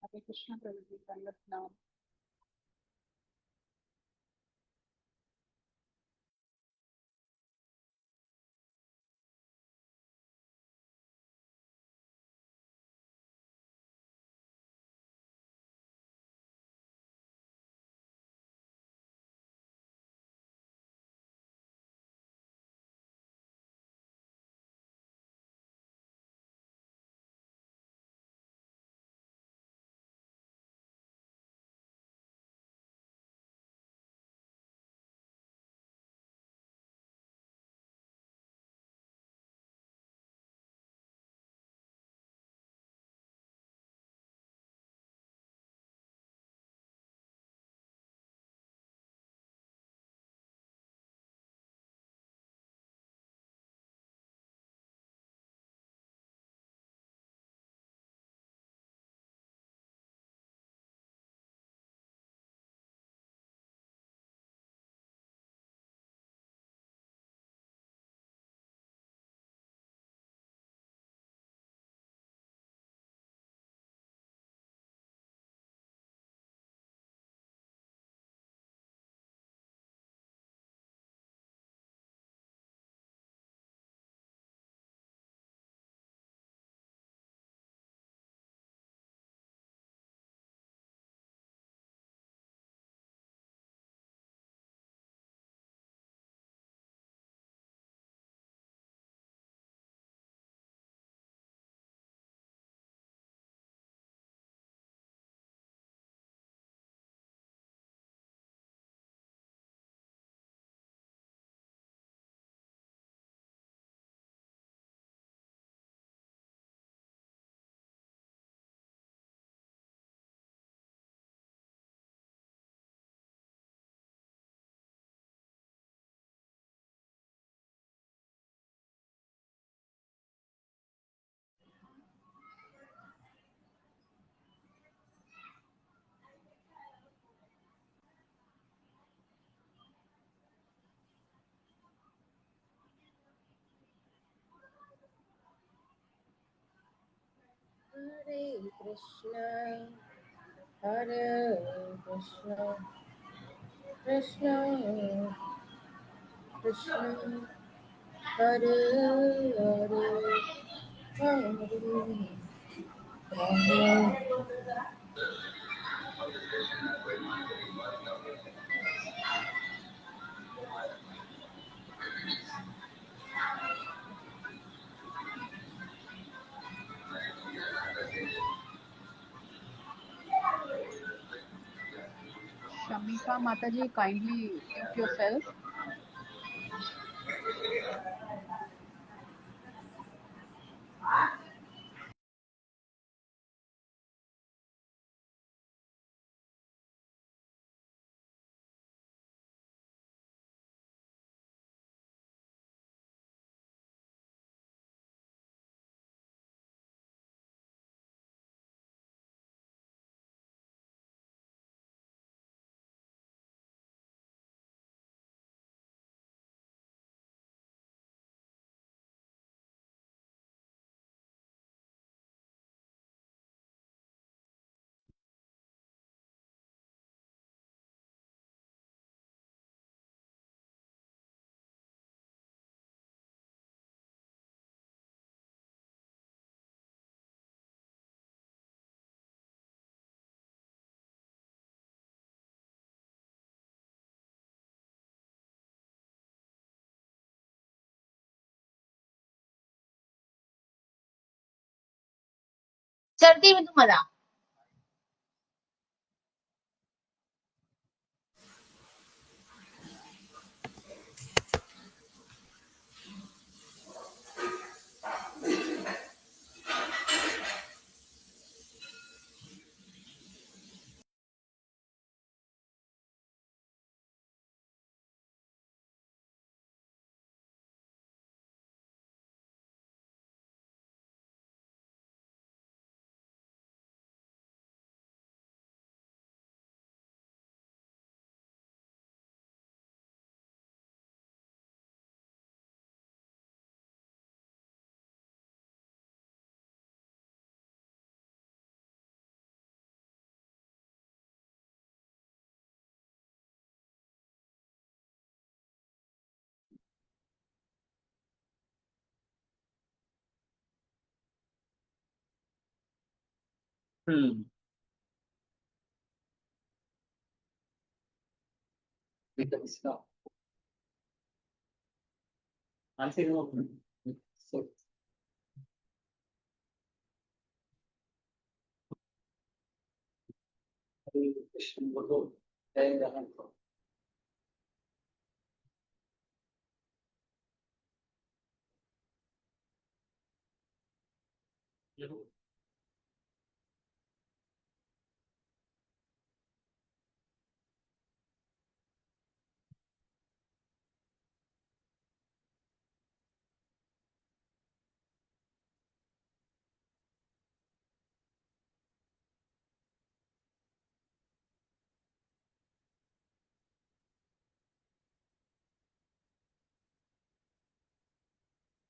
Hare Krishna, Prabhuji, Dandavat Pranam. Hare Krishna, Hare Krishna, Krishna Krishna, Hare Hare, Hare Rama. Shamika Mataji, kindly mute yourself. करते मी तुम्हाला Hmm. We can stop. Answer no. So, Hare Krishna, Bolo. Jai Raman.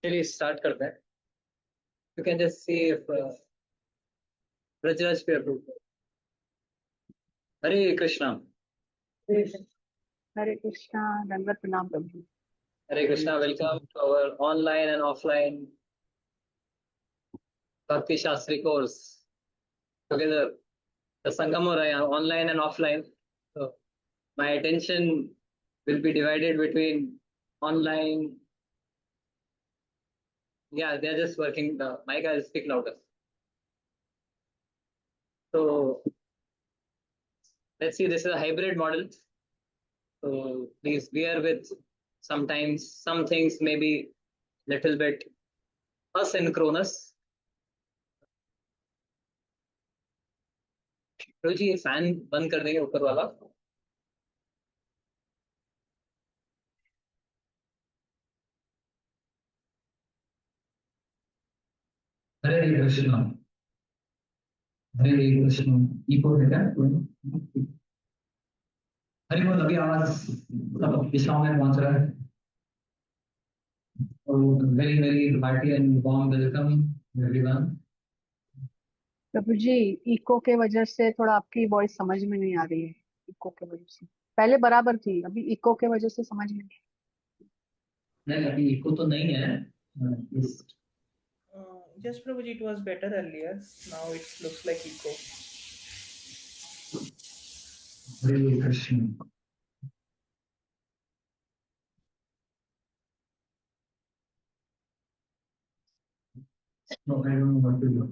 चलिए start करते हैं. You can just see if Rajraj पे approve. Hare Krishna. हरे कृष्णा, दंडवत प्रणाम प्रभु। Hare Krishna. Welcome to our online and offline Bhakti Shastri course. Together, the Sangam हो रहा है online and offline. So, my attention will be divided between online. Yeah, they're just working. The mic has speak louder. So let's see. This is a hybrid model. So please bear with. Sometimes some things may be little bit asynchronous. प्रभुजी ये fan बंद कर देंगे ऊपर वाला. हरे कृष्ण. हरे Krishna. Eco है क्या? हरि बोल. अभी आवाज सब दिशाओं में पहुंच रहा है. Very very hearty and warm welcome everyone. Prabhu ji, eco के वजह से थोड़ा आपकी वॉइस समझ में नहीं आ रही है। इको के वजह से पहले बराबर थी, अभी इको के वजह से समझ में नहीं, अभी इको तो नहीं है. इस Yes, Prabhuji, it was better earlier. Now it looks like echo. Hare Krishna. No, I don't know what to do.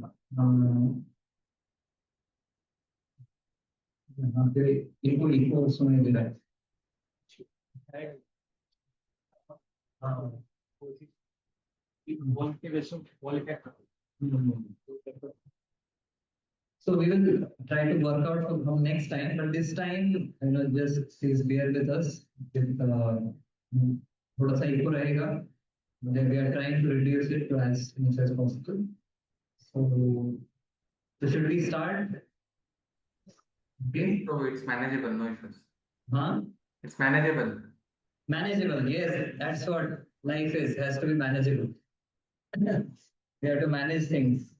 यहाँ पे इनको इको सुनाई दे रहा है. हाँ. वॉल के वैसे वॉल क्या कर. So we will try to work out from next time, but this time, just please bear with us. थोड़ा सा इको रहेगा. Then we are trying to reduce it to as much as possible. So should we start? Okay. So it's manageable, no issues. Huh? It's manageable. Manageable, yes, that's what life is, has to be manageable. We have to manage things.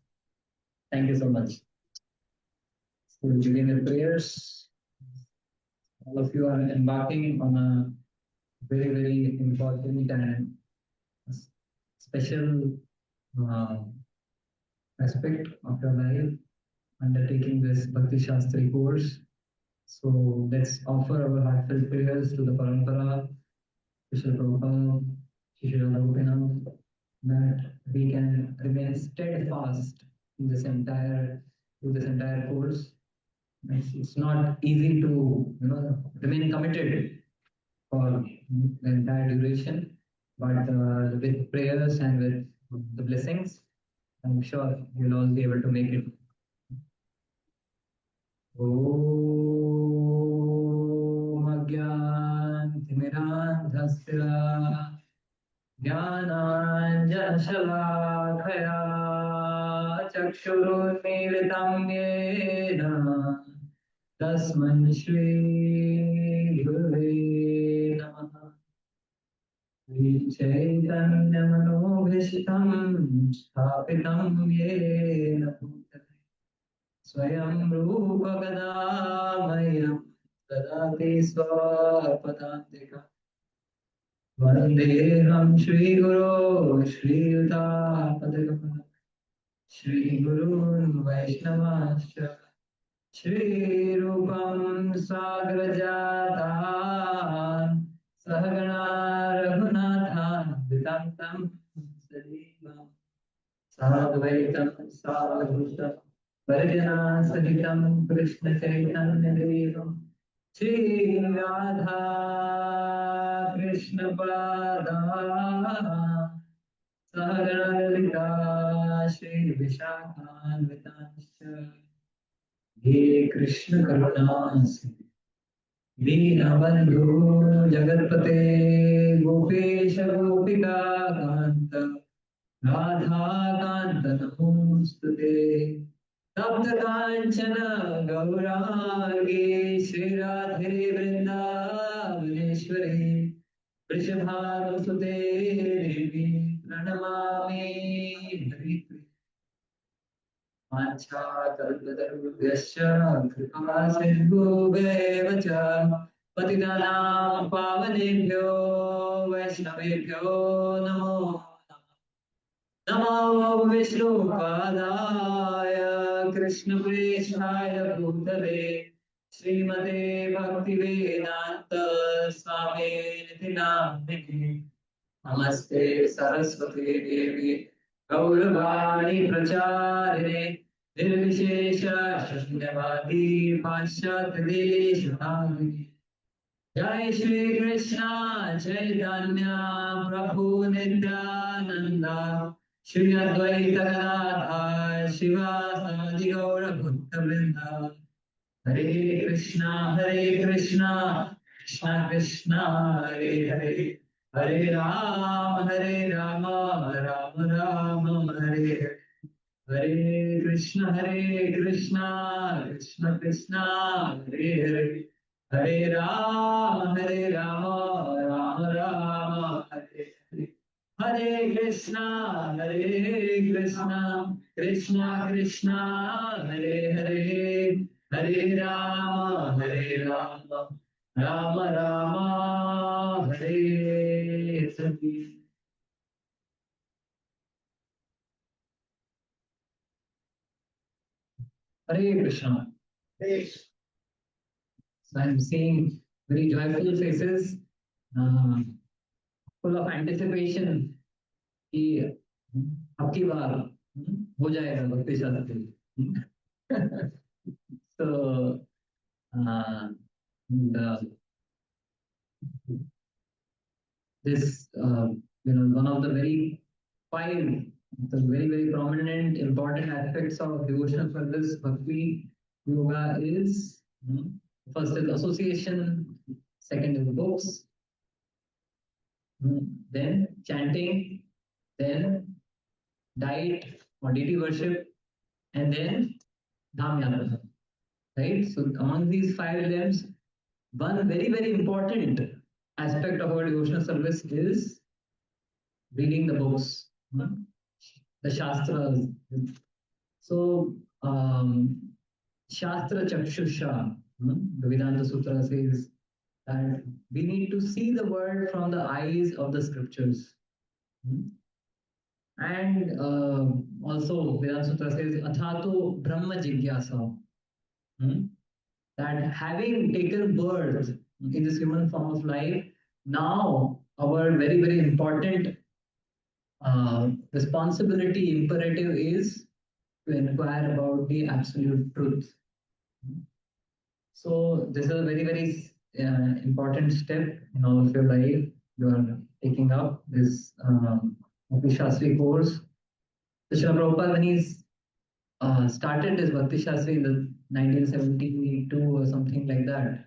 Thank you so much. So begin with prayers. All of you are embarking on a very, very important and special uh, aspect of your life, undertaking this Bhakti Shastri course. So let's offer our heartfelt prayers to the Parampara, Krishna Prabhupada, Shishira Prabhupada, that we can remain steadfast in this entire course. It's not easy to remain committed for the entire duration, but with prayers and with the blessings, I'm sure you'll all be able to make it. Om Agyantimirandhasya Jnananjanashalakaya Chakshurunmilitam Yena Tasmai Shri Gurave Namaha. Chaitanyamanovistam Sthapitam Yena Bhutale Swayam Rupa Kadamaya Dadati Swapadantika Vandeham Shri Guru Shri Yuta Padagama Shri Guru Vaishnavasya श्रीरूपं साग्रजातान् सहगणा रघुनाथान्वितं तं सजीवम् साद्वैतं सावधूतं परिजनासहितं कृष्णचैतन्यदेवं श्रीराधा कृष्णपादान् सहगणललिता श्रीविशाखान्वितांश्च हे कृष्ण करुणा दीनबन्धु जगत्पते गोपेश गोपिका कान्त राधाकान्त नमोऽस्तुते तप्त काञ्चन गौराङ्गी श्रीराधे वृन्दावनेश्वरी वृषभानुसुते देवी प्रणमामि हरिप्रिये वाञ्छाकल्पतरुभ्यश्च कृपा सिन्धुभ्येव च पतितानां पावनेभ्यो वैष्णवेभ्यो नमो नमो विष्णुपादाय कृष्णप्रेष्ठाय भूतले श्रीमते भक्तिवेदान्त स्वामिनिति नामिने नमस्ते सरस्वती देवी गौरवाणी प्रचारिणे निर्विशेष शून्यवादी पाश्चात्यदेशधारिणे जय श्री कृष्ण चैतन्य प्रभु नित्यानंद श्री अद्वैत गदाधर शिवासादि गौर भक्तवृंद हरे Krishna Krishna Krishna Hare Hare Hare Ram Ram Ram Hare Hare Hare Krishna Krishna Krishna Hare Hare Hare Ram Ram Hare Hare Hare Krishna Krishna Krishna Hare Hare Hare Ram Ram Ram Hare Hare Hare Krishna So I'm seeing very joyful faces, full of anticipation कि अब की बार हो जाएगा भक्ति Shastri. So the, this one of the very very prominent important aspects of devotional service bhakti yoga is first is association, second is books, then chanting, then diet or deity worship, and then dham yatra. Right? So among these 5 limbs, one very important aspect of our devotional service is reading the books, the shastras. So Shastra Chakshusha, the Vedanta Sutra says that we need to see the world from the eyes of the scriptures. And also Vedanta Sutra says Athato Brahma Jigyasa, that having taken birth in this human form of life, now our very important responsibility, imperative is to inquire about the absolute truth. So this is a very important step in all of your life. You are taking up this Bhakti Shastri course. So Srila Prabhupada, when he started this Bhakti Shastri in the 1972 or something like that,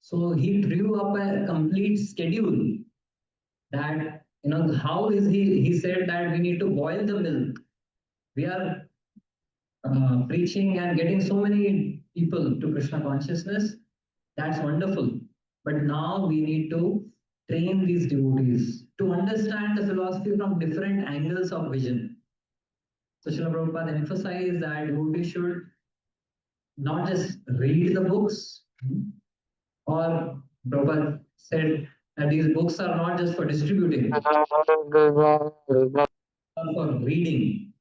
so he drew up a complete schedule that, how is he said that we need to boil the milk. We are preaching and getting so many people to Krishna consciousness. That's wonderful. But now we need to train these devotees to understand the philosophy from different angles of vision. So Srila Prabhupada emphasized that devotees should not just read the books, or Prabhupada said that these books are not just for distributing, but for reading.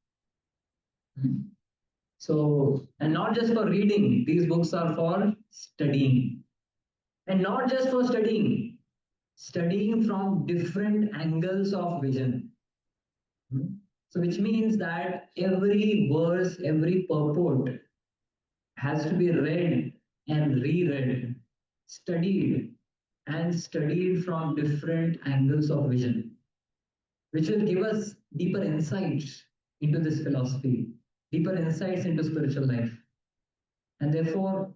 So, and not just for reading, these books are for studying. And not just for studying, studying from different angles of vision. Hmm? So, which means that every verse, every purport has to be read and reread, studied and studied from different angles of vision, which will give us deeper insights into this philosophy, deeper insights into spiritual life. And therefore,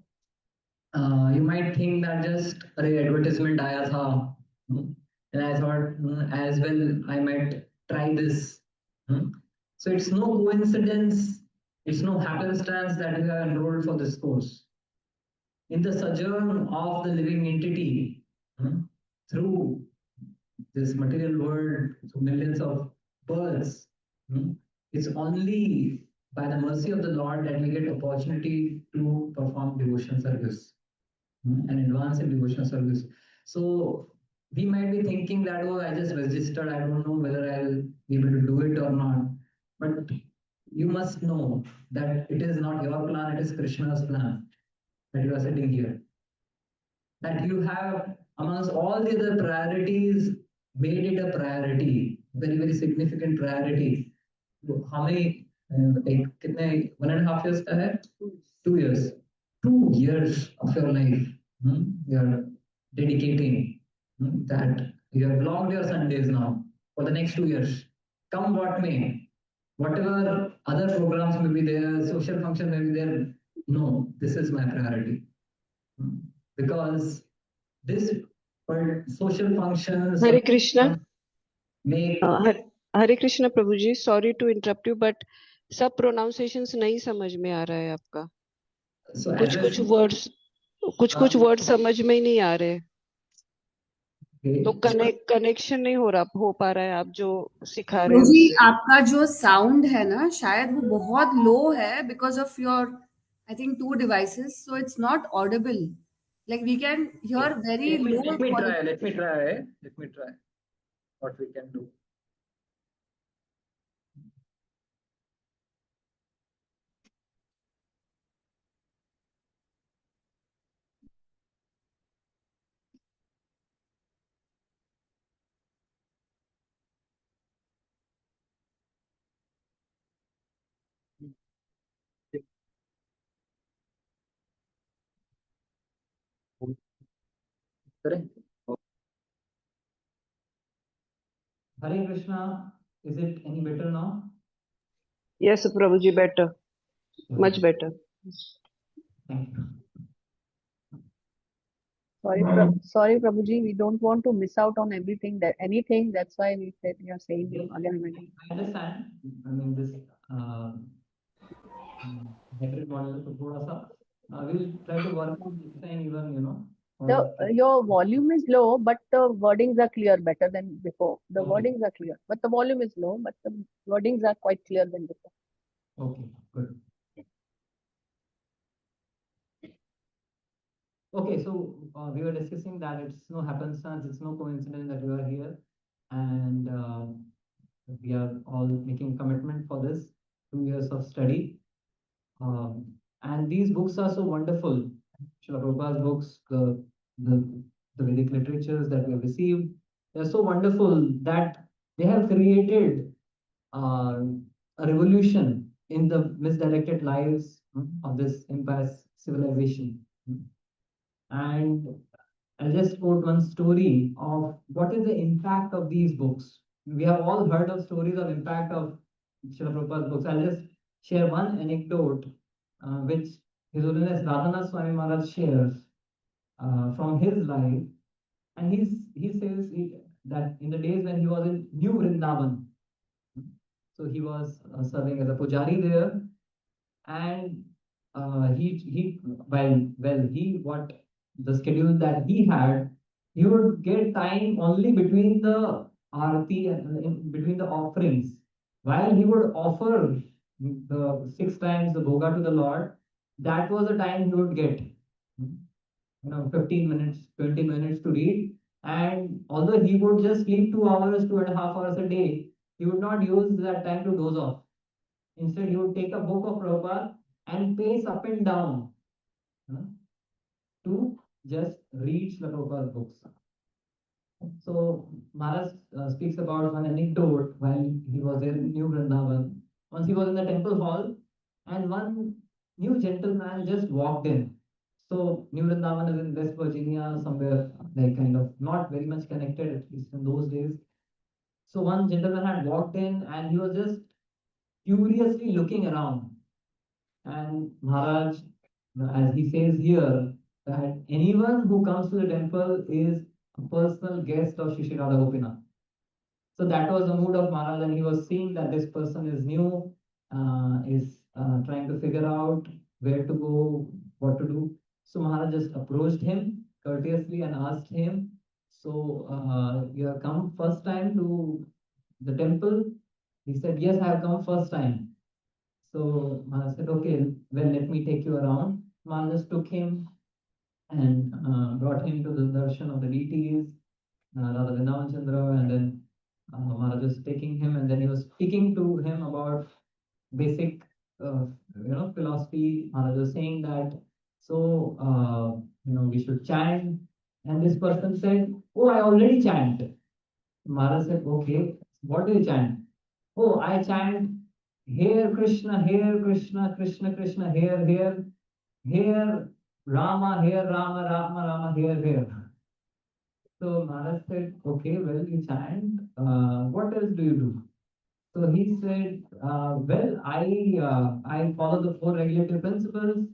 you might think that just अरे advertisement आया था, and I thought as well I might try this. So it's no coincidence, it's no happenstance that we are enrolled for this course. In the sojourn of the living entity, through this material world, through millions of births, it's only by the mercy of the Lord that we get opportunity to perform devotion service and advance in devotional service. So we might be thinking that, oh, I just registered, I don't know whether I'll be able to do it or not. But you must know that it is not your plan, it is Krishna's plan that you are sitting here. That you have, amongst all the other priorities, made it a priority, very, very significant priority. How many, like, 1.5 years का है? 2 years. 2 years of your life, you are dedicating that you have blocked your Sundays now for the next 2 years. Come what may, whatever other programs may be there, social function may be there, no, this is my priority. Because this social functions Hare Krishna. make Hare Krishna Prabhu ji, sorry to interrupt you, but सब pronunciations नहीं समझ में आ रहा है आपका. so as कुछ I कुछ words कुछ वर्ड समझ में ही नहीं आ रहे, तो okay, कनेक्शन नहीं हो पा रहा है आप जो सिखा रहे हो प्रभु जी उससे. आपका जो साउंड है ना शायद वो बहुत लो है because of your I think 2 devices, so it's not audible. Like we can hear very low let me quality. try what we can do. Correct? Hare Krishna, is it any better now? Yes Prabhu ji, better, much better. Thank you. Sorry, Prabhuji, we don't want to miss out on anything. That's why we said we are saying again and again. I understand. I mean, this hybrid model, so thoda sa, we'll try to work on this time even, Your volume is low, but the wordings are clear better than before. The Okay. wordings are clear, but the volume is low, but the wordings are quite clear than before. Okay, good. Okay, so we were discussing that it's no happenstance, it's no coincidence that you are here, and we are all making commitment for this 2 years of study. And these books are so wonderful. Srila Prabhupada's books, the, the Vedic literatures that we have received, they're so wonderful that they have created a revolution in the misdirected lives of this empire civilization. And I'll just quote one story of what is the impact of these books. We have all heard of stories of impact of Srila Prabhupada's books. I'll just share one anecdote which His Holiness Radhanath Swami Maharaj shares from his life. And he says that in the days when he was in New Vrindavan, so he was serving as a pujari there, and he what the schedule that he had, he would get time only between the arati and between the offerings, while he would offer the 6 times the bhoga to the Lord. That was the time he would get, 15 minutes, 20 minutes to read. And although he would just sleep 2 hours, 2.5 hours a day, he would not use that time to doze off. Instead, he would take a book of Prabhupada and pace up and down uh, to just read Srila Prabhupada's books. So Maharaj speaks about one anecdote while he was there in New Vrindavan. Once he was in the temple hall, and one new gentleman just walked in. So New Vrindavan is in West Virginia, somewhere like kind of not very much connected, at least in those days. So one gentleman had walked in and he was just curiously looking around. And Maharaj, as he says here, that anyone who comes to the temple is a personal guest of Shri Radha Gopinath. So that was the mood of Maharaj, and he was seeing that this person is new, is trying to figure out where to go, what to do. So Maharaj just approached him courteously and asked him, "So you have come first time to the temple?" He said, "Yes, I have come first time." So Maharaj said, "Okay, well, let me take you around." Maharaj just took him and brought him to the darshan of the deities, Radha Vrindavan Chandra, and then Maharaj was taking him, and then he was speaking to him about basic, philosophy. Maharaj was saying that, so, we should chant. And this person said, "Oh, I already chant." Maharaj said, "Okay, what do you chant?" "Oh, I chant, Here Krishna, here Krishna, Krishna Krishna, here Rama, here Rama, Rama Rama, here." So Maharaj said, "Okay, well, you chant. What else do you do?" So he said, "Well, I follow the four regulative principles.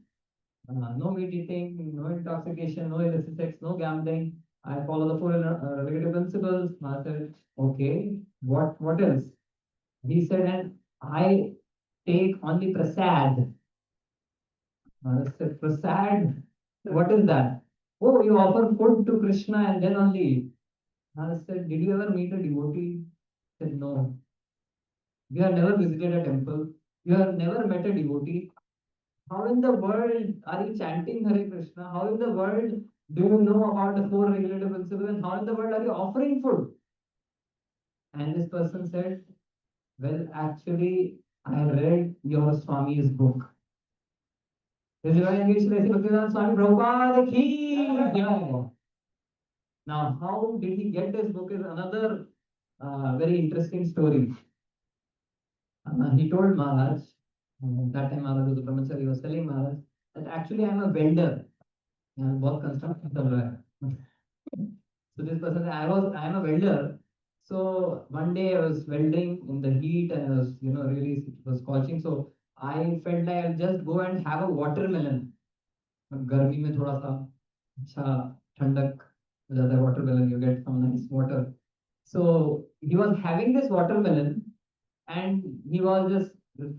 No meat eating, no intoxication, no illicit sex, no gambling. I follow the four regulative principles." Maharaj said, "Okay, what else?" He said, "And I take only prasad." Maharaj said, "Prasad? What is that?" "Oh, you offer food to Krishna and then only eat." Maharaj said, "Did you ever meet a devotee?" He said, "No." "You have never visited a temple. You have never met a devotee. How in the world are you chanting Hare Krishna? How in the world do you know about the four regulative principles? And how in the world are you offering food?" And this person said, "Well, actually, I read your Swami's book." This is Divine Shri Bhaktivedanta Swami Prabhupada ki jai. Now, how did he get this book is another very interesting story. He told Maharaj, that time Maharaj was a brahmachari, he was telling Maharaj that actually I am a welder. बहुत construction चल रहा है. So this person said, I am a welder. So one day I was welding in the heat and I was, really it was scorching. So I felt like I'll just go and have a watermelon. गर्मी में थोड़ा सा अच्छा ठंडक हो जाता है watermelon, you get some nice water. So he was having this watermelon and he was just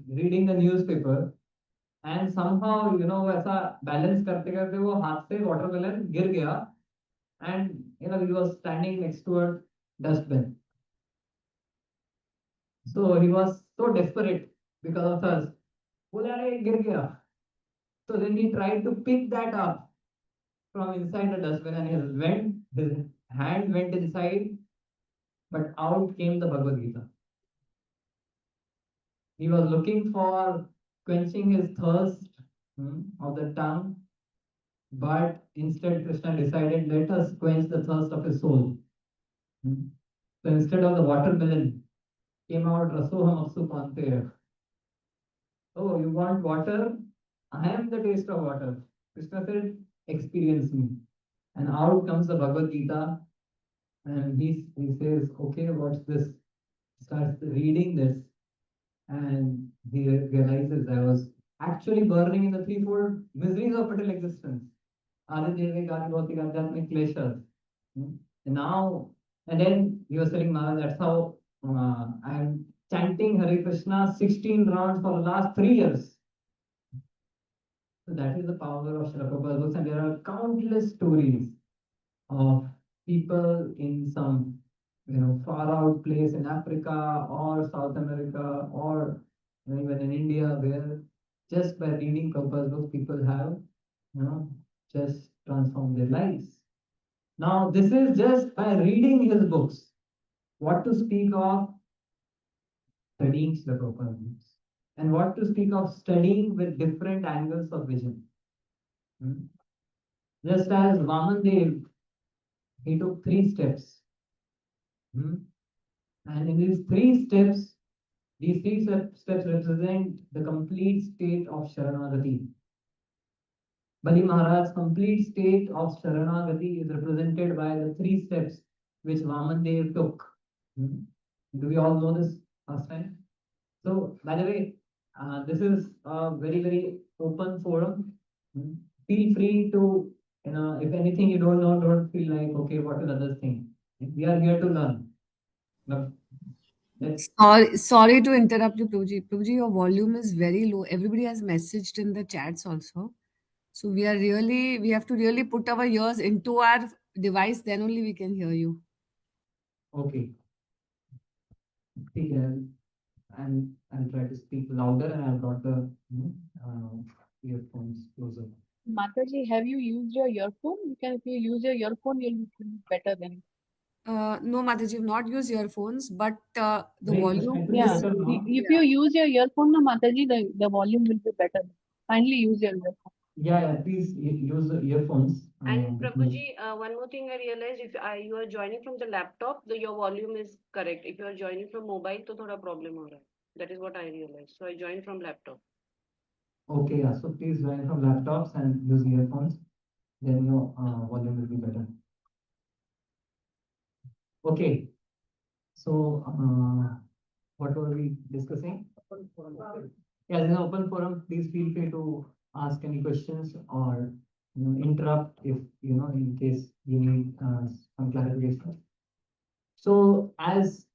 reading the newspaper and somehow ऐसा बैलेंस करते करते वो हाथ से watermelon गिर गया and he was standing next to a dustbin. So he was so desperate because of thirst. बोले अरे गिर गया. So then he tried to pick that up from inside the dustbin and his hand went inside, but out came the Bhagavad Gita. He was looking for quenching his thirst of the tongue, but instead Krishna decided, let us quench the thirst of his soul. So instead of the watermelon, came out Rasoham Apsu Pante. "Oh, you want water? I am the taste of water." Krishna said, "Experience me." And out comes the Bhagavad Gita, and he says, "Okay, what's this?" Starts reading this, and he realizes I was actually burning in the threefold miseries of material existence. Adidevik, Adibhautik, Adhyatmic kleshas. And now, and then he was telling Maharaj, that's how I am chanting Hare Krishna 16 rounds for the last 3 years. So that is the power of Srila Prabhupada's books, and there are countless stories of people in some far out place in Africa or South America or even in India where just by reading Prabhupada's books people have just transformed their lives. Now this is just by reading his books. What to speak of studying Srila Prabhupada's books? And what to speak of studying with different angles of vision. Hmm? Just as Vaman Dev, he took 3 steps. Hmm? And in these 3 steps, these steps represent the complete state of Sharanagati. Bali Maharaj's complete state of Sharanagati is represented by the 3 steps which Vaman Dev took. Hmm? Do we all know this last time? So, by the way, this is a very, very open forum. Hmm? Feel free to, if anything you don't know, don't feel like, okay, what will others think? We are here to learn. Now, let's Sorry to interrupt you, Prabhuji. Prabhuji, your volume is very low. Everybody has messaged in the chats also. So we have to really put our ears into our device, then only we can hear you. okay. ठीक है. And I'll try to speak louder, and I've brought the earphones closer. Mataji, have you used your earphone? If you use your earphone, you'll be better than. No, Mataji, I've not used earphones, but the Great. volume I think Yeah, better now. if you use your earphone, no, Mataji, the volume will be better. Kindly use your earphone. Yeah, please use the earphones. And Prabhuji, one more thing I realized, if you are joining from the laptop, your volume is correct. If you are joining from mobile, तो थोड़ा problem हो रहा है. That is what I realized. So I joined from laptop. Okay, yeah. So please join from laptops and use earphones. Then your volume will be better. Okay. So what were we discussing? Yeah, this is an open forum. Please feel free to ask any questions or interrupt if in case you need some clarification. So as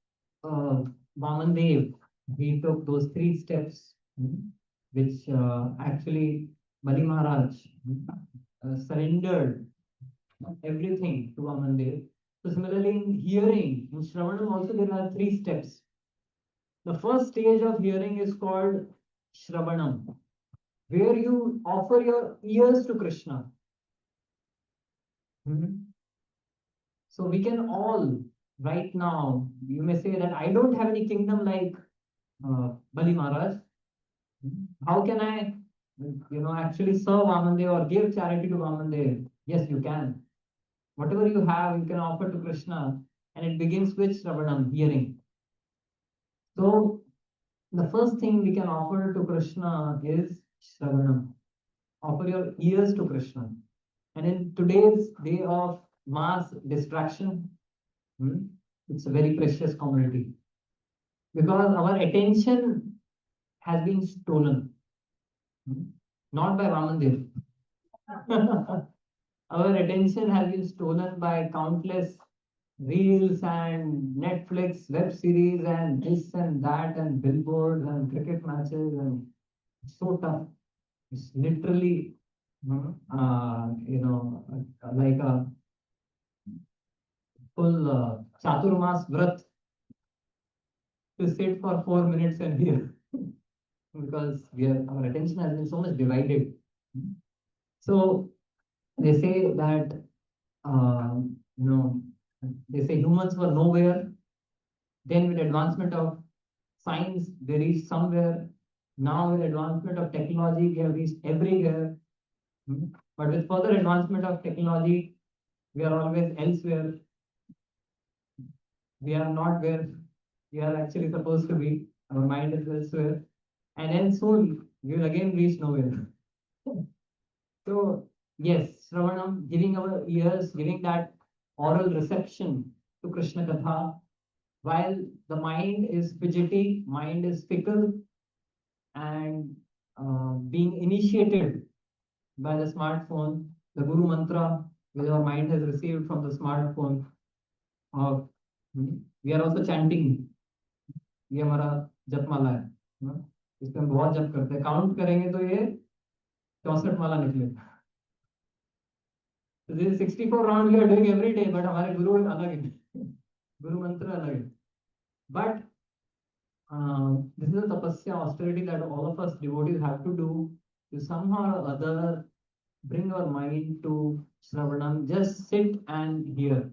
Vaman Dev, he took those 3 steps, which actually Bali Maharaj surrendered everything to Vaman Dev. So similarly in hearing, in Shravanam also there are 3 steps. The first stage of hearing is called Shravanam, where you offer your ears to Krishna. So we can all, right now, you may say that I don't have any kingdom like Bali Maharaj. How can I, actually serve Vamandev or give charity to Vamandev? Yes, you can. Whatever you have, you can offer to Krishna, and it begins with Shravanam, hearing. So the first thing we can offer to Krishna is Shravanam. Offer your ears to Krishna. And in today's day of mass distraction, it's a very precious commodity because our attention has been stolen, not by Vamandev. Our attention has been stolen by countless reels and Netflix web series and this and that and billboards and cricket matches, and it's so tough. It's literally, like a full Chaturmas Vrat to sit for 4 minutes and hear because our attention has been so much divided. So they say that they say humans were nowhere. Then with advancement of science, they reached somewhere. Now with advancement of technology, we have reached everywhere. But with further advancement of technology, we are always elsewhere. We are not where we are actually supposed to be. Our mind is elsewhere. And then soon we will again reach nowhere. So, yes, Shravanam, giving our ears, giving that oral reception to Krishna Katha, while the mind is fidgety, mind is fickle, and being initiated by the smartphone, the Guru Mantra, which our mind has received from the smartphone, we are also chanting. ये हमारा जपमाला है, इसमें हम बहुत जप करते हैं. Count करेंगे तो ये 64 माला निकले. So this is 64 rounds we are doing every day, but हमारे गुरु अलग है, गुरु मंत्र अलग है. But this is a tapasya austerity that all of us devotees have to do to somehow or other bring our mind to Shravanam. Just sit and hear.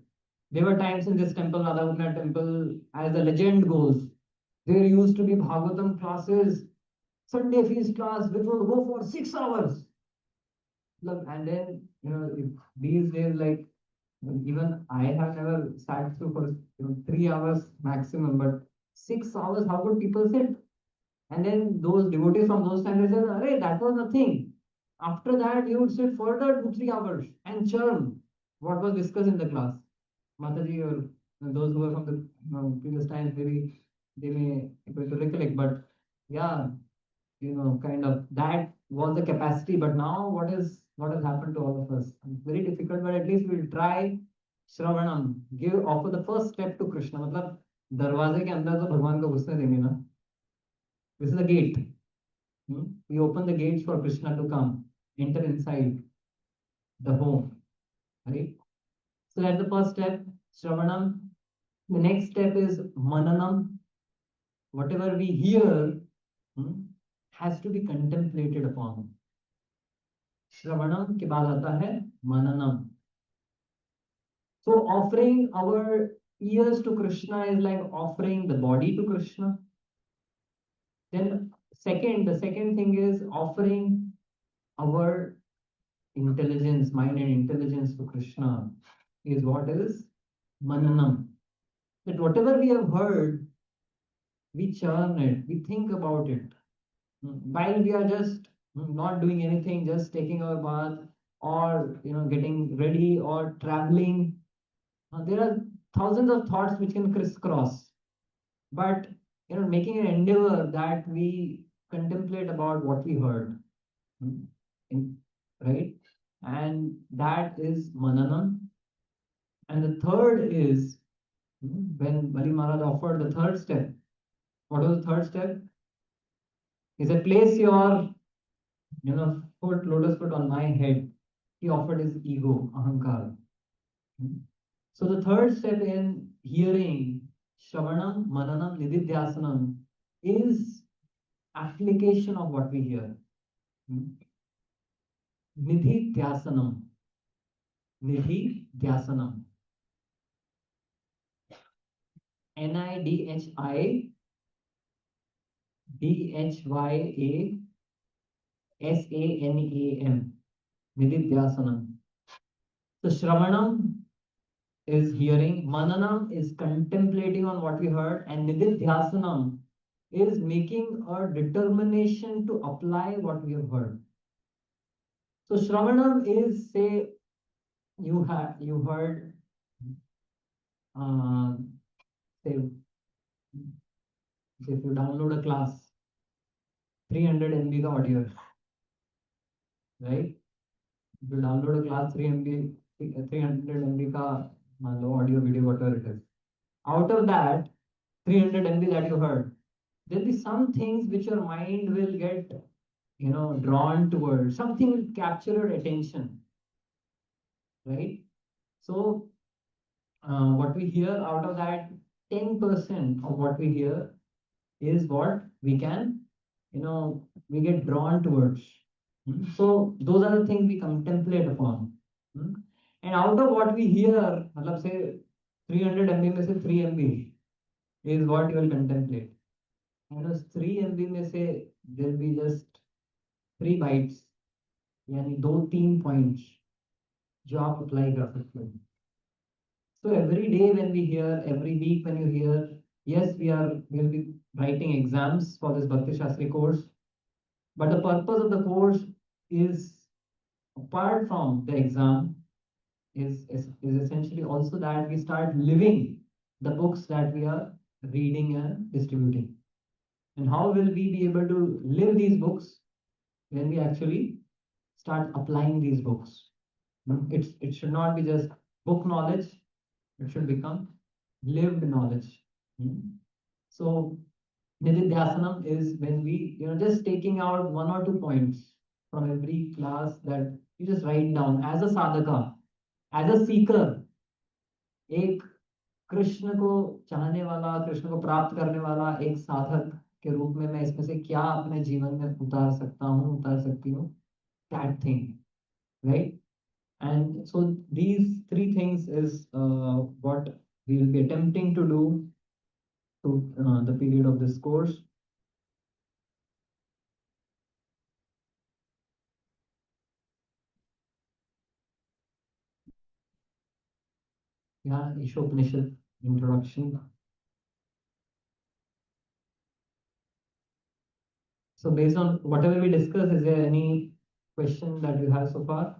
There were times in this temple, Radhavana temple, as the legend goes, there used to be Bhagavatam classes Sunday feast class, which would go for 6 hours. And then, if these days, like, even I have never sat through for 3 hours maximum, but 6 hours, how could people sit? And then those devotees from those times they said, "Arey, that was nothing." After that, you would sit further 2 3 hours and churn what was discussed in the class. Mataji or those who are from the previous times, maybe they may able to recollect. But yeah, kind of that was the capacity. But now what has happened to all of us? It's very difficult, but at least we'll try Shravanam, offer the first step to Krishna. मतलब दरवाजे के अंदर तो भगवान को घुसने देंगे ना. This is the gate. We open the gates for Krishna to come, enter inside the home, right? So that's the first step, Shravanam. The next step is Mananam. Whatever we hear has to be contemplated upon. Shravanam के बाद आता है Mananam. So offering our ears to Krishna is like offering the body to Krishna. Then the second thing is offering our intelligence, mind and intelligence to Krishna is what is Mananam. That whatever we have heard, we churn it, we think about it. While we are just not doing anything, just taking our bath or getting ready or traveling, there are thousands of thoughts which can crisscross. But making an endeavor that we contemplate about what we heard, right? And that is Mananam. And the third is when Bali Maharaj offered the third step. What was the third step? He said, place your lotus foot on my head. He offered his ego, ahankar. So the third step in hearing Shravanam, Mananam, Nididhyasanam is application of what we hear. Nididhyasanam. Nididhyasanam. Nidhyasanam. Nididhyasanam. So Shravanam is hearing, Mananam is contemplating on what we heard, and Nididhyasanam is making a determination to apply what we have heard. So Shravanam is, say, you heard, say, if you download a class, 300 MB का audio, right? If you download a class 300 MB का audio, video, whatever it is. Out of that 300 MB that you heard, there'll be some things which your mind will get drawn towards. Something will capture your attention, right? So what we hear, out of that 10% of what we hear is what we can we get drawn towards. So those are the things we contemplate upon. And out of what we hear, say 300 MB में से 3 MB is what you will contemplate. And those 3 MB में से there will be just 3 bytes, यानी 2-3 points जो आप apply कर सकते हो. So every day when we hear, every week when you hear, yes, we'll be writing exams for this Bhakti Shastri course, but the purpose of the course is, apart from the exam, is essentially also that we start living the books that we are reading and distributing. And how will we be able to live these books? When we actually start applying these books. It should not be just book knowledge, it should become lived knowledge. So Nididhyasanam is when we, just taking out 1 or 2 points from every class that you just write down as a sadhaka, as a seeker, एक कृष्ण को चाहने वाला, कृष्ण को प्राप्त करने वाला एक साधक के रूप में मैं इसमें से क्या अपने जीवन में उतार सकती हूँ, that thing, right? And so these 3 things is what we will be attempting to do to the period of this course. Yeah, Ishopanishad introduction. So based on whatever we discussed, is there any question that you have so far?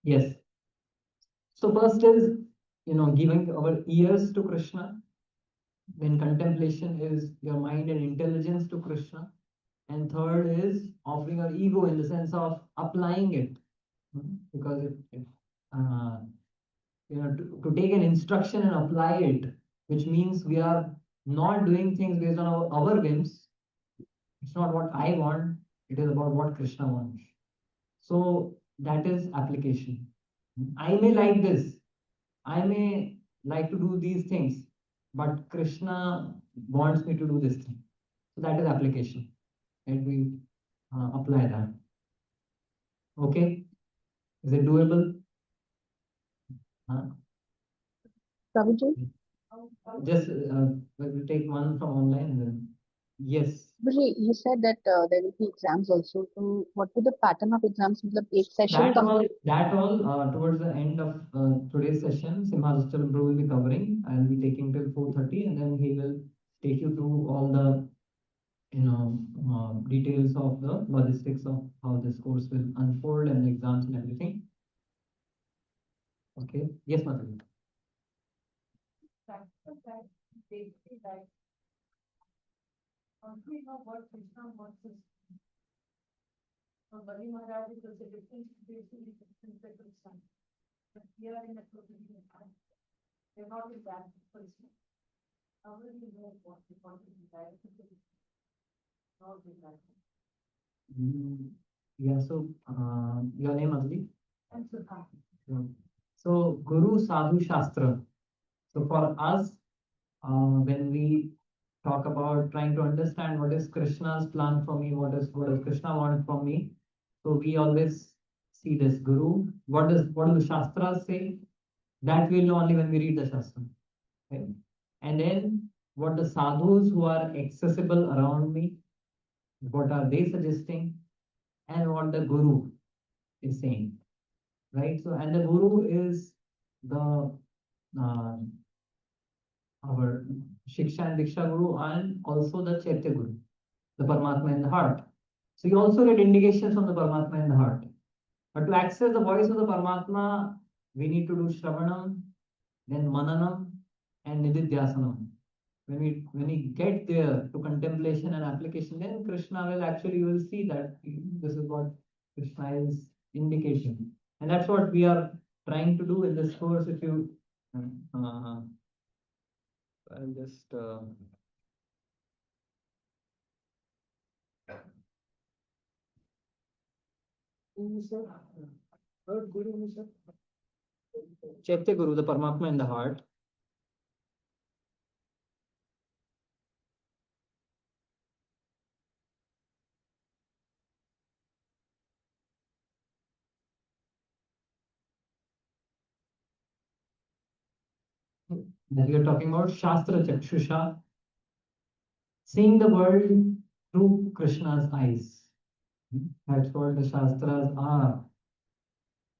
Yes. So first is, giving our ears to Krishna. Then contemplation is your mind and intelligence to Krishna. And third is offering our ego in the sense of applying it. Because uh, to take an instruction and apply it, which means we are not doing things based on our whims. It's not what I want, it is about what Krishna wants. So that is application. I may like this, I may like to do these things, but Krishna wants me to do this thing. So that is application. And we apply that. Okay? Is it doable? Prabhuji, Just we'll take one from online and then. Yes. Prabhuji, you said that there will be exams also. So what will the pattern of exams? मतलब एक session That all towards the end of today's session, Simhasachal Bro will be covering. I'll be taking till 4:30 and then he will take you through all the details of the logistics of how this course will unfold and the exams and everything. Okay. Yes, Madhuri. Yeah, so your name, Adli? Yeah. So, Guru Sadhu Shastra. So, for us, when we talk about trying to understand what is Krishna's plan for me, what does Krishna want from me, so we always see this Guru. What do the Shastras say? That we'll know only when we read the Shastra. Right? And then what the sadhus who are accessible around me, what are they suggesting, and what the Guru is saying. Right? So, and the Guru is the our Shiksha and Diksha Guru and also the Chaitya Guru, the Paramatma in the heart. So you also get indications from the Paramatma in the heart. But to access the voice of the Paramatma, we need to do Shravanam, then Mananam, and Nididhyasanam. When we get there to contemplation and application, then Krishna will actually, you will see that this is what Krishna is indicating. And that's what we are trying to do in this course. If you I'll just third Guru, Chaitya Guru, the Paramatma in the heart. That we are talking about Shastra Chakshusha, seeing the world through Krishna's eyes. That's what the Shastras are.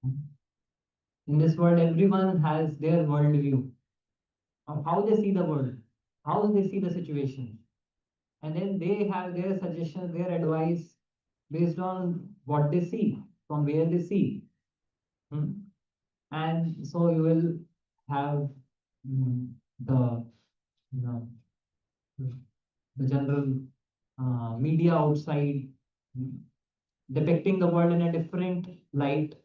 In this world, everyone has their worldview of how they see the world, how they see the situation. And then they have their suggestions, their advice based on what they see, from where they see. And so you will have the you know, the general media outside depicting the world in a different light.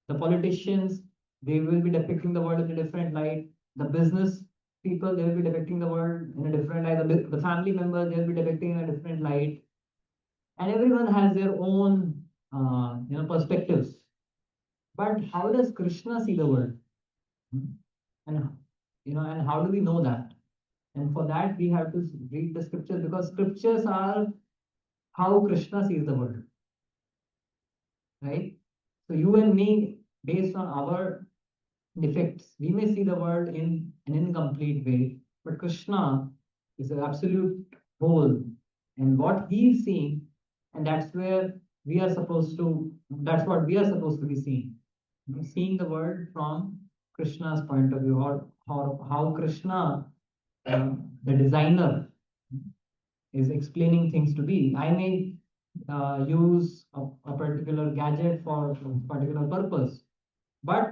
The politicians, they will be depicting the world in a different light. The business people, they will be depicting the world in a different light. The family members, they will be depicting in a different light. And everyone has their own perspectives. But how does Krishna see the world? And and how do we know that? And for that we have to read the scriptures, because scriptures are how Krishna sees the world. Right? So you and me, based on our defects, we may see the world in an incomplete way, but Krishna is an absolute whole, and what he is seeing, and that's what we are supposed to be seeing. seeing the world from Krishna's point of view, or how Krishna, the designer, is explaining things to be. I may use a particular gadget for a particular purpose, but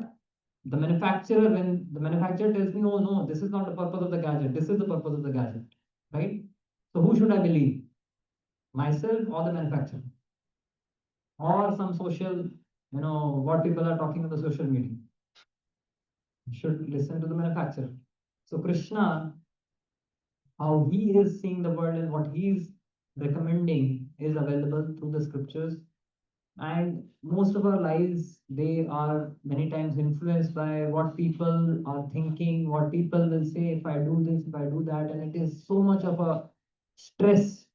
the manufacturer, when the manufacturer tells me, oh no, this is not the purpose of the gadget, this is the purpose of the gadget, right? So who should I believe? Myself or the manufacturer? Or some social, what people are talking on the social media? Should listen to the manufacturer. So Krishna, how he is seeing the world and what he is recommending is available through the scriptures. And most of our lives, they are many times influenced by what people are thinking, what people will say if I do this, if I do that, and it is so much of a stress.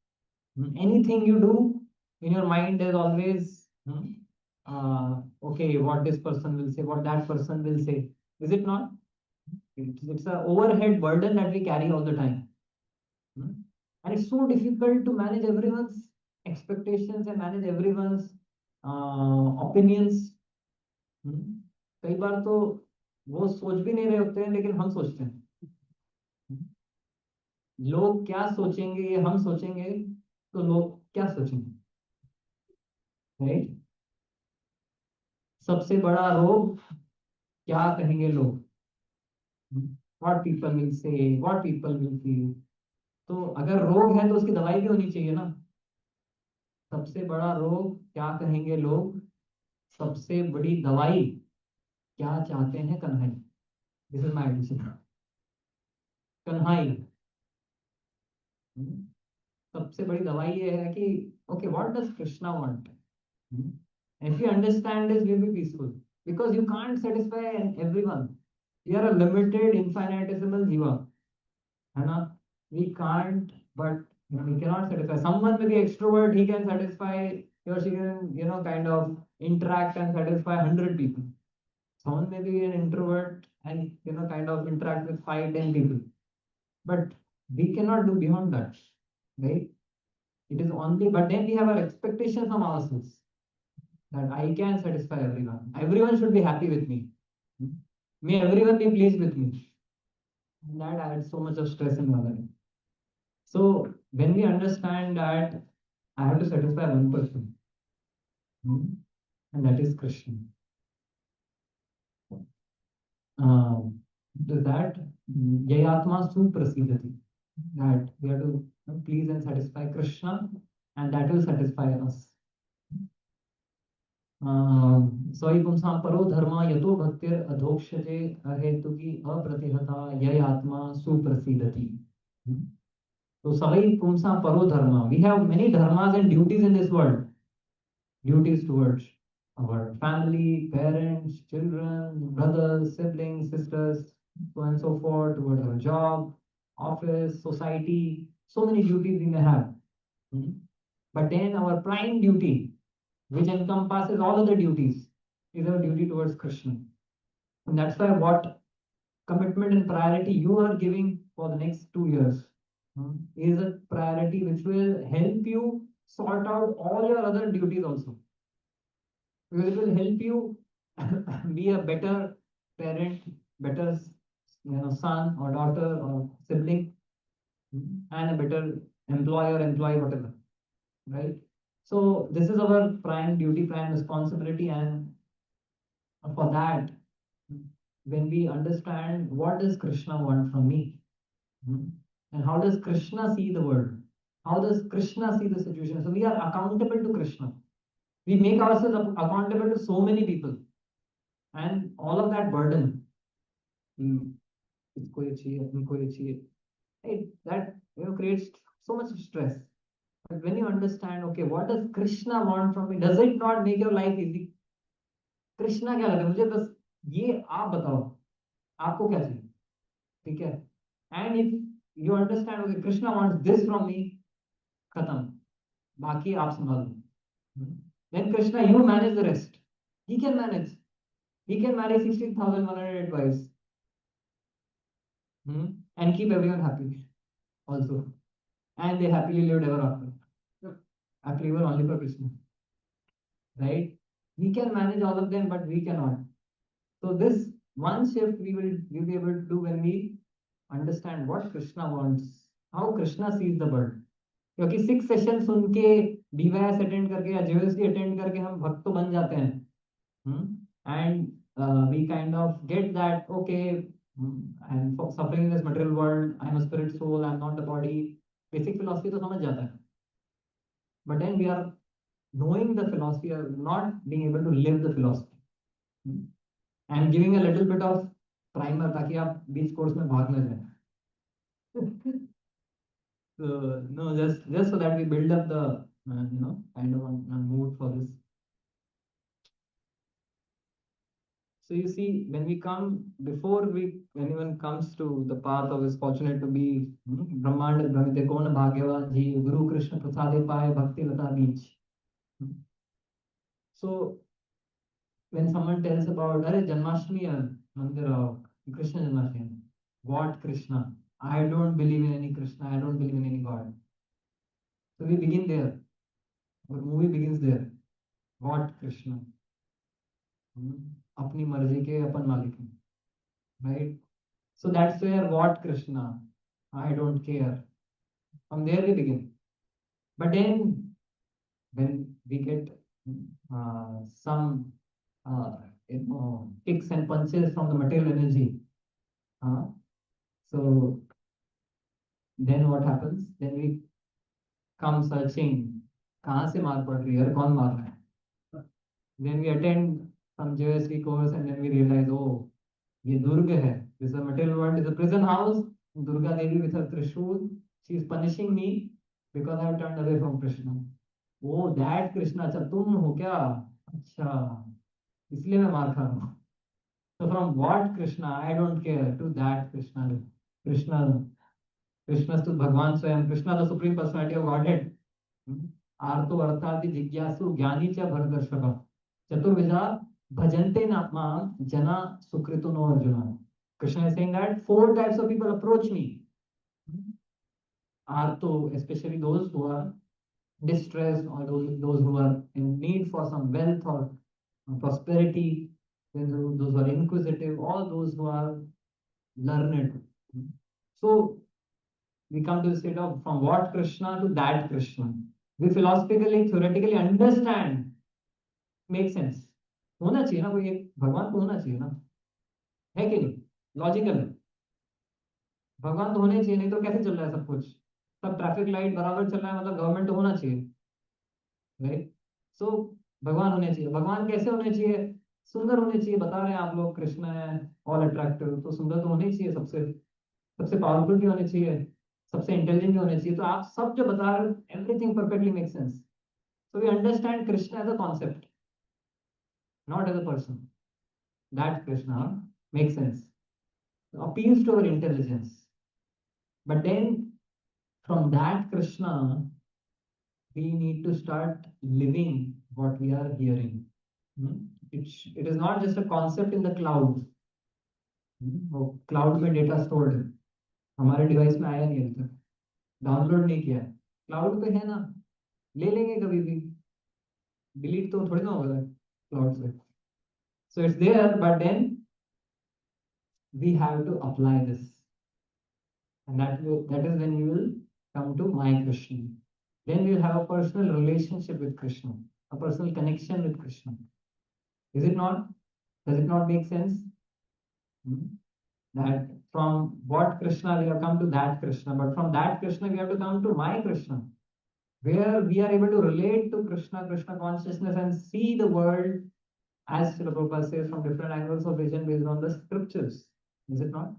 Anything you do in your mind is always okay, what this person will say, what that person will say. Is it not? It's an overhead burden that we carry all the time. And it's so difficult to manage everyone's expectations and manage everyone's opinions. कई बार तो वो सोच भी नहीं रहे होते हैं, लेकिन हम सोचते हैं लोग क्या सोचेंगे, ये हम सोचेंगे तो लोग क्या सोचेंगे, राइट? सबसे बड़ा रोग क्या कहेंगे लोग, what people will say, what people will feel. तो अगर रोग है तो उसकी दवाई भी होनी चाहिए ना. सबसे बड़ा रोग क्या कहेंगे लोग, सबसे बड़ी दवाई क्या चाहते हैं Kanhai. This is my addition. Kanhai. सबसे बड़ी दवाई ये है कि okay, what does Krishna want. And if you understand this, you'll be peaceful, because you can't satisfy everyone. We are a limited, infinitesimal jiva, है ना? We can't, but we cannot satisfy. Someone may be extrovert, he can satisfy, he or she can, kind of interact and satisfy 100 people. Someone may be an introvert and kind of interact with 5-10 people. But we cannot do beyond that, right? It is only, but then we have our expectation from ourselves that I can satisfy everyone. Everyone should be happy with me. May everyone be pleased with me. And that adds so much of stress in my life. So when we understand that I have to satisfy one person, and that is Krishna. That Yayatma Suprasidati, that we have to please and satisfy Krishna, and that will satisfy us. सोई पुंसां परो धर्म यतो भक्तिर अधोक्षजे अहेतुकी अप्रतिहता यय आत्मा सुप्रसीदति. So सवई पुंसां परो धर्म, we have many dharmas and duties in this world. Duties towards our family, parents, children, brothers, siblings, sisters, so on and so forth, towards our job, office, society. So many duties we may have. But then our prime duty, which encompasses all other duties, is our duty towards Krishna. And that's why what commitment and priority you are giving for the next 2 years is a priority which will help you sort out all your other duties also. Because it will help you be a better parent, better son or daughter or sibling, and a better employee, whatever, right? So this is our prime duty, prime responsibility, and for that, when we understand what does Krishna want from me, and how does Krishna see the world, how does Krishna see the situation, so we are accountable to Krishna. We make ourselves accountable to so many people, and all of that burden, right, that creates so much stress. But when you understand, okay, what does Krishna want from me, does it not make your life easy? Krishna क्या लगे मुझे, बस ये आप बताओ आपको क्या चाहिए, ठीक है? And if you understand, okay, Krishna wants this from me, खत्म, बाकी आप संभालो. Then Krishna, you manage the rest. He can manage. He can marry 16,108 wives and keep everyone happy also. And they happily lived ever after. Happily were only for Krishna. Right? We can manage all of them, but we cannot. So this one shift we'll be able to do when we understand what Krishna wants, how Krishna sees the world. क्योंकि 6 session सुन के DYS attend करके या JSD attend करके हम भक्त तो बन जाते हैं, and we kind of get that, okay, I'm suffering in this material world, I'm a spirit soul, I'm not the body. Basic philosophy तो समझ जाता है, but then we are knowing the philosophy or not being able to live the philosophy. I'm giving a little bit of primer ताकि आप बीच course में भाग न जाए. So, no, just so that we build up the kind of a mood for this. So you see, when we come, before anyone comes to the path of is fortunate to be Brahmand Brahmite Kona Bhagyavan Ji, Guru Krishna Prasade Paye Bhakti Lata Beach. So when someone tells about Are Janmashtami Mandir Krishna Janmashtami, what Krishna? I don't believe in any Krishna, I don't believe in any God. So we begin there. Our movie begins there. What Krishna? अपनी मर्जी के अपन मालिक हैं, right? So that's where what Krishna? I don't care. From there we begin. But then when we get some kicks and punches from the material energy, so then what happens? Then we come searching. कहाँ से मार पड़ रही है और कौन मार रहा है? Then we attend some JSV course and then we realize, oh, ये दुर्ग है. This material world is a prison house. Durga Devi with her Trishul, she is punishing me because I have turned away from Krishna. Oh, that Krishna, अच्छा तुम हो क्या? अच्छा, इसलिए मैं मार खा रहा हूँ. So from what Krishna, I don't care, to that Krishna. Krishna to Bhagwan Swayam, Krishna the Supreme Personality of Godhead. आर्तो अर्थाति जिज्ञासु ज्ञानी च भरदर्शक चतुर्विधा bhajante nama jana sukrito no arjuna. Krishna is saying that 4 types of people approach me. Arto, especially those who are distressed or those who are in need for some wealth or prosperity, those who are inquisitive, all those who are learned. So we come to the state of from what Krishna to that Krishna. We philosophically, theoretically understand, makes sense. होना चाहिए ना कोई एक भगवान तो होना चाहिए ना, है कि नहीं? लॉजिकल है, भगवान तो होने चाहिए, नहीं तो कैसे चल रहा है सब कुछ? सब ट्रैफिक लाइट बराबर चल रहा है, मतलब गवर्नमेंट तो होना चाहिए, राइट? सो भगवान होने चाहिए. भगवान कैसे होने चाहिए? सुंदर होने चाहिए. बता रहे हैं आप लोग कृष्ण है ऑल अट्रैक्टिव, तो सुंदर तो होने चाहिए, सबसे सबसे पावरफुल भी होने चाहिए, सबसे इंटेलिजेंट भी होने चाहिए. तो आप सब जो बता रहे हो, everything perfectly make sense. So we understand Krishna as a concept, not as a person. That Krishna makes sense, appeals to our intelligence. But then from that Krishna, we need to start living what we are hearing. It is not just a concept in the cloud. Cloud में data stored है, हमारे device में आया नहीं अभी तक, download नहीं किया. क्लाउड पे है ना, ले लेंगे कभी भी, डिलीट तो थोड़ी ना होगा क्लाउड से. So it's there, but then we have to apply this, and that is when we will come to my Krishna. Then we will have a personal relationship with Krishna, a personal connection with Krishna. Is it not? Does it not make sense? That from what Krishna we have come to that Krishna, but from that Krishna we have to come to my Krishna, where we are able to relate to Krishna consciousness and see the world, as Srila Prabhupada says, from different angles of vision based on the scriptures. Is it not?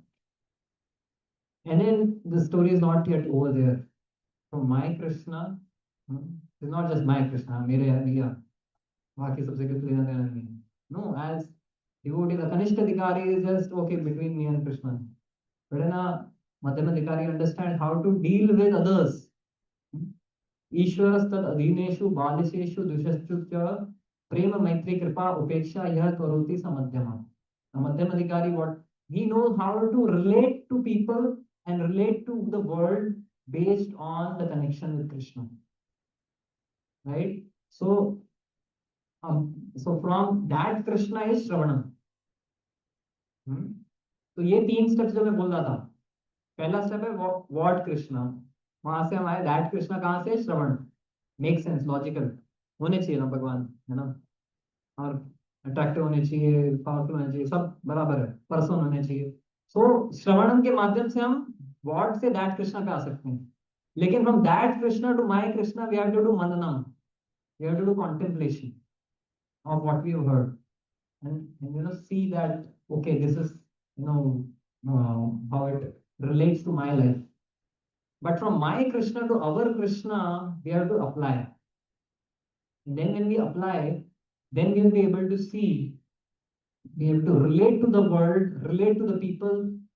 And then the story is not yet over there. From my Krishna, it's not just my Krishna, mere liya, बाकी सबसे कुछ लेना देना नहीं. No, as devotee, the Kanishta Adhikari is just okay between me and Krishna. But then a Madhyama Adhikari understand how to deal with others. ईश्वरस्तद अधीनेषु बालिशेषु दुष्टश्च प्रेम मैत्री कृपा उपेक्षा यह करोति समध्यमा. A Madhyama Adhikari, what he knows how to relate to people and relate to the world based on the connection with Krishna. Right? So from that Krishna is Shravanam. तो ये 3 steps जो मैं बोल रहा था, पहला स्टेप है what Krishna, वहां से हम आए दैट कृष्णा, कहाँ से? श्रवण, मेक सेंस, लॉजिकल होने चाहिए ना भगवान, है ना, और अट्रैक्टिव होने चाहिए, पावरफुल होने चाहिए, सब बराबर है, पर्सन होने चाहिए। सो श्रवणम के माध्यम से हम व्हाट से दैट कृष्णा पे आ सकते हैं, लेकिन from that Krishna to my Krishna we have to do मननम, we have to do contemplation of what we have heard, and see that okay, this is how it relates to my life. But from my krishna to our krishna we have to apply, and then when we apply, then we will be able to see, we have to relate to the world, relate to the people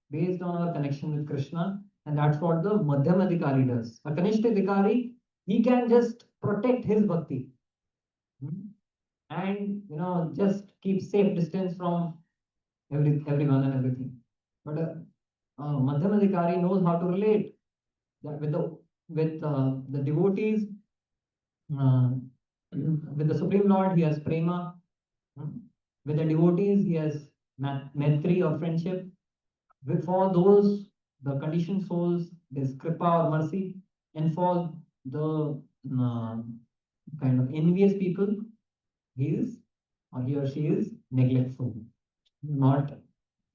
based on our connection with krishna. And that's what the madhyam adhikari does. A kanishta adhikari, he can just protect his bhakti, and just keep safe distance from everyone and everything. But Madhyam Adhikari knows how to relate that with the devotees, uh, with the Supreme Lord. He has prema. With the devotees, he has maitri or friendship. For those the conditioned souls, there's kripa or mercy, and for the uh, kind of envious people, he is or he or she is neglectful, not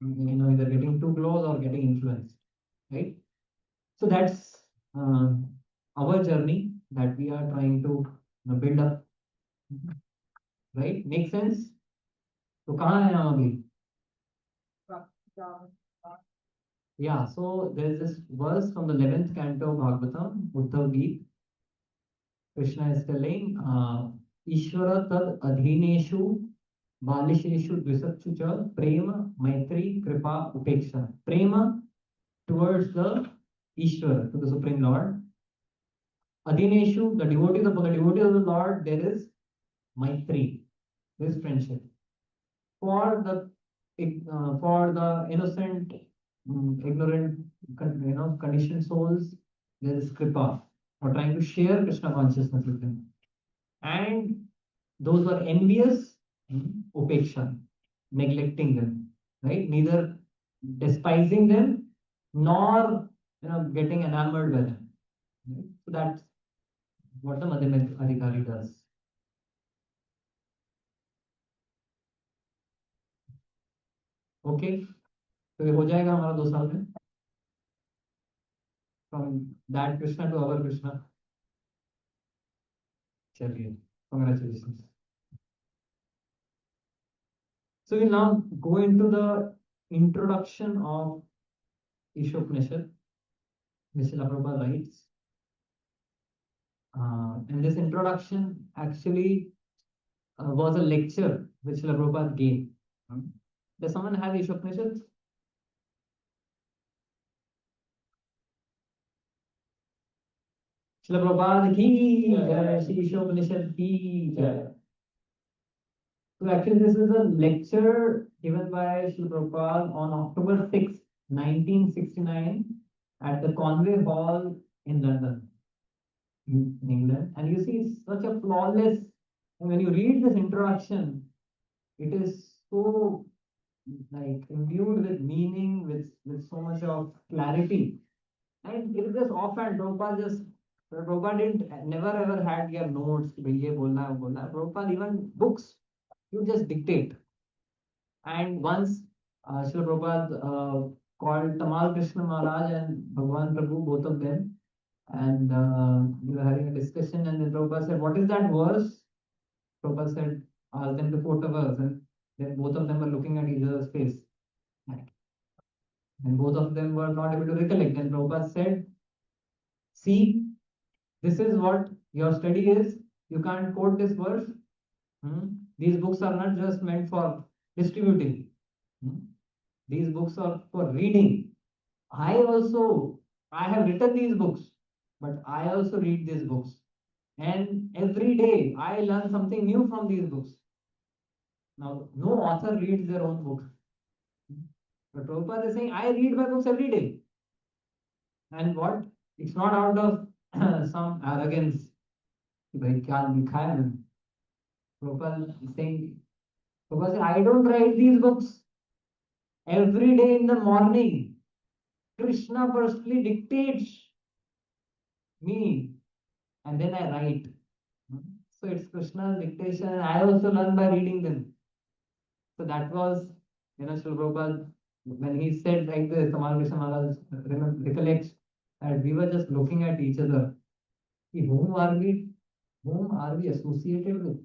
either getting too close or getting influenced, right? So that's our journey that we are trying to build up, right? Make sense? So कहाँ है हम अभी? Yeah, so there's this verse from the 11th canto of Bhagavatam, Uddhav Geet. Krishna is telling, Ishvara tad adhineshu balisheshu dvisatchu cha prema maitri kripa upeksha. Prema towards the Ishvara, to the Supreme Lord. Adhineshu, the devotees of the Lord, there is maitri, there is friendship. For the innocent, ignorant, conditioned souls, there is kripa, for trying to share Krishna consciousness with them. And those who are envious, upeksha, neglecting them, right? Neither despising them nor getting enamored with them. Right? So that's what the Madhyam Adhikari does. Okay, तो ये हो जाएगा हमारा 2 साल में, from that Krishna to our Krishna. चलिए, congratulations. So we'll now go into the introduction of Ishopanishad, which Srila Prabhupada writes. And this introduction actually was a lecture which Srila Prabhupada gave. Does someone have Ishopanishad? Srila Prabhupada ki jai, Shri Ishopanishad ki jai. So actually this is a lecture given by Srila Prabhupada on October 6, 1969 at the Conway Hall in London, in England. And you see it's such a flawless, and when you read this introduction, it is so like imbued with meaning, with so much of clarity. And it is just offhand, Prabhupada didn't never ever had your notes, ये बोलना है, वो बोलना है. Prabhupada even books, you just dictate. And once Srila Prabhupada called Tamal Krishna Maharaj and Bhagwan Prabhu, both of them, and we were having a discussion, and then Prabhupada said, what is that verse? Prabhupada said, ask them to quote a verse, and then both of them were looking at each other's face. And both of them were not able to recollect. Then Prabhupada said, see, this is what your study is. You can't quote this verse. These books are not just meant for distributing. These books are for reading. I have written these books, but I also read these books. And every day I learn something new from these books. Now, no author reads their own books. But Prabhupada is saying, I read my books every day. And what? It's not out of some arrogance. Prabhupada is saying, I don't write these books Every day in the morning, Krishna personally dictates me, and then I write. So it's Krishna's dictation, and I also learn by reading them. So that was, Srila Prabhupada, when he said like this, Tamal Krishna Maharaj recollects that we were just looking at each other. Whom are we associated with?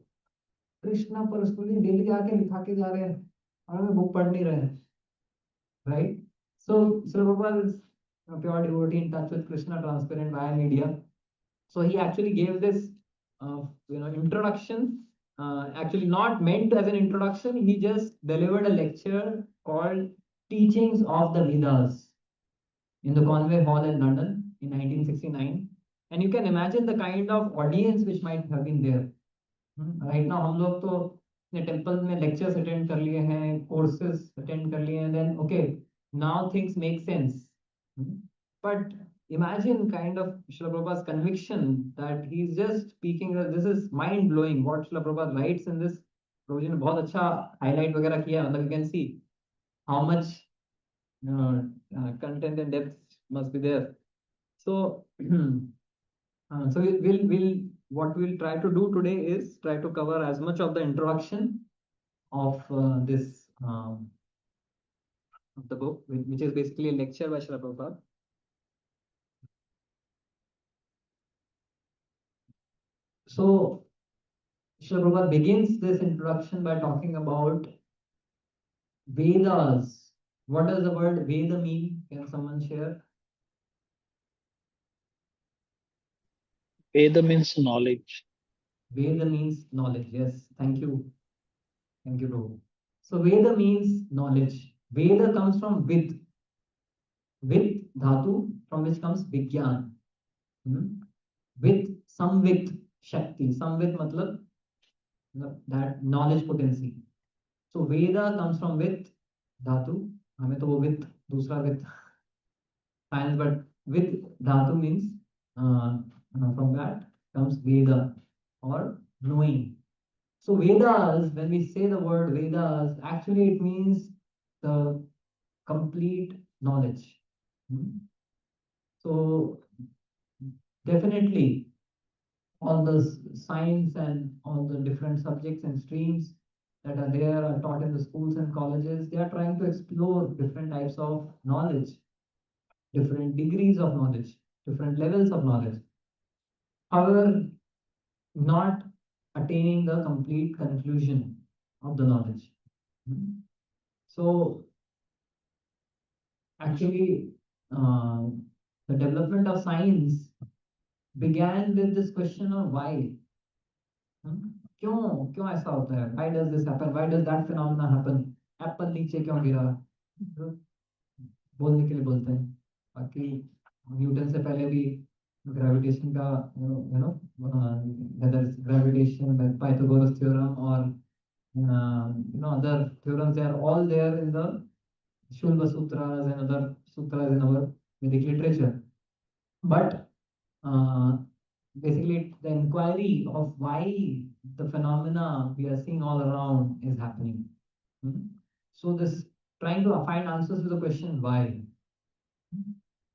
Krishna personally daily आके लिखा के जा रहे हैं और हमें book पढ़ नहीं रहे हैं, right? So Prabhupada is a pure devotee in touch with Krishna, transparent via media. So he actually gave this, introduction. Actually, not meant as an introduction. He just delivered a lecture called "Teachings of the Vedas" in the Conway Hall in London in 1969. And you can imagine the kind of audience which might have been there. Right now हम लोग तो अपने temple में lectures attend कर लिए हैं, courses attend कर लिए हैं, then okay now things make sense. But imagine kind of Srila Prabhupada's conviction that he's just speaking, this is mind blowing what Srila Prabhupada writes in this. Prabhuji ने बहुत अच्छा highlight वगैरह किया, मतलब you can see how much content and depth must be there. So so we'll what we'll try to do today is try to cover as much of the introduction of this of the book, which is basically a lecture by Srila Prabhupada. So Srila Prabhupada begins this introduction by talking about Vedas. What does the word Veda mean? Can someone share? Veda means knowledge. Veda means knowledge. Yes, thank you. Thank you, Prabhu. So Veda means knowledge. Veda comes from Vid. Vid dhatu, from which comes Vigyan. With samvit shakti. Samvit matlab that knowledge potency. So Veda comes from with dhatu. हमें तो वो with दूसरा with science, but with dhatu means from that comes Veda or knowing. So Vedas, when we say the word Vedas, actually it means the complete knowledge. So definitely all the science and all the different subjects and streams that are there are taught in the schools and colleges. They are trying to explore different types of knowledge, different degrees of knowledge, different levels of knowledge. However, not attaining the complete conclusion of the knowledge. So actually, the development of science began with this question of why. क्यों ऐसा होता है? Why does this happen? Why does that phenomena happen? Apple नीचे क्यों गिरा? बोलने के लिए बोलते हैं. बाकी न्यूटन से पहले भी ग्रेविटेशन का whether it's gravitation, Pythagoras theorem, or other theorems, they are all there in the Shulva Sutras and other sutras in our Vedic literature. But basically, the inquiry of why the phenomena we are seeing all around is happening. So this trying to find answers to the question why.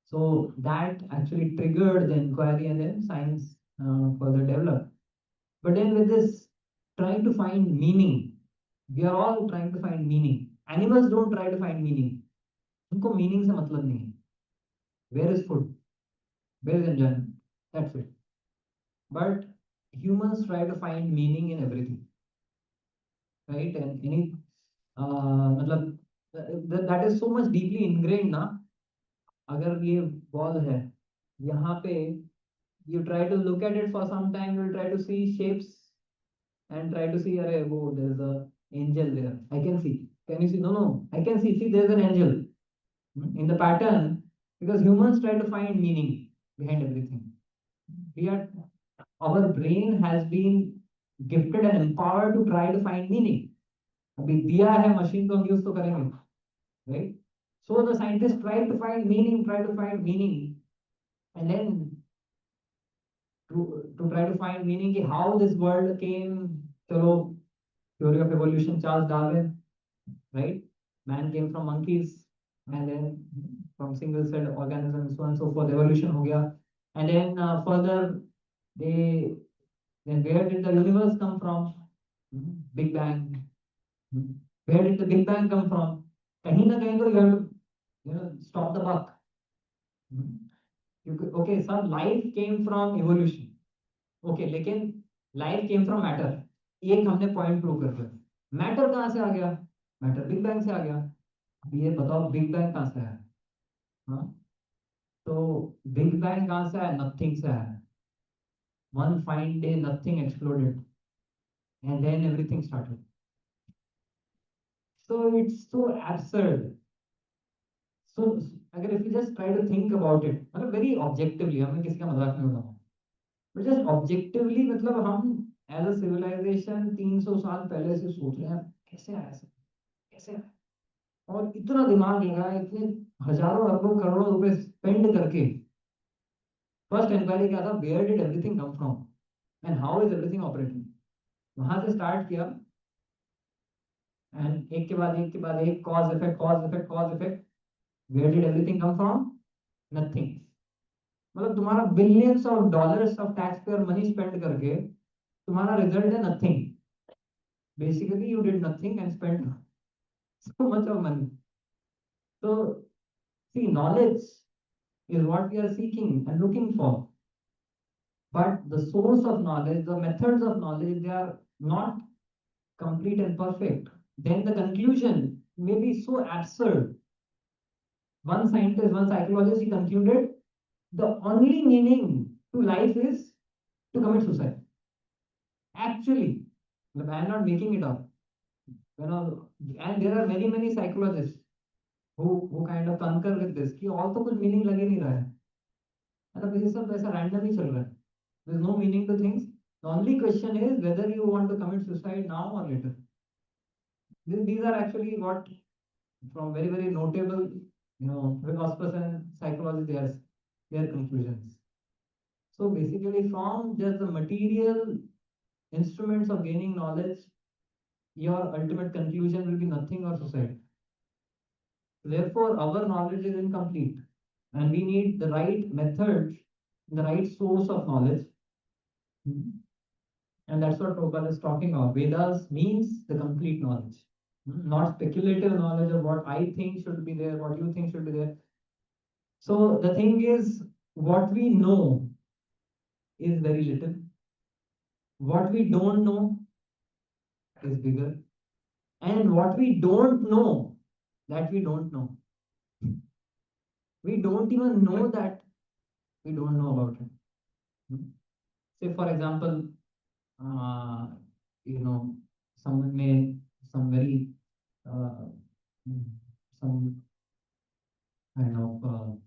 So that actually triggered the inquiry, and then science further developed. But then with this trying to find meaning, we are all trying to find meaning. Animals don't try to find meaning. उनको meaning से मतलब नहीं है. Where is food? Where is enjoyment? That's it. But humans try to find meaning in everything, right? And any मतलब that is so much deeply ingrained ना. अगर ये ball है, यहाँ पे you try to look at it for some time, you'll try to see shapes and try to see, अरे वो there's a angel there. I can see. Can you see? No, I can see. See, there's an angel in the pattern, because humans try to find meaning behind everything. Our brain has been gifted and empowered to try to find meaning. अभी दिया है machine को हम use तो करेंगे, right? So the scientists try to find meaning, and then to try to find meaning कि how this world came. चलो theory of evolution, Charles Darwin, right? Man came from monkeys, and then from single-celled organisms, so on and so forth. Evolution हो गया, and then further they then where did the universe come from? Big Bang. Where did the Big Bang come from? कहीं ना कहीं तो you have to stop the buck. Okay, some life came from evolution. Okay, लेकिन life came from matter. एक हमने point prove कर दिया. Matter कहाँ से आ गया? मैटर बिग बैंग से आ गया. अब ये बताओ बिग बैंग कहाँ से आया? हाँ, तो बिग बैंग कहाँ से आया? नथिंग से आया. One fine day nothing exploded and then everything started. So it's so absurd. So अगर if you just try to think about it, मतलब very objectively, हमें किसी का मजाक नहीं उड़ाना, but just objectively मतलब हम as a civilization 300 साल पहले से सोच रहे हैं कैसे आया सब, कैसे आया, और इतना दिमाग लगा है, इतने हजारों अरबों करोड़ों रुपए स्पेंड करके. फर्स्ट इंक्वायरी क्या था? Where did everything come from and how is everything operating. वहां से स्टार्ट किया, एंड एक के बाद एक के बाद एक, cause effect cause effect cause effect. Where did everything come from? Nothing. मतलब तुम्हारा billions of dollars of taxpayer money spend करके तुम्हारा रिजल्ट है nothing. Basically you did nothing and spend so much of money. So see, knowledge is what we are seeking and looking for, but the source of knowledge, the methods of knowledge, they are not complete and perfect. Then the conclusion may be so absurd. One scientist, one psychologist, he concluded the only meaning to life is to commit suicide. Actually, I am not making it up. And there are many psychologists who kind of concur with this कि और तो कुछ meaning लगे नहीं रहा है, मतलब ये सब ऐसा रैंडम ही चल रहा है. There is no meaning to things. The only question is whether you want to commit suicide now or later. These are actually what from very notable philosophers and psychologists, their conclusions. So basically, from just the material instruments of gaining knowledge, your ultimate conclusion will be nothing or suicide. Therefore, our knowledge is incomplete, and we need the right method, the right source of knowledge. And that's what Prabhupada is talking about. Vedas means the complete knowledge, not speculative knowledge of what I think should be there, what you think should be there. So the thing is, what we know is very little. What we don't know is bigger. And what we don't know, that we don't know. We don't even know that we don't know about it. Say, for example, uh, someone may, some very, some kind of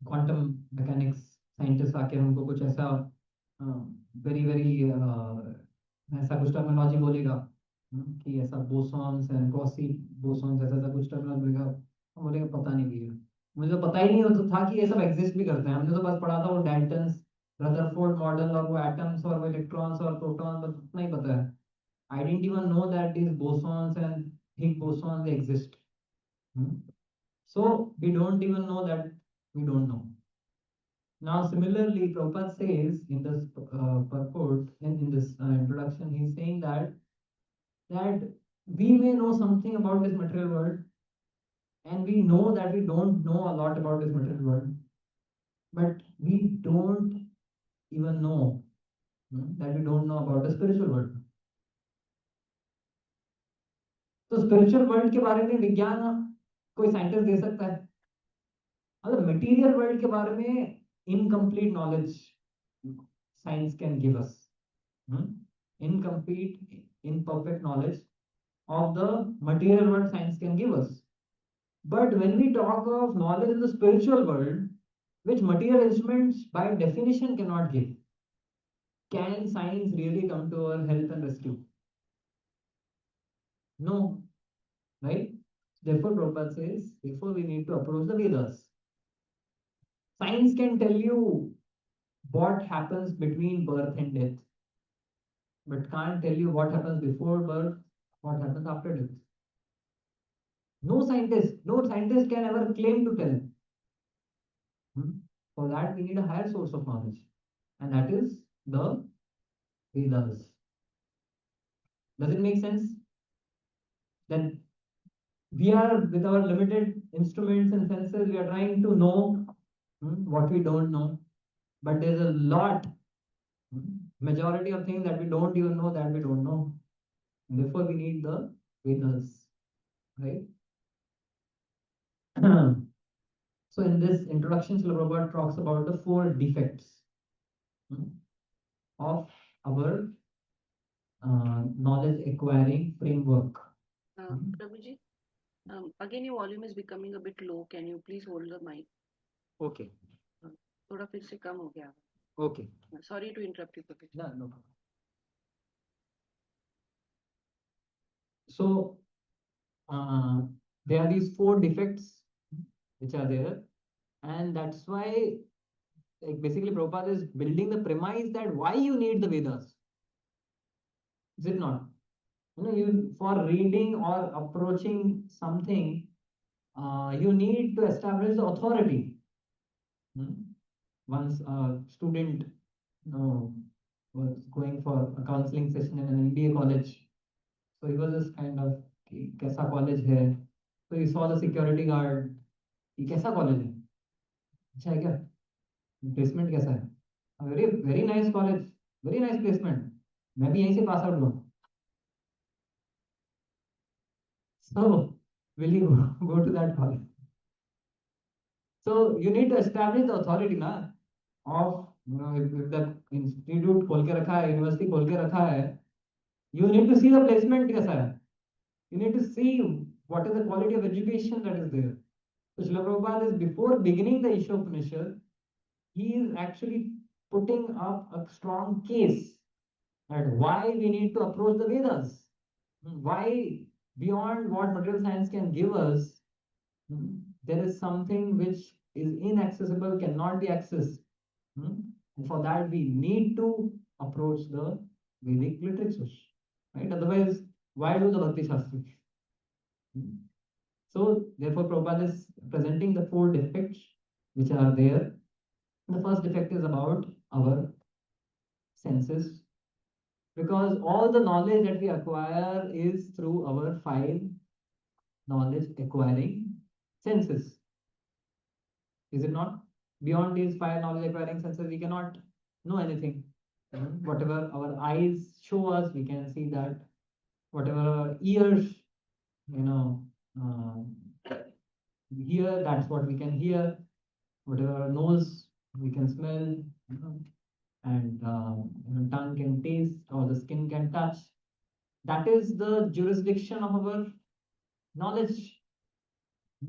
quantum mechanics scientist आके हमको कुछ ऐसा very ऐसा कुछ terminology बोलेगा कि ऐसा bosons and गॉसी bosons ऐसा ऐसा कुछ टर्मिनोलॉजी बोलेगा, हम बोलेगा पता नहीं भैया, मुझे तो पता ही नहीं होता था कि ये सब एग्जिस्ट भी करते हैं. हमने तो बस पढ़ा था वो डाल्टन्स रदरफोर्ड मॉडल और वो एटम्स और वो इलेक्ट्रॉन्स और प्रोटॉन्स, बस उतना ही पता है. I didn't even know that these bosons and Higgs bosons they exist. So we don't even know that we don't know. Now, similarly, Prabhupada says in this purport, in this introduction, he's saying that we may know something about this material world, and we know that we don't know a lot about this material world, but we don't even know that we don't know about the spiritual world. तो spiritual world के बारे में विज्ञान कोई scientist they सकता है, मतलब material world के बारे में incomplete knowledge science can give us. Incomplete, imperfect knowledge of the material world science can give us. But when we talk of knowledge in the spiritual world, which material instruments by definition cannot give, can science really come to our help and rescue? No, right? Therefore, Prabhupada says, therefore we need to approach the Vedas. Science can tell you what happens between birth and death, but can't tell you what happens before birth what happens after death. No scientist can ever claim to tell. For that, we need a higher source of knowledge, and that is the Vedas. Does it make sense? That we are, with our limited instruments and senses, we are trying to know what we don't know, but there's a lot, majority of things that we don't even know that we don't know. And therefore, we need the Vedas, right? So in this introduction, Srila Prabhupada talks about the 4 defects of our knowledge acquiring framework. Prabhuji, again your volume is becoming a bit low. Can you please hold the mic? Okay. थोड़ा फिर से कम हो गया. Okay. Sorry to interrupt you, Prabhuji. No, no problem. So there are these 4 defects which are there, and that's why, like, basically Prabhupada is building the premise that why you need the Vedas. Is it not? You, for reading or approaching something, you need to establish the authority. Once a student was going for a counseling session in an MBA college, so he was just kind of, कैसा college है? So he saw the security guard. ये कैसा college है? अच्छा है क्या? Placement कैसा है? Very very nice college, very nice placement. मैं भी यहीं से pass out हुआ. So will you go to that college? So you need to establish the authority ना of, if the institute खोल के रखा है, university खोल के रखा है, you need to see the placement कैसा है. You need to see what is the quality of education that is there. So Srila Prabhupada is, before beginning the Ishopanishad, he is actually putting up a strong case that why we need to approach the Vedas. Why, beyond what material science can give us, there is something which is inaccessible, cannot be accessed. And for that, we need to approach the Vedic literatures. Right? Otherwise, why do the Bhakti Shastras? So, therefore, Prabhupada is presenting the 4 defects which are there. The first defect is about our senses, because all the knowledge that we acquire is through our 5 knowledge acquiring senses. Is it not? Beyond these 5 knowledge acquiring senses, we cannot know anything. Whatever our eyes show us, we can see that. Whatever our ears, hear, that's what we can hear. Whatever our nose, we can smell, and tongue can taste, or the skin can touch. That is the jurisdiction of our knowledge.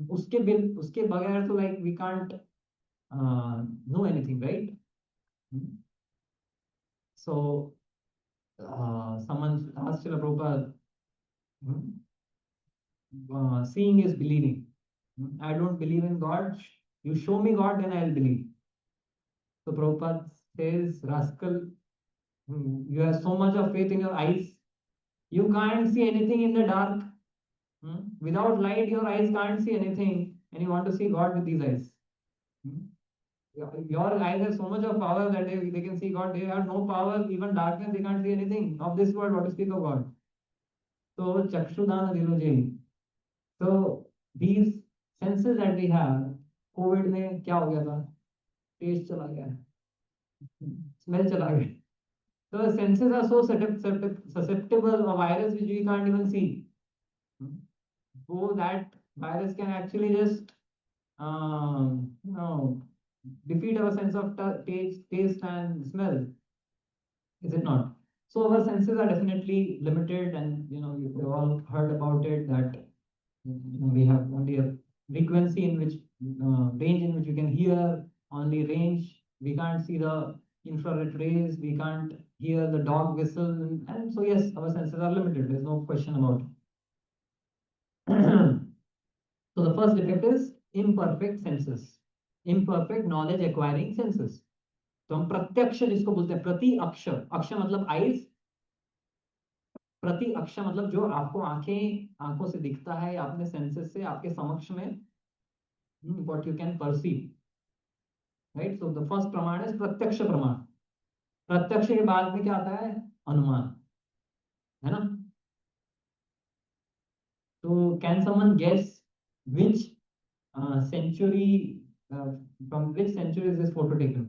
उसके बगैर तो, like, we can't know anything, right? So someone asked Srila Prabhupada, seeing is believing. I don't believe in God. You show me God, then I'll believe. So Prabhupada says, rascal, you have so much of faith in your eyes. You can't see anything in the dark. Without light, your eyes can't see anything, and you want to see God with these eyes. Your eyes have so much of power that they can see God. They have no power, even darkness, they can't see anything of this world, what to speak of God. So, Chakshudana Diloji. So, these senses that we have, COVID में क्या हो गया था? Taste चला गया, smell चला गया. So, the senses are so susceptible of virus which we can't even see. So, that virus can actually just defeat our sense of taste and smell. Is it not? So our senses are definitely limited, and you've all heard about it, that we have only a frequency in which, range in which we can hear, only range. We can't see the infrared rays, we can't hear the dog whistle, and so yes, our senses are limited. There's no question about it. So the first defect is imperfect senses, imperfect knowledge acquiring senses. तो हम प्रत्यक्ष जिसको बोलते हैं, प्रति अक्षर, अक्षर मतलब आईज, प्रति अक्ष मतलब जो आपको आंखों से दिखता है, अपने सेंसेस से आपके समक्ष में, what you can perceive, right? So the first प्रमाण is प्रत्यक्ष प्रमाण. प्रत्यक्ष के बाद में क्या आता है? अनुमान, है ना? So can someone guess which century, from which century is this photo taken?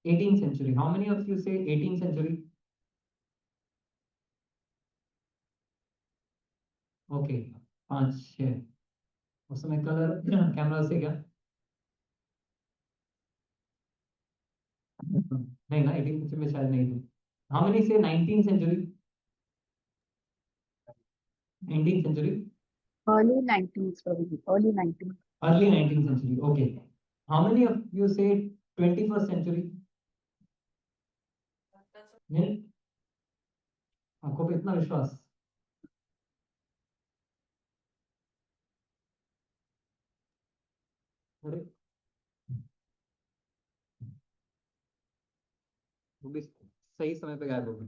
18th century. How many of you say 18th century? Okay, 5-6. उस समय कलर कैमरा से क्या नहीं ना, 18th सेंचुरी में शायद नहीं थी. How many say 19th century? 19th century, early 19th, Prabhuji, early 19th. Early 19th century. Okay, how many of you say 21st century? आपको पे इतना विश्वास? अरे वो भी सही समय पे गायब हो गया.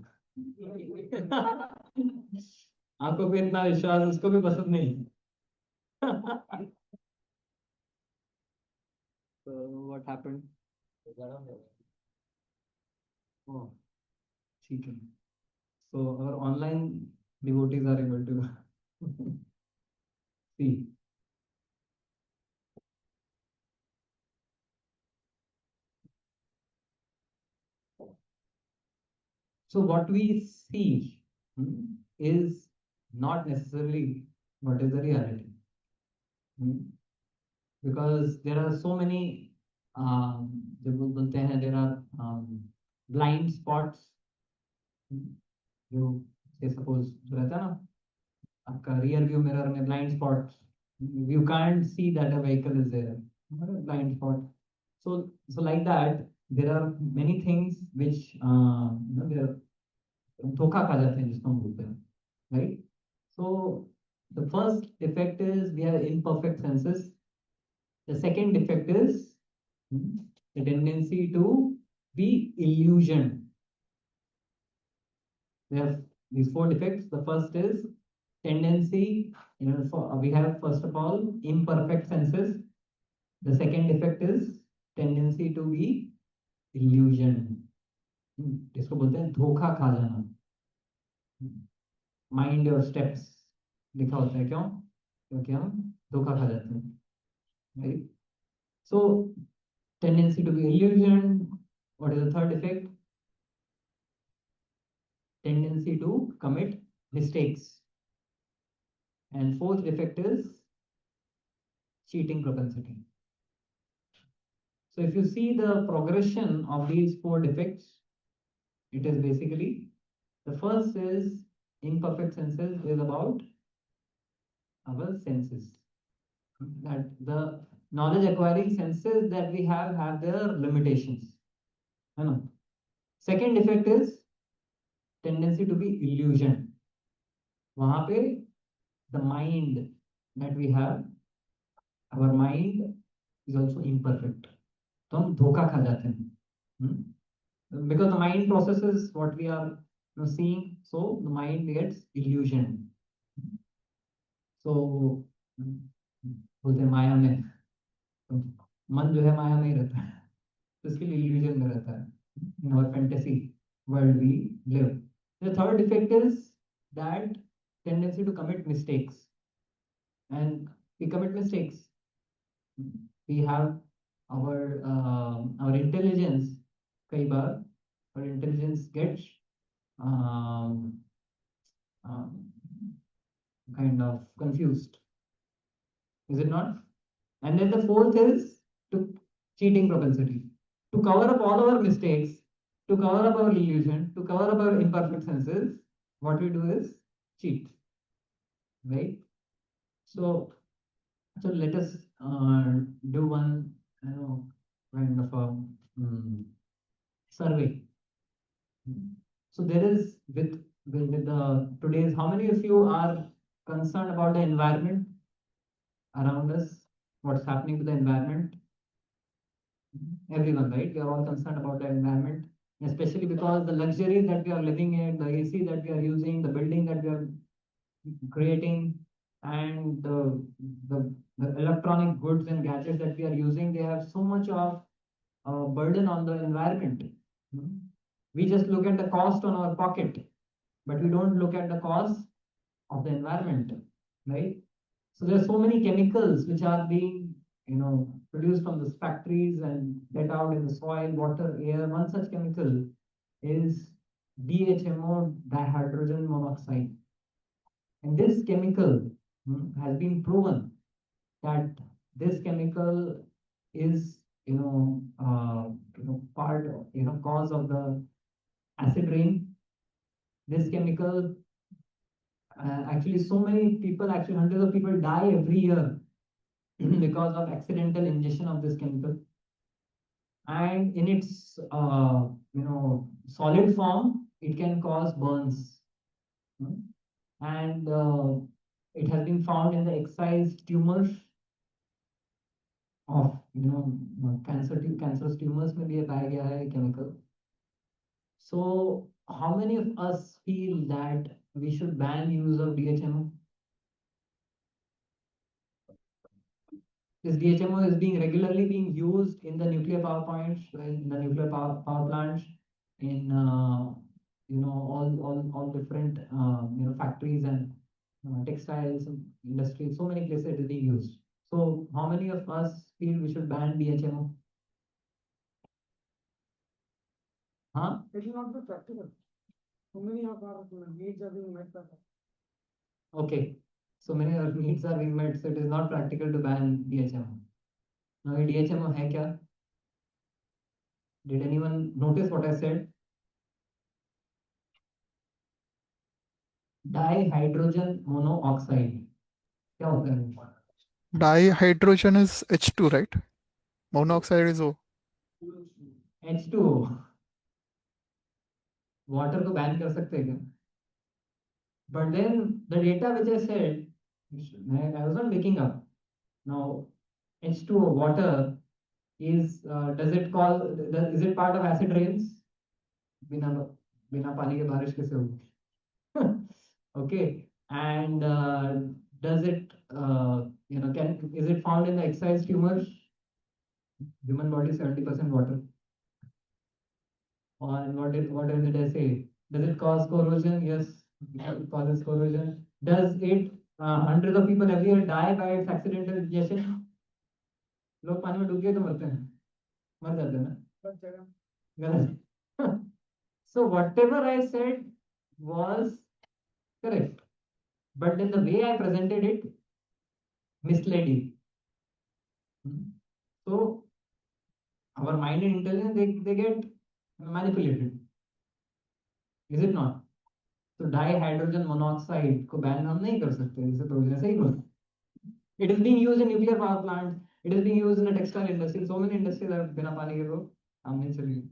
आपको भी इतना विश्वास, उसको भी पसंद नहीं. So what happened? Oh, ठीक है. So our online devotees are able to see. So what we see is not necessarily what is the reality. Because there are so many, जब वो बोलते हैं, there are blind spots. जो say suppose जो रहता है ना, आपका rear view mirror में blind spots, you can't see that a vehicle is there, blind spot. So like that, there are many things which there are धोखा खा जाते हैं, जिसको हम बोलते हैं, right? So the first defect is we have imperfect senses. The second defect is the tendency to be illusioned. We have these 4 defects. The first is tendency, we have first of all imperfect senses. The second defect is tendency to be illusioned. इसको बोलते हैं धोखा खा जाना. Mind your steps लिखा होता है, क्यों? क्योंकि हम धोखा खा जाते हैं, right? So tendency to be illusion. What is the third effect? Tendency to commit mistakes. And fourth defect is cheating propensity. So if you see the progression of these 4 defects, it is basically, the first is imperfect senses, is about our senses, that the knowledge acquiring senses that we have their limitations, you know. Second defect is tendency to be illusion. वहां पे the mind that we have, our mind is also imperfect, तो हम धोखा खा जाते हैं, because the mind processes what we are seeing, so the mind gets illusion. So बोलते हैं माया में, तो मन जो है माया में ही रहता है, तो इसके लिए illusion में रहता है. In our fantasy world we live. The third defect is that tendency to commit mistakes, and we commit mistakes. We have our intelligence, कई बार our intelligence gets kind of confused, is it not? And then the fourth is to cheating propensity. To cover up all our mistakes, to cover up our illusion, to cover up our imperfect senses, what we do is cheat, right? So let us do one, kind of a survey. So there is with the today's, how many of you are concerned about the environment around us? What's happening to the environment? Everyone, right? We are all concerned about the environment. especially because the luxuries that we are living in, the AC that we are using, the building that we are creating, and the electronic goods and gadgets that we are using, they have so much of burden on the environment. Hmm. We just look at the cost on our pocket, but we don't look at the cost of the environment, right? So there's so many chemicals which are being, produced from these factories and let out in the soil, water, air. One such chemical is DHMO, dihydrogen monoxide. And this chemical has been proven that this chemical is, part of, cause of the acid rain. This chemical, actually, so many people, actually hundreds of people die every year because of accidental ingestion of this chemical. And in its, solid form, it can cause burns. And it has been found in the excised tumors of, cancerous tumors में भी ये पाया गया है chemical. So how many of us feel that we should ban use of DHMO? This DHMO is being regularly being used in the nuclear power points, in the nuclear power plants, in all different factories and textiles industry. So many places it is being used. So how many of us feel we should ban DHMO? Huh? It will not be practical. So many of our needs are being met by that. Okay. So many of our needs are being met, so it is not practical to ban DHMO. Now, ये DHMO है क्या? Did anyone notice what I said? Dihydrogen monoxide. क्या होता है? Dihydrogen is H2, right? Monoxide is O. H2O. Water को ban कर सकते हैं क्या? But then the data which I said, I was not making up. Now, H2O water is, is it part of acid rains? बिना बिना पानी के बारिश कैसे होगी? Okay, and does it, is it found in the excised tumors? Human body is 70% water. And what did I say? Does it cause corrosion? Yes, it causes corrosion. Does it, hundreds of people every year die by its accidental ingestion? लोग पानी में डूब गए तो मरते हैं, मर जाते हैं ना? गलत. So whatever I said was correct, but then the way I presented it misled you. So our mind and intelligence, they get manipulated. Is it not? So dihydrogen monoxide को ban हम नहीं कर सकते, जैसे तो जैसे ही बोला. It is being used in nuclear power plants. It is being used in the textile industry. So many industries are बिना पानी के तो काम नहीं चलेगी.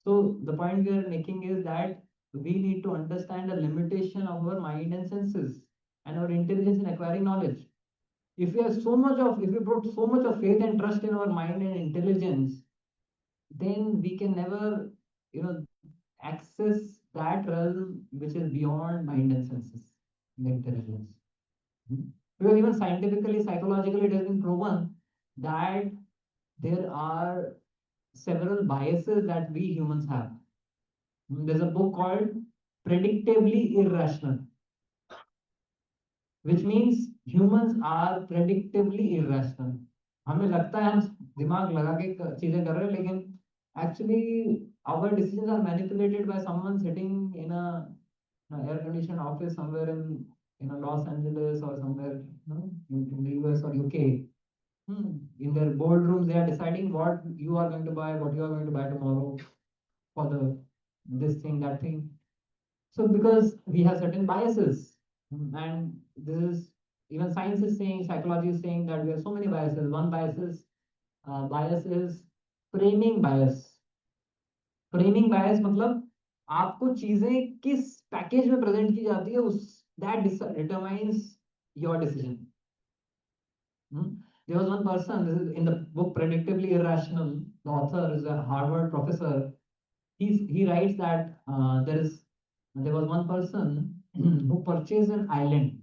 So the point we are making is that we need to understand the limitation of our mind and senses and our intelligence in acquiring knowledge. If we put so much of faith and trust in our mind and intelligence, then we can never, access that realm which is beyond mind and senses, the intelligence. Because even scientifically, psychologically, it has been proven that there are several biases that we humans have. There's a book called Predictably Irrational, which means humans are predictably irrational. हमें लगता है हम दिमाग लगा के चीजें कर रहे हैं, लेकिन actually our decisions are manipulated by someone sitting in a air conditioned office somewhere in Los Angeles or somewhere in the US or UK. In their boardrooms, they are deciding what you are going to buy, what you are going to buy tomorrow for this thing, that thing. So because we have certain biases, and this is, even science is saying, psychology is saying that we have so many biases. One bias is framing bias. Framing bias मतलब आपको चीजें किस package में present की जाती है, उस that determines your decision. There was one person, this is in the book Predictably Irrational. The author is a Harvard professor. he writes that there was one person who purchased an island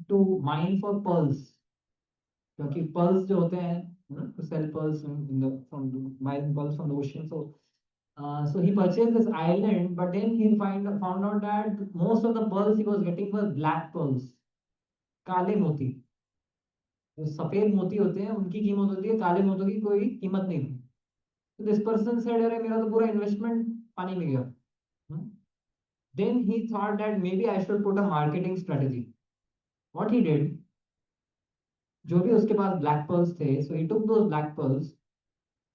to mine for pearls. क्योंकि pearls जो होते हैं, to sell pearls in the from mine pearls from the ocean. So he purchased this island, but then he found out that most of the pearls he was getting were black pearls, काले मोती. जो सफेद मोती होते हैं उनकी कीमत होती है, काले मोतों की कोई कीमत नहीं थी. So this person said, अरे मेरा तो पूरा इन्वेस्टमेंट पानी में गया. Then he thought that maybe I should put a marketing strategy. What he did, जो भी उसके पास black pearls थे, so he took those black pearls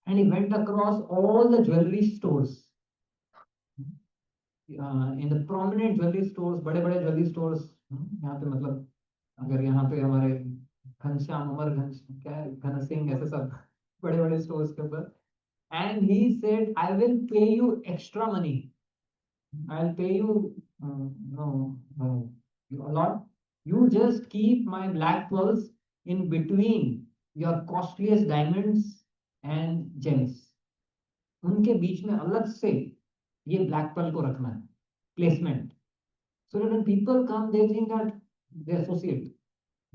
and he went across all the jewelry stores. In the prominent jewelry stores, बड़े बड़े jewelry stores, यहाँ पे मतलब अगर यहाँ पे हमारे घनश्याम अमर घन क्या है घन सिंह ऐसे सब बड़े बड़े स्टोर्स के ऊपर. And he said, I will pay you extra money. I'll pay you a lot. You just keep my black pearls in between your costliest diamonds and gems. उनके बीच में अलग से ये black pearl को रखना है, placement. So that when people come, they think that they associate.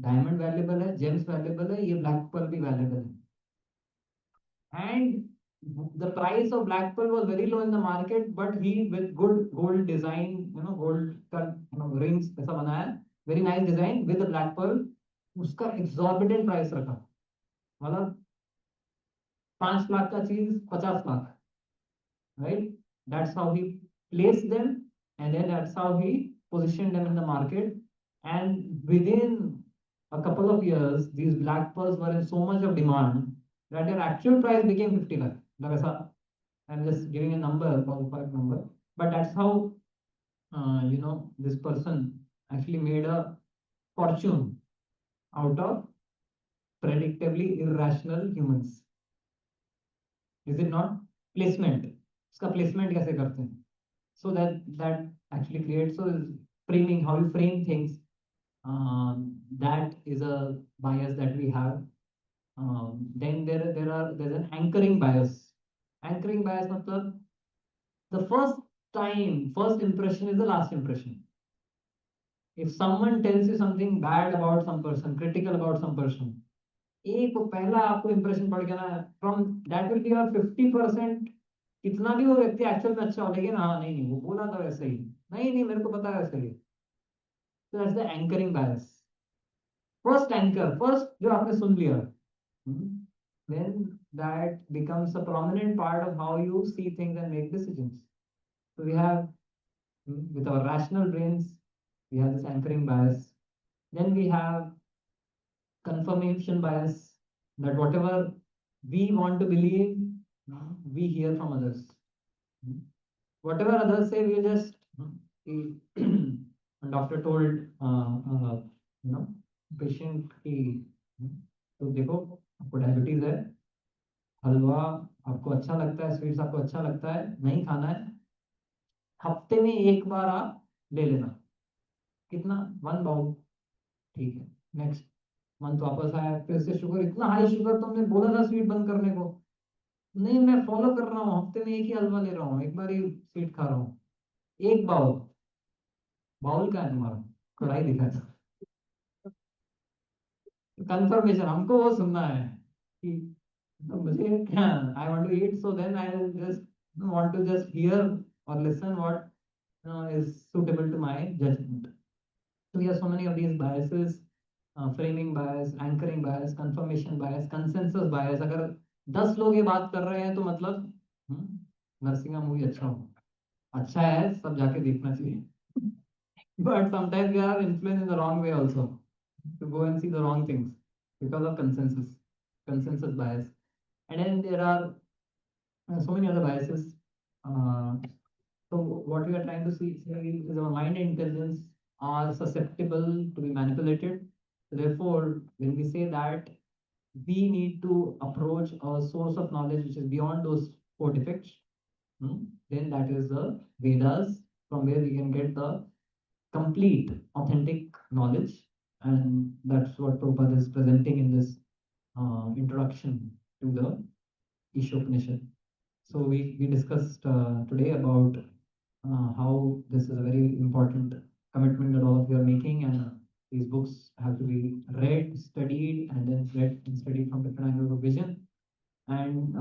Diamond valuable है, gems valuable है, ये black pearl भी valuable है. And the price of black pearl was very low in the market, but he with good gold design, gold rings ऐसा बनाया, very nice design with the black pearl, उसका exorbitant price रखा. मतलब 5 लाख का चीज 50 lakh, right? That's how he placed them, and then that's how he positioned them in the market. And within a couple of years, these black pearls were in so much of demand that their actual price became 50 lakh. I'm just giving a number, ballpark number, but that's how this person actually made a fortune out of predictably irrational humans. Is it not? Placement. इसका placement कैसे करते हैं? So that actually creates, so framing, how you frame things, that is a bias that we have. Then there's an anchoring bias. Anchoring bias मतलब the first impression is the last impression. If someone tells you something bad about some person, critical about some person, एक पहला आपको impression पड़ गया ना, from that will be your 50%. कितना भी वो व्यक्ति एक्चुअल में अच्छा हो, लेकिन हाँ नहीं वो बोला था वैसे ही, नहीं मेरे को पता है वैसे ही. So that's the anchoring bias. First anchor, first जो आपने सुन लिया, then that becomes a prominent part of how you see things and make decisions. So we have, with our rational brains, we have this anchoring bias. Then we have confirmation bias, that whatever we want to believe, we hear from others. Whatever others say, we just, a doctor told, patient कि तो देखो आपको diabetes है, हलवा आपको अच्छा लगता है, sweets आपको अच्छा लगता है, नहीं खाना है, हफ्ते में एक बार आप ले लेना. कितना? 1 बाउल. ठीक है. नेक्स्ट मंथ वापस आया, फिर से शुगर, इतना हाई शुगर, तुमने बोला था स्वीट बंद करने को. नहीं मैं फॉलो कर रहा हूँ, हफ्ते में एक ही हलवा ले रहा हूँ, एक बार ही स्वीट खा रहा हूँ. 1 बाउल. बाउल का है तुम्हारा, कढ़ाई दिखा था. कंफर्मेशन हमको वो सुनना है कि मुझे क्या, I want to eat, so then I will just want to just hear और listen what is suitable to my judgment. So we have so many of these biases, framing bias, anchoring bias, confirmation bias, consensus bias. अगर 10 लोग ये बात कर रहे हैं तो मतलब नरसिंहा मूवी अच्छा है, सब जाके देखना चाहिए. But sometimes we are influenced in the wrong way also, to go and see the wrong things because of consensus bias. And then there are so many other biases. So what we are trying to see is our mind and intelligence are susceptible to be manipulated. Therefore, when we say that we need to approach a source of knowledge which is beyond those 4 defects, then that is the Vedas, from where we can get the complete, authentic knowledge, and that's what Prabhupada is presenting in this introduction to the Ishopanishad. So we discussed today about how this is a very important commitment that all of you are making, and these books have to be read, studied, and then read and studied from different angles of vision. And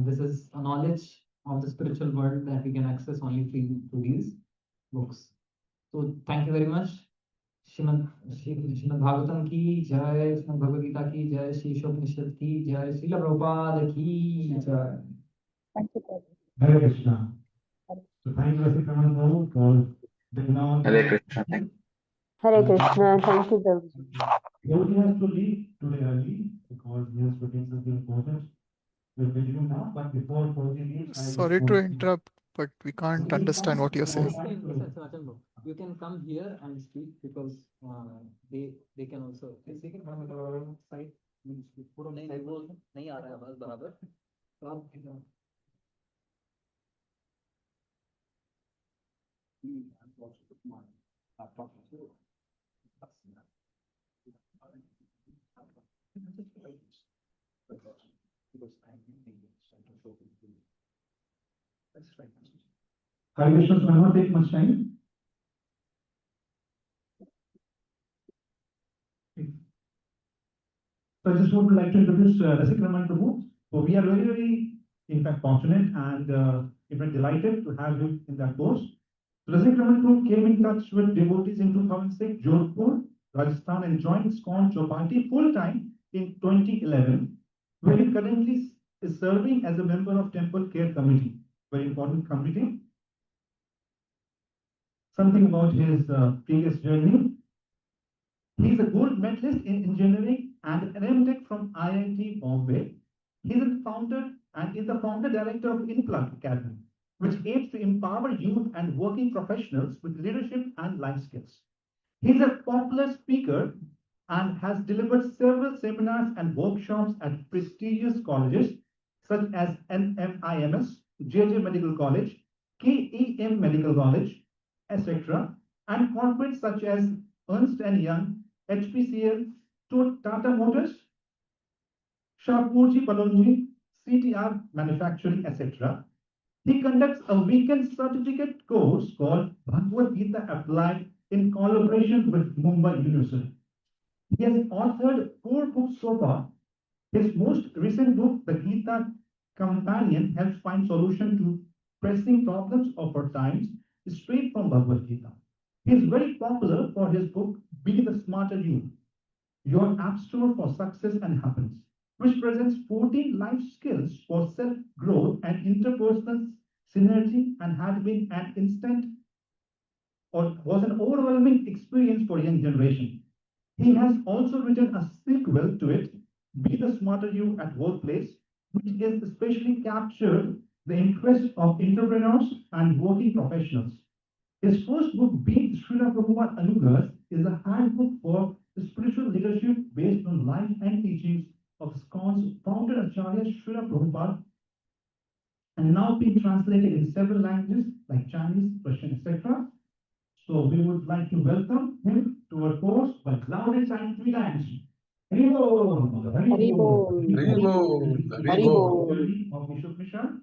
this is a knowledge of the spiritual world that we can access only through these books. So thank you very much. Shrimad Bhagavatam की जय, श्रीमद् भगवद गीता की जय, श्री ईशोपनिषद की जय, श्रील प्रभुपाद की जय. Thank you, Prabhu. Hare Krishna. So thank you, Rasik Raman Prabhu, for bringing on. Hare Krishna. Thank Hare Krishna. Thank you, Prabhuji. Prabhuji has to leave today early because he has to take something important. We'll continue now, but before Prabhuji leaves, I Sorry just to want interrupt, but we can't understand what you're saying. You can come here and speak because they can also. They can come on side. नहीं वो नहीं आ रहा है आवाज बराबर. तो आप Hare Krishna will not take much time. So I just would like to introduce Rasik Raman Prabhu. So we are very, very, in fact, fortunate and even delighted to have him in that course. So Rasik Raman Prabhu came in touch with devotees in 2006, Jodhpur, Rajasthan, and joined ISKCON Chopati full time in 2011, where he currently is serving as a member of Temple Care Committee, very important committee. Something about his previous journey. He is a gold medalist in engineering and an MTech from IIT Bombay. He is the founder and is the founder director of Inplug Academy, which aims to empower youth and working professionals with leadership and life skills. He is a popular speaker and has delivered several seminars and workshops at prestigious colleges such as NMIMS, JJ Medical College, KEM Medical College, etc., and corporates such as Ernst & Young, HPCL, Tata Motors, Shapoorji Pallonji, CTR Manufacturing, etc. He conducts a weekend certificate course called Bhagavad Gita Applied in collaboration with Mumbai University. He has authored 4 books so far. His most recent book, The Gita Companion, helps find solution to pressing problems of our times straight from Bhagavad Gita. He is very popular for his book, Be the Smarter You, Your App Store for Success and Happiness, which presents 14 life skills for self-growth and interpersonal synergy and had been an instant or was an overwhelming experience for young generation. He has also written a sequel to it, Be the Smarter You at Workplace, which is especially captured the interest of entrepreneurs and working professionals. His first book, Be Srila Prabhupada Anugas, is a handbook for spiritual leadership based on life and teachings of ISKCON's founder Acharya Srila Prabhupada, and now being translated in several languages like Chinese, Russian, etc. So we would like to welcome him to our course by loud and silent 3 times. Haribol, Haribol, Haribol. Haribol of Ishopanishad.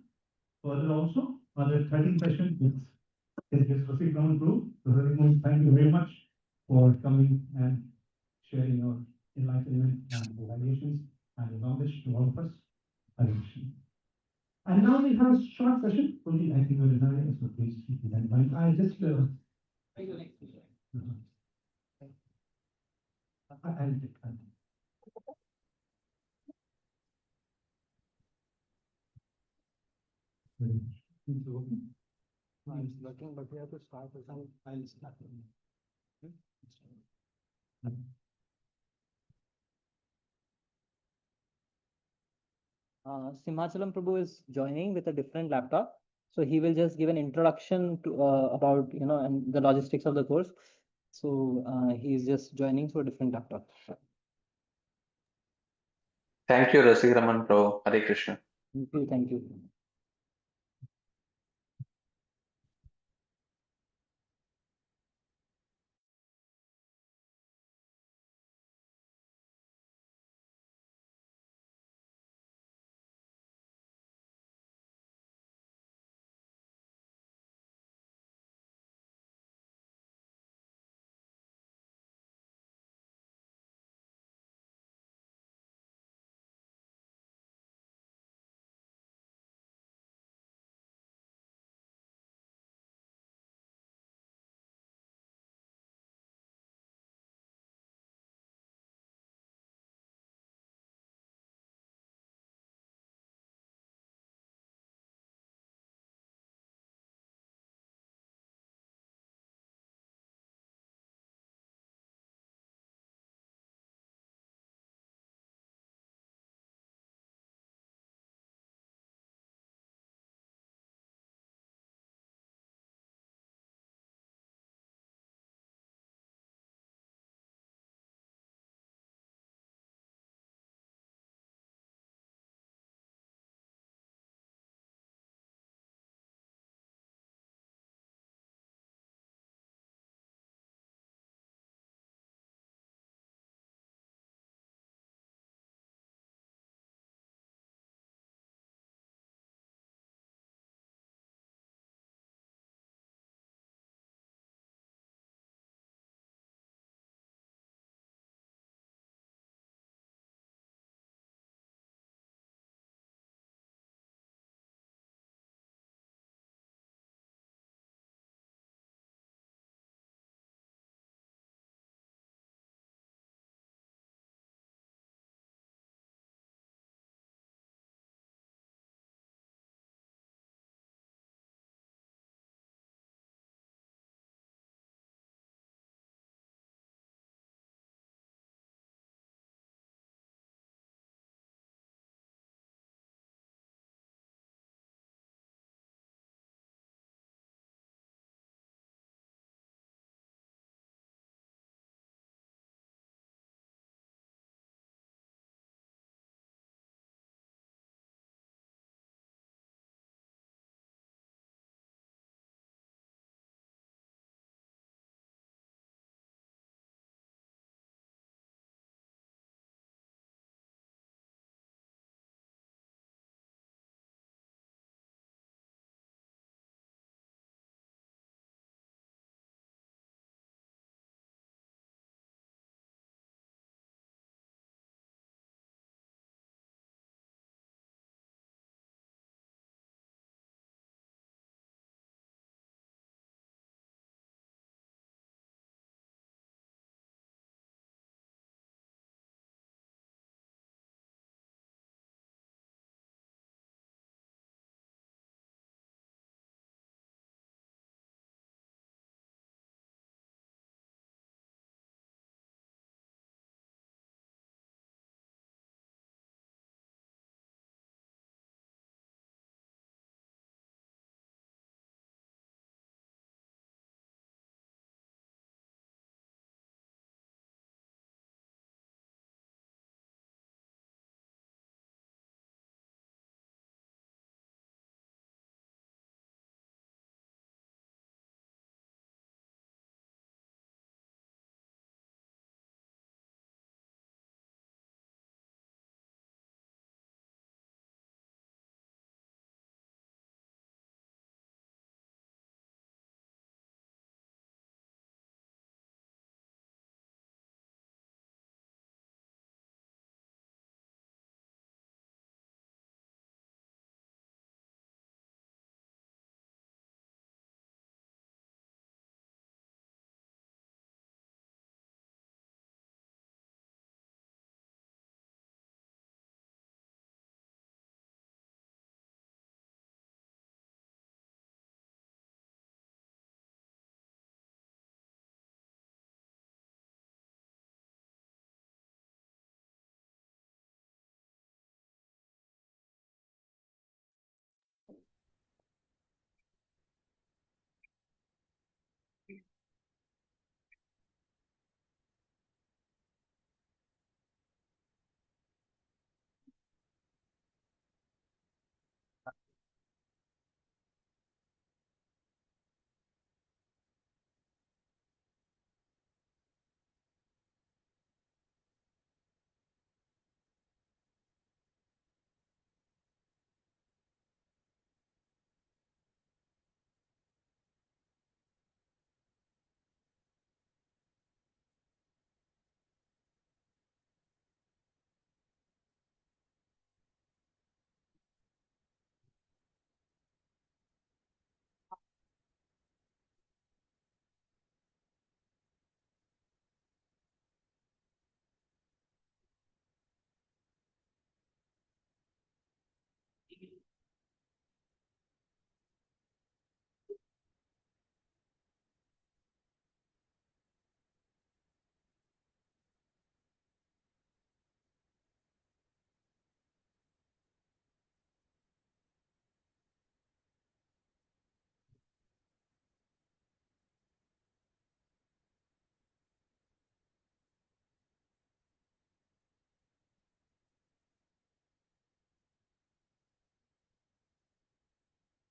Further also, other 13 sessions with his Rasik Raman Group. So Haribol, thank you very much for coming and sharing your enlightenment and evaluations and knowledge to all of us. Hare Krishna. And now we have a short session. Only I think we're desiring, so please keep that in mind. I just I'll take. It's working, but we have to start with some. I'll start. Simhachalam Prabhu is joining with a different laptop, so he will just give an introduction to about and the logistics of the course. So he is just joining through a different laptop. Thank you, Rasik Raman Prabhu. Hare Krishna. Thank you. Thank you.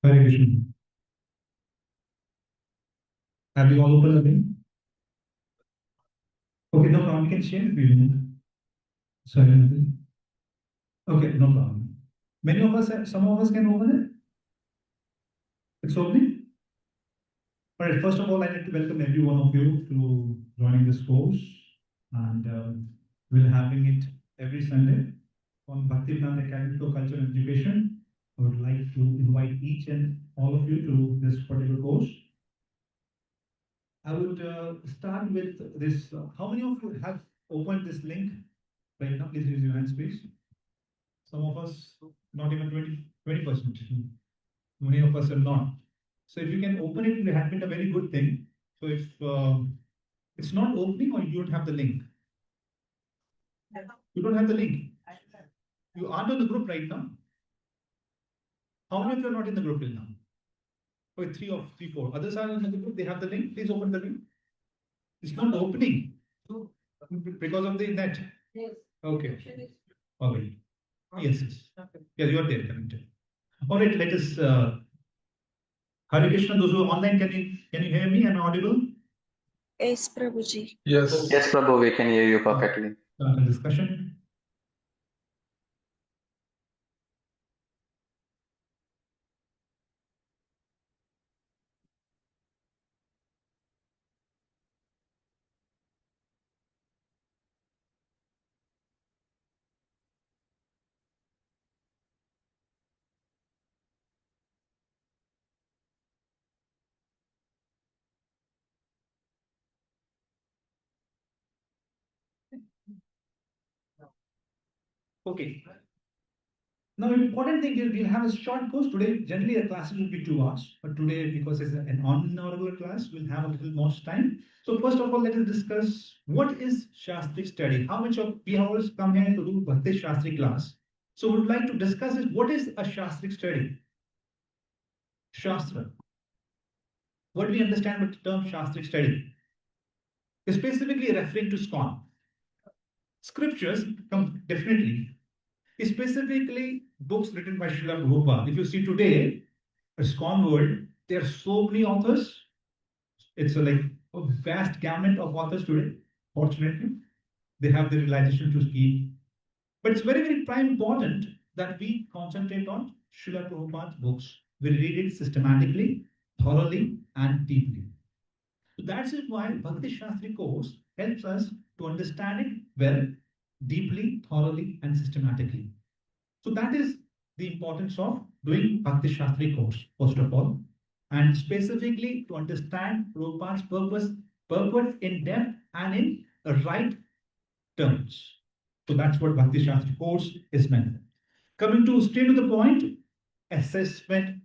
Hare Krishna. Have you all opened the link? Okay, no problem. You can share if you want. Sorry. Okay, no problem. Many of us, some of us can open it. It's opening. All right, first of all, I'd like to welcome every one of you to joining this course. And we're having it every Sunday on Bhakti Pran Academy for Culture and Education. I would like to invite each and all of you to this particular course. I would start with this. How many of you have opened this link right now? Please use your hands, please. Some of us, not even 20%. Many of us are not. So if you can open it, it has been a very good thing. So if it's not opening or you don't have the link. You don't have the link. You aren't on the group right now. How many of you are not in the group till now? Okay, three, four. Others are in the group. They have the link. Please open the link. It's not opening because of the net. Yes. Okay. Okay. Yes. Yeah, you are there. Connected. All right. Let us. Hare Krishna. Those who are online, can you hear me? Am I audible? Yes, Prabhuji. Yes. Yes, Prabhu, we can hear you perfectly. Start the discussion. Okay. Now, important thing is we'll have a short course today. Generally, the classes will be 2 hours, but today, because it's an on-regular class, we'll have a little more time. So, first of all, let us discuss what is Shastric study. How much of we have always come here to do Bhakti Shastri class. So, we would like to discuss is what is a Shastric study? Shastra. What do we understand with the term Shastric study? It's specifically referring to SCON. Scriptures come definitely. Specifically, books written by Srila Prabhupada. If you see today, ISKCON world, there are so many authors. It's like a vast gamut of authors today. Fortunately, they have the realization to speak. But it's very, very prime important that we concentrate on Srila Prabhupada's books. We read it systematically, thoroughly, and deeply. So that's why Bhakti Shastri course helps us to understand it well, deeply, thoroughly, and systematically. So that is the importance of doing Bhakti Shastri course, first of all, and specifically to understand Prabhupada's purpose in depth and in the right terms. So that's what Bhakti Shastri course is meant for. Coming to straight to the point, assessment.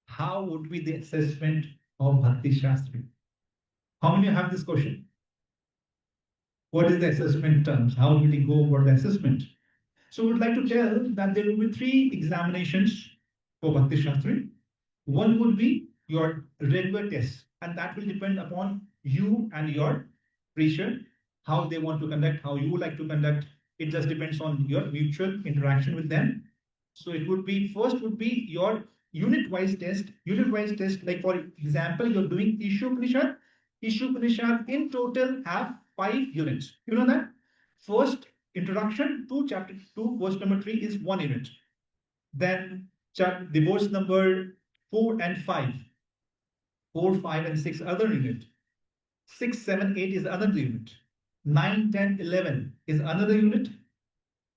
How would be the assessment of Bhakti Shastri? How many have this question? What is the assessment terms? How will we go for the assessment? So we would like to tell that there will be 3 examinations for Bhakti Shastri. One would be your regular test, and that will depend upon you and your preacher, how they want to conduct, how you would like to conduct. It just depends on your mutual interaction with them. So it would be, first would be your unit-wise test. Unit-wise test, like for example, you're doing Ishopanishad. Ishopanishad in total have 5 units. You know that? First, introduction to chapter 2, verse number 3 is 1 unit. Then the verse number 4 and 5. 4, 5, and 6 other unit. 6, 7, 8 is another unit. 9, 10, 11 is another unit.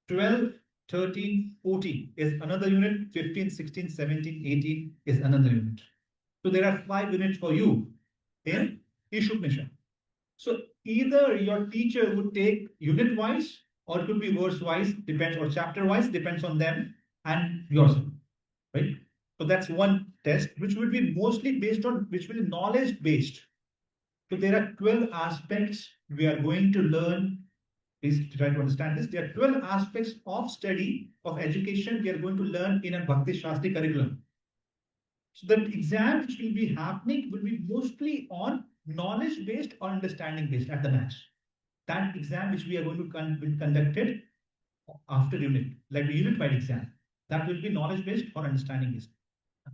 12, 13, 14 is another unit. 15, 16, 17, 18 is another unit. So there are 5 units for you in Ishopanishad. So either your teacher would take unit wise, or it could be verse wise, depends, or chapter wise, depends on them and yourself, right? So that's one test, which will be mostly based on, which will be knowledge based. So there are 12 aspects we are going to learn. Please try to understand this. There are 12 aspects of study, of education we are going to learn in a Bhakti Shastri curriculum. So the exam which will be happening will be mostly on knowledge based or understanding based at the max. That exam which we are going to be conducted after unit, like the unit wide exam, that will be knowledge based or understanding based.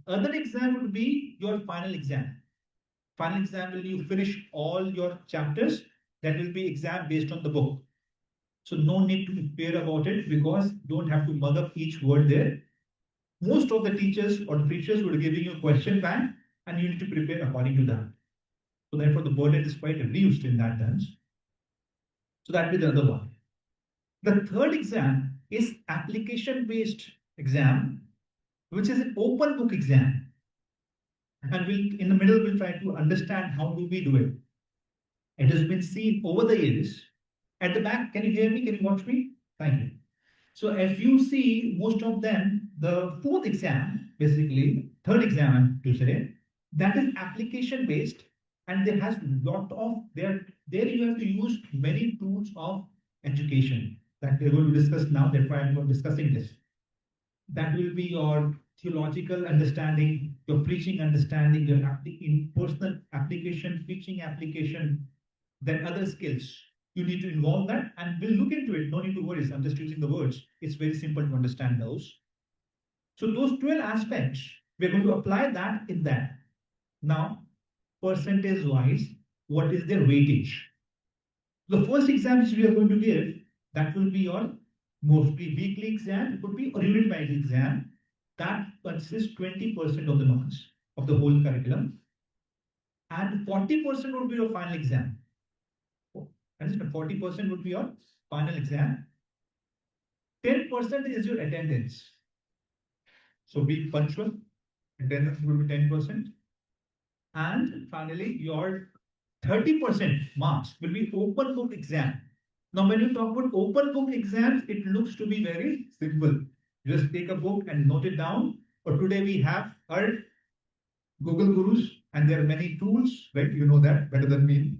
Other exam would be your final exam. Final exam will you finish all your chapters. That will be exam based on the book. So no need to fear about it because you don't have to mug up each word there. Most of the teachers or the preachers will be giving you a question bank and you need to prepare according to that. So therefore the burden is quite reduced in that terms. So that will be the other one. The third exam is application based exam, which is an open book exam. And we'll in the middle we'll try to understand how do we do it. It has been seen over the years. At the back, can you hear me? Can you watch me? Thank you. So if you see most of them, the fourth exam, basically, third exam to say, that is application based and there has lot of there you have to use many tools of education that we're going to discuss now. Therefore, I'm discussing this. That will be your theological understanding, your preaching understanding, your in personal application, preaching application, then other skills. You need to involve that and we'll look into it. No need to worry. I'm just using the words. It's very simple to understand those. So those 12 aspects, we're going to apply that in that. Now, percentage wise, what is their weightage? The first exam which we are going to give, that will be your mostly weekly exam. It could be a unit wise exam. That consists 20% of the marks of the whole curriculum. And 40% would be your final exam. And 40% would be your final exam. 10% is your attendance. So be punctual. Attendance will be 10%. And finally, your 30% marks will be open book exam. Now, when you talk about open book exams, it looks to be very simple. Just take a book and note it down. Or today we have our Google Gurus, and there are many tools, right? You know that better than me,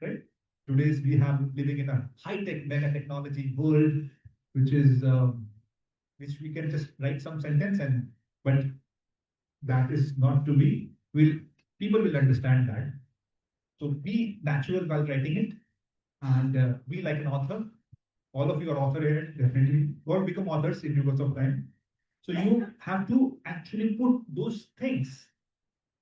right? Today's we have living in a high-tech mega technology world, which is which we can just write some sentence and but that is not to be. People will understand that. So be natural while writing it, and be like an author. All of you are author here, definitely. Or become authors in due course of time. So you have to actually put those things.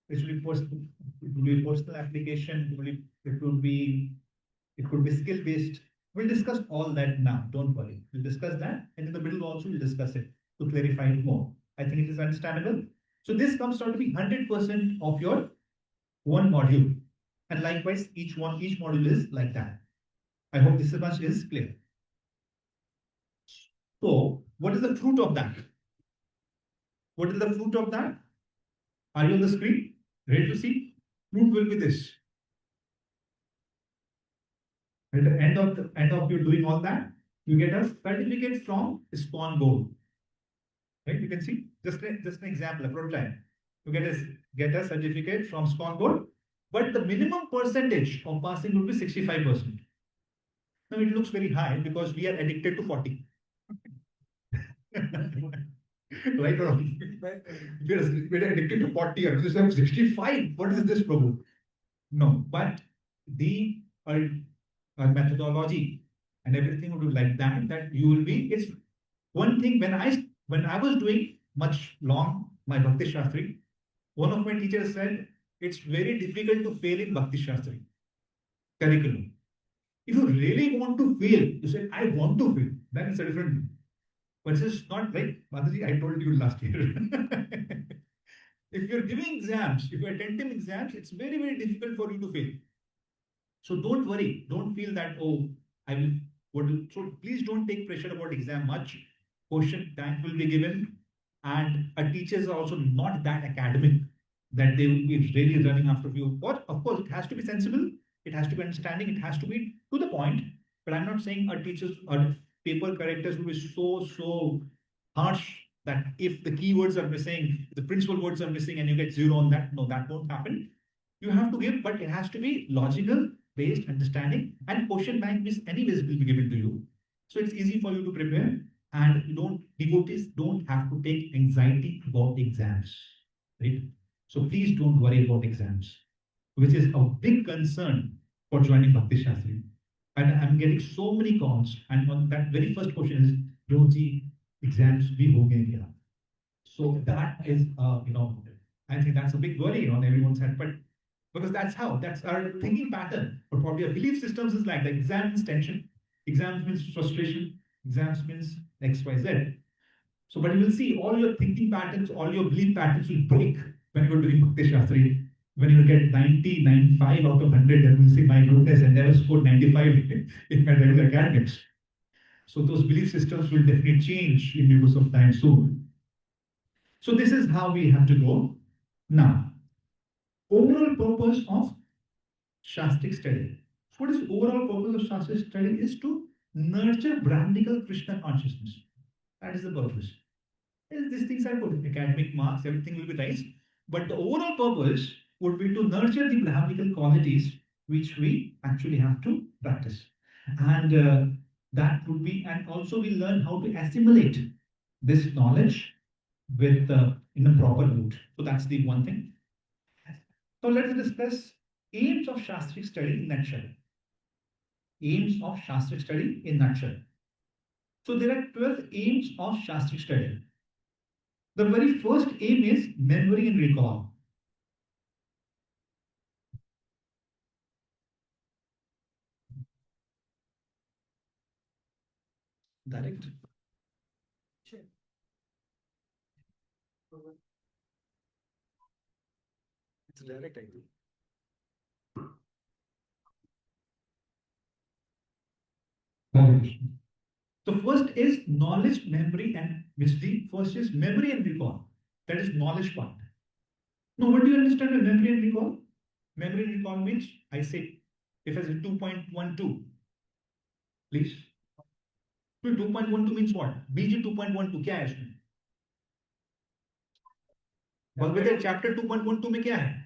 It will be personal. It will be personal application. It could be skill based. We'll discuss all that now. Don't worry. We'll discuss that, and in the middle also we'll discuss it to clarify it more. I think it is understandable. So this comes out to be 100% of your one module, and likewise each module is like that. I hope this much is clear. So what is the fruit of that? What is the fruit of that? Are you on the screen? Ready to see? Fruit will be this. At the end of you doing all that, you get a certificate from Spawn Board. Right? You can see just an example, a prototype. You get a certificate from Spawn Board, but the minimum percentage of passing would be 65%. Now it looks very high because we are addicted to 40. Right or wrong? We're addicted to 40 or 65. What is this, Prabhu? No, but the methodology and everything would be like that. That you will be. It's one thing when I was doing much long my Bhakti Shastri, one of my teachers said it's very difficult to fail in Bhakti Shastri curriculum. If you really want to fail, you say I want to fail. Then it's a different thing. But it's not like Mataji, I told you last year. If you're giving exams, if you're attempting exams, it's very, very difficult for you to fail. So don't worry. Don't feel that, oh, I will. So please don't take pressure about exam much. Question bank will be given. And a teachers are also not that academic that they will be really running after you. But of course, it has to be sensible. It has to be understanding. It has to be to the point. But I'm not saying our teachers or paper correctors will be so harsh that if the keywords are missing, the principal words are missing, and you get 0 on that, no, that won't happen. You have to give, but it has to be logical, based understanding, and question bank is anyways will be given to you. So it's easy for you to prepare, and devotees don't have to take anxiety about exams, right? So please don't worry about exams, which is a big concern for joining Bhakti Shastri. And I'm getting so many calls, and on that very first question is, Prabhuji, exams bhi ho gaye kya? So that is, I think that's a big worry on everyone's head, but because that's our thinking pattern. But probably our belief systems is like the exam means tension, exams means frustration, exams means X, Y, Z. So, but you will see all your thinking patterns, all your belief patterns will break when you're doing Bhakti Shastri. When you get 90, 95 out of 100, then you'll say, my goodness, I never scored 95 in my regular academics. So those belief systems will definitely change in the course of time soon. So this is how we have to go. Now, overall purpose of Shastric study. So what is overall purpose of Shastric study is to nurture Brahminical Krishna consciousness. That is the purpose. These things are good. Academic marks, everything will be nice. But the overall purpose would be to nurture the Brahminical qualities which we actually have to practice. And that would be, and also we learn how to assimilate this knowledge with in a proper route. So that's the one thing. So let's discuss aims of Shastric study in nutshell. Aims of Shastric study in nutshell. So there are 12 aims of Shastric study. The very first aim is memory and recall. Direct. It's direct, I think. The first is knowledge, memory, and which the first is memory and recall. That is knowledge part. Now, what do you understand by memory and recall? Memory and recall means I say, if I say 2.12, please. So 2.12 means what? BG 2.12 क्या है इसमें? Bhagavad Gita chapter 2.12 में क्या है?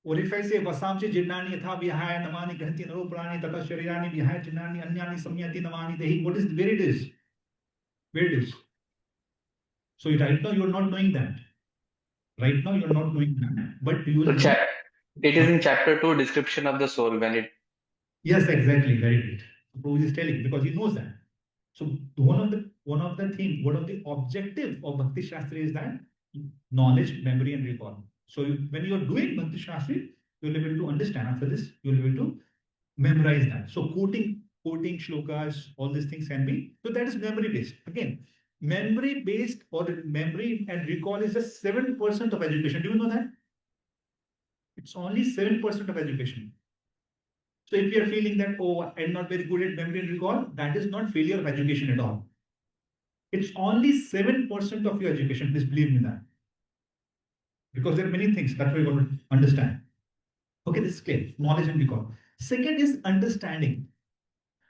Or if I say vasamche jinnani yatha vihaya namani granthi naroprani tata sharirani vihaya jinnani anyani samyati namani dehi. What is where it is? Where it is? So right now you are not knowing that. Right now you are not knowing that. But you will know. It is in chapter 2, description of the soul, when it. Yes, exactly. Very good. Prabhuji is telling because he knows that. So one of the objective of Bhakti Shastri is that knowledge, memory, and recall. So when you are doing Bhakti Shastri, you'll be able to understand. After this, you'll be able to memorize that. So quoting shlokas, all these things can be. So that is memory based. Again, memory based or memory and recall is just 7% of education. Do you know that? It's only 7% of education. So if you are feeling that, oh, I'm not very good at memory and recall, that is not failure of education at all. It's only 7% of your education. Please believe me that. Because there are many things that we're going to understand. Okay, this is clear. Knowledge and recall. Second is understanding.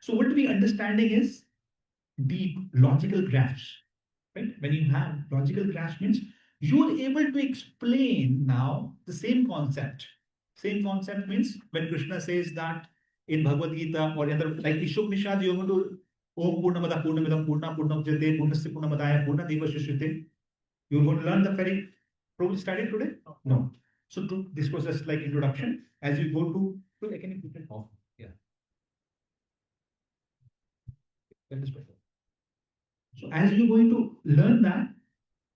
So what we understanding is deep logical graphs. Right? When you have logical graphs means you're able to explain now the same concept. Same concept means when Krishna says that in Bhagavad Gita or other like Ishopanishad, you're going to Om Purnamada Purnamidam Purna Purnamujyate Purnasya Purnamadaya Purna Devashishrite. You're going to learn the very Prabhuji studied today? No. So this was just like introduction. As you go to I can put it off. Yeah. That is better. So as you're going to learn that,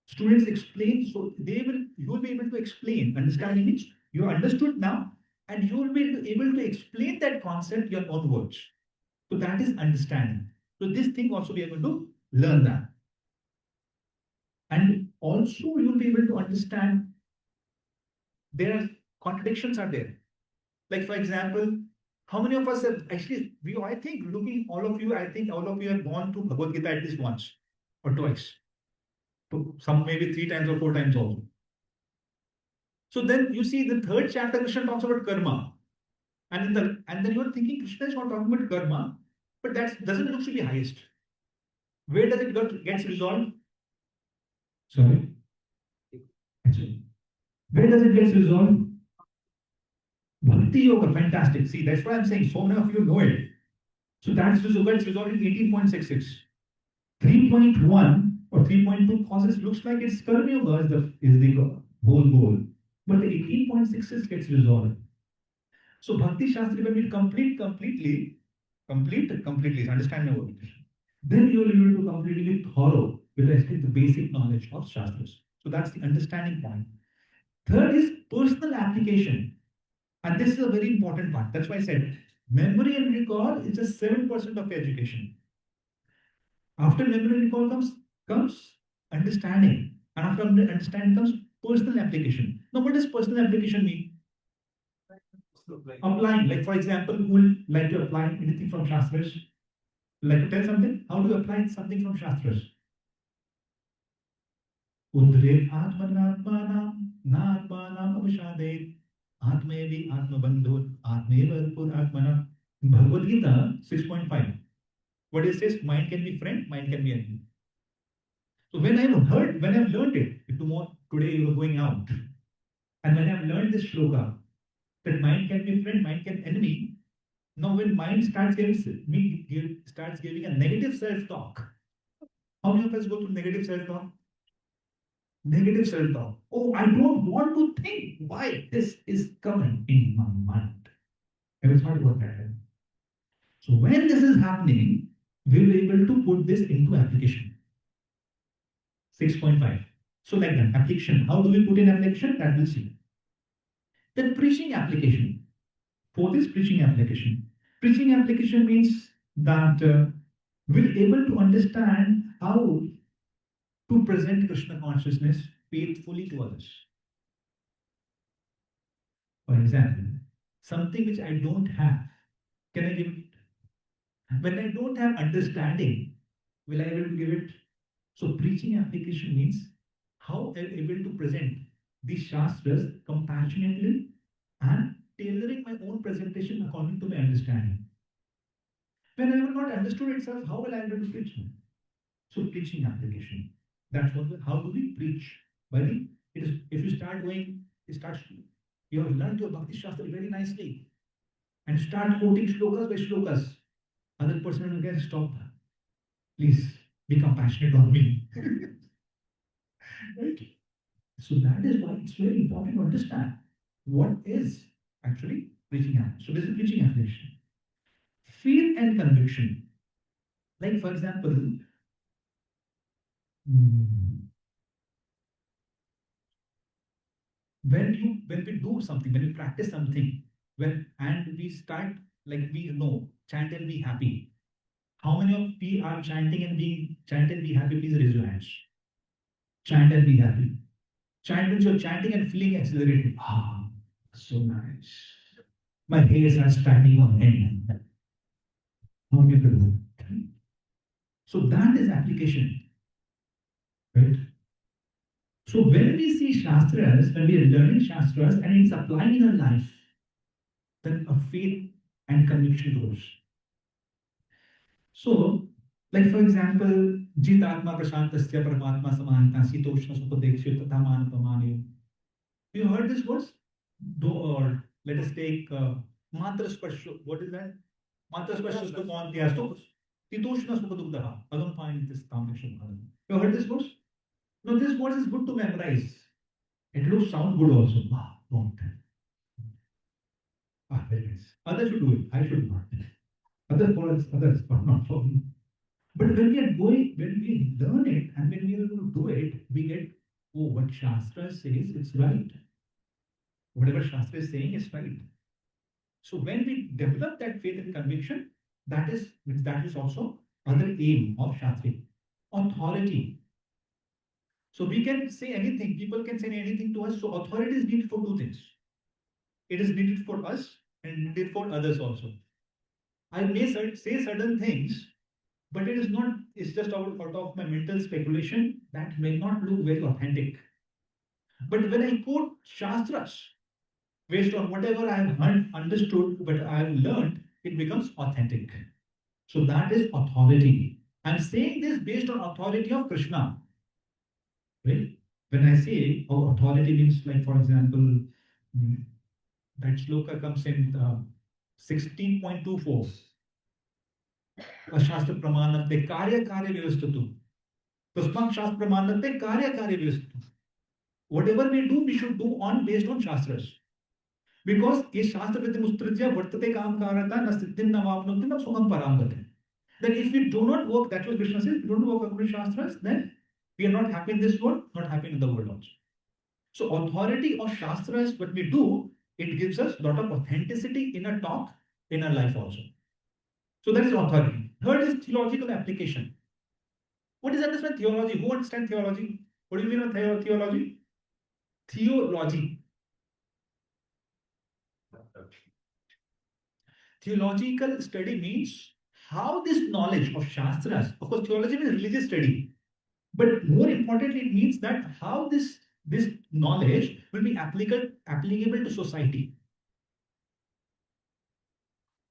students explain, so you will be able to explain. Understanding means you understood now, and you will be able to explain that concept your own words. So that is understanding. So this thing also we are going to learn that. And also you will be able to understand there are contradictions are there. Like for example, how many of us have actually, I think all of you have gone to Bhagavad Gita at least once or twice. To some maybe 3 times or 4 times also. So then you see the third chapter, Krishna talks about karma. And then you are thinking Krishna is not talking about karma, but that doesn't look to be highest. Where does it gets resolved? Sorry. Where does it get resolved? Bhakti Yoga, fantastic. See, that's why I'm saying so many of you know it. So that's resolved in 18.66. 3.1 or 3.2 causes looks like it's Karma Yoga is the whole goal. But the 18.66 gets resolved. So Bhakti Shastri, when we complete completely, understand my word. Then you will be able to completely thorough. with respect to basic knowledge of Shastras. So that's the understanding point. Third is personal application. And this is a very important part. That's why I said memory and recall is just 7% of education. After memory and recall comes understanding. And after understanding comes personal application. Now, what does personal application mean? Applying, like for example, who will like to apply anything from Shastras? Like to tell something? How do you apply something from Shastras? Udre atmanatmanam natmanam avashade atmevi atmabandhut atmevarpur atmana. Bhagavad Gita 6.5. What it says, mind can be friend, mind can be enemy. So when I've learned it, if today you are going out, and when I've learned this shloka, that mind can be friend, mind can enemy. Now when mind starts giving a negative self-talk, how many of us go through negative self-talk? Negative self-talk. Oh, I don't want to think why this is coming in my mind. Ever thought about that? So when this is happening, we will be able to put this into application. 6.5. So like that, application. How do we put in application? That we'll see. Then preaching application. Fourth is preaching application. Preaching application means that we're able to understand how to present Krishna consciousness faithfully to others. For example, something which I don't have, can I give it? When I don't have understanding, will I be able to give it? So preaching application means how I'm able to present these Shastras compassionately and tailoring my own presentation according to my understanding. When I have not understood itself, how will I be able to preach? So preaching application. That's what. How do we preach? If you start going, you have learned your Bhakti Shastra very nicely, and start quoting shlokas by shlokas. Other person will get stop. Please be compassionate on me. Right? So that is why it's very important to understand what is actually preaching application. So this is preaching application. Faith and conviction. Like for example, when we do something, when we practice something, and we start, like we know, chant and be happy. How many of you are chanting and be happy? Please raise your hands. Chant and be happy. Chant means you're chanting and feeling exhilarated. Ah, so nice. My hairs are standing on end. How many people do that? So that is application. Right? So when we see Shastras, when we are learning Shastras and it's applying in our life, then a faith and conviction grows. So, like for example, Jitatma Prashantasya Paramatma Samahita Sitoshna Supadekshu Tata Manapamani. You heard this verse? Or let us take Mantra Sparsho. What is that? Mantra Sparsho Supadekshu Sitoshna Supadugdaha. Agam Panitis Tamisham. You heard this verse? No, this verse is good to memorize. It looks sound good also. Ah, don't. Ah, very nice. Others should do it. I should not. Others, but not for me. But when we learn it and when we are able to do it, we get, oh, what Shastra says, it's right. Whatever Shastra is saying is right. So when we develop that faith and conviction, that is also other aim of Shastra. Authority. So we can say anything, people can say anything to us. So authority is needed for two things. It is needed for us and needed for others also. I may say certain things, but it's just out of my mental speculation that may not look very authentic. But when I quote Shastras, based on whatever I have understood, but I have learned, it becomes authentic. So that is authority. I'm saying this based on authority of Krishna. Right? When I say authority means, like for example, that shloka comes in 16.24. Shastra Pramanate Karya Vyavastatu. Tasmat Shastra Pramanate Karya Vyavastatu. Whatever we do, we should do based on Shastras. Because ये शास्त्र विधि मुस्त्रिज्या वर्तते काम कारता न सिद्धिं न वाप्नोति न सुखं पराम गति. Then if we do not work, that's what Krishna says, if we don't work according to Shastras, then We are not happy in this world, not happy in the world also. So authority of Shastras, what we do, it gives us a lot of authenticity in our talk, in our life also. So that is authority. Third is theological application. What is understand theology? Who understands theology? What do you mean by theology? Theology. Theological study means how this knowledge of Shastras, of course, theology means religious study, but more importantly, it means that how this knowledge will be applicable to society.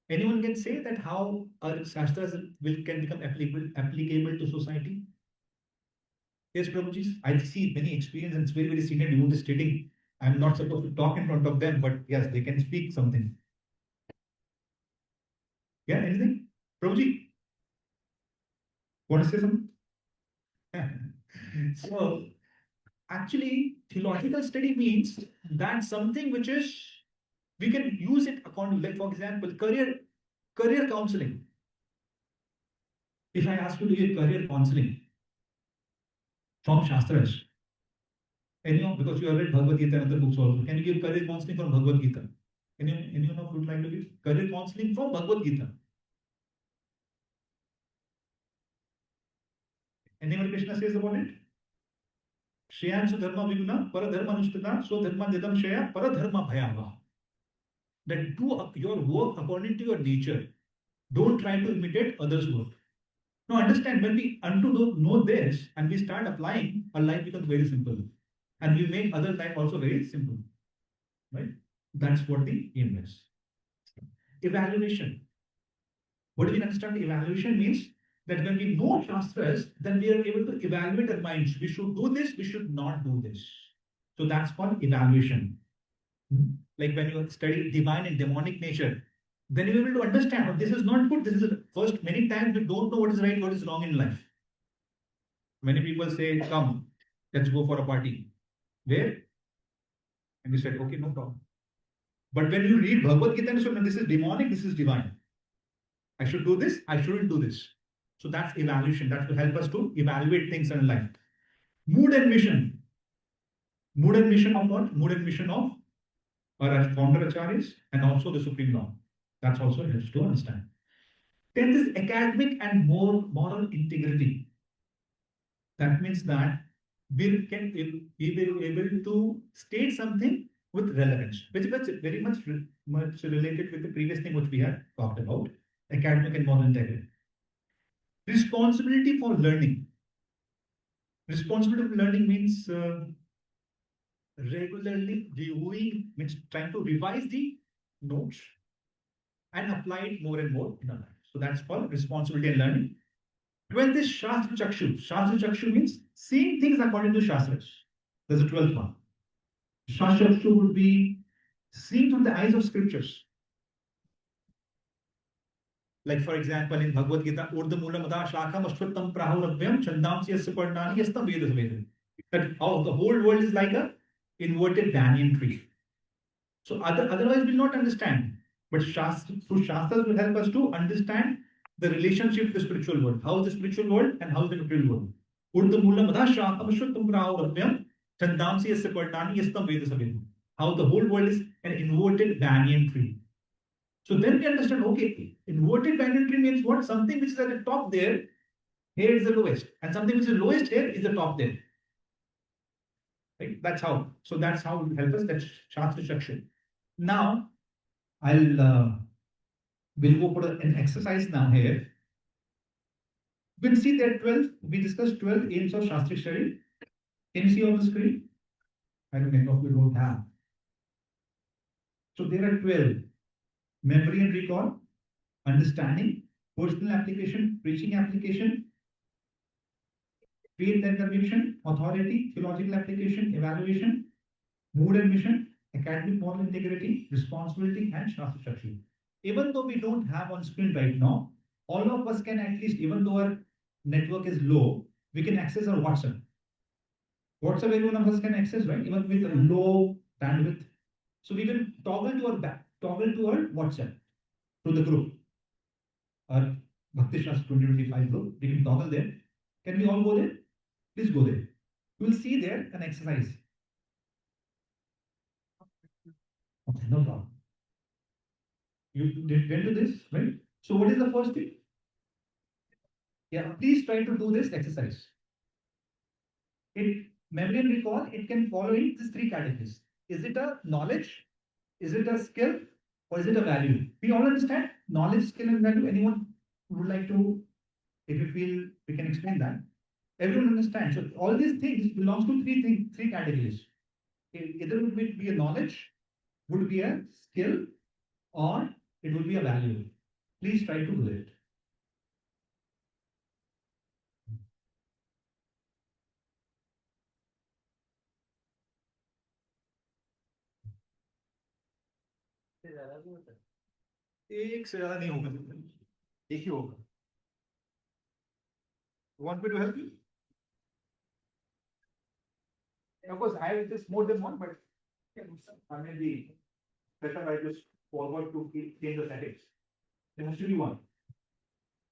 Anyone can say that how our Shastras can become applicable to society? Yes, Prabhuji, I see many experience and it's very, very senior devotee stating. I'm not supposed to talk in front of them, but yes, they can speak something. Yeah, anything? Prabhuji, want to say something? So, actually, theological study means that something which is, we can use it according, like for example, career counseling. If I ask you to give career counseling from Shastras, anyone, because you have read Bhagavad Gita and other books also, can you give career counseling from Bhagavad Gita? Anyone of would like to give career counseling from Bhagavad Gita? Anyone Krishna says about it? Shreyan Sudharma Viguna, Paradharma Nushtana, Swadharma Nidam Shreya, Paradharma Bhayava. That do your work according to your nature. Don't try to imitate others' work. Now understand, when we know this and we start applying, our life becomes very simple. And we make other life also very simple. Right? That's what the aim is. Evaluation. What do we understand? Evaluation means that when we know Shastras, then we are able to evaluate our minds. We should do this, we should not do this. So that's called evaluation. Like when you study divine and demonic nature, then you're able to understand, oh, this is not good. This is first, many times we don't know what is right, what is wrong in life. Many people say, come, let's go for a party. Where? And we said, okay, no problem. But when you read Bhagavad Gita, you say, no, this is demonic, this is divine. I should do this, I shouldn't do this. So that's evaluation. That will help us to evaluate things in life. Mood and mission. Mood and mission of what? Mood and mission of our founder acharyas and also the Supreme Law. That's also helps to understand. 10th is academic and moral integrity. That means that we will be able to state something with relevance, which is very much related with the previous thing which we had talked about, academic and moral integrity. Responsibility for learning. Responsibility for learning means regularly reviewing, means trying to revise the notes and apply it more and more in our life. So that's called responsibility and learning. 12th is Shastra Chakshu. Shastra Chakshu means seeing things according to Shastras. There's a 12th one. Shastra Chakshu would be seen through the eyes of scriptures. Like for example, in Bhagavad Gita, Urdhamula Mada Shakam Ashwattam Prahuravyam Chandamsi Yasya Pardani Yastam Vedas Vedas. That how the whole world is like a inverted banyan tree. So otherwise we'll not understand. But through Shastras will help us to understand the relationship to the spiritual world. How is the spiritual world and how is the material world? Urdhamula Mada Shakam Ashwattam Prahuravyam Chandamsi Yasya Pardani Yastam Vedas Vedas. How the whole world is an inverted banyan tree. So then we understand, okay, inverted banyan tree means what? Something which is at the top there, here is the lowest. And something which is lowest here is the top there. Right? That's how. So that's how it will help us. That's Shastra Chakshu. Now, we'll go for an exercise now here. We'll see that 12, we discussed 12 aims of Shastra study. Can you see on the screen? I don't know if we don't have. So there are 12. Memory and recall, understanding, personal application, preaching application, faith and conviction, authority, theological application, evaluation, mood and mission, academic moral integrity, responsibility, and Shastra Chakshu. Even though we don't have on screen right now, all of us can at least, even though our network is low, we can access our WhatsApp. WhatsApp, every one of us can access, right? Even with a low bandwidth. So we can toggle to our WhatsApp to the group. Our Bhakti Shastra 2025 group. We can toggle there. Can we all go there? Please go there. You will see there an exercise. Okay, no problem. You went to this, right? So what is the first thing? Yeah, please try to do this exercise. Memory and recall, it can follow in these three categories. Is it a knowledge? Is it a skill? Or is it a value? We all understand knowledge, skill, and value. Anyone would like to, if you feel we can explain that. Everyone understands. So all these things belongs to three categories. Either would be a knowledge, would be a skill, or it would be a value. Please try to do it. एक से ज्यादा नहीं होगा, एक ही होगा. Want me to help you? Of course, I have just more than one, but I may be better. I just forward to change the settings. There has to be one.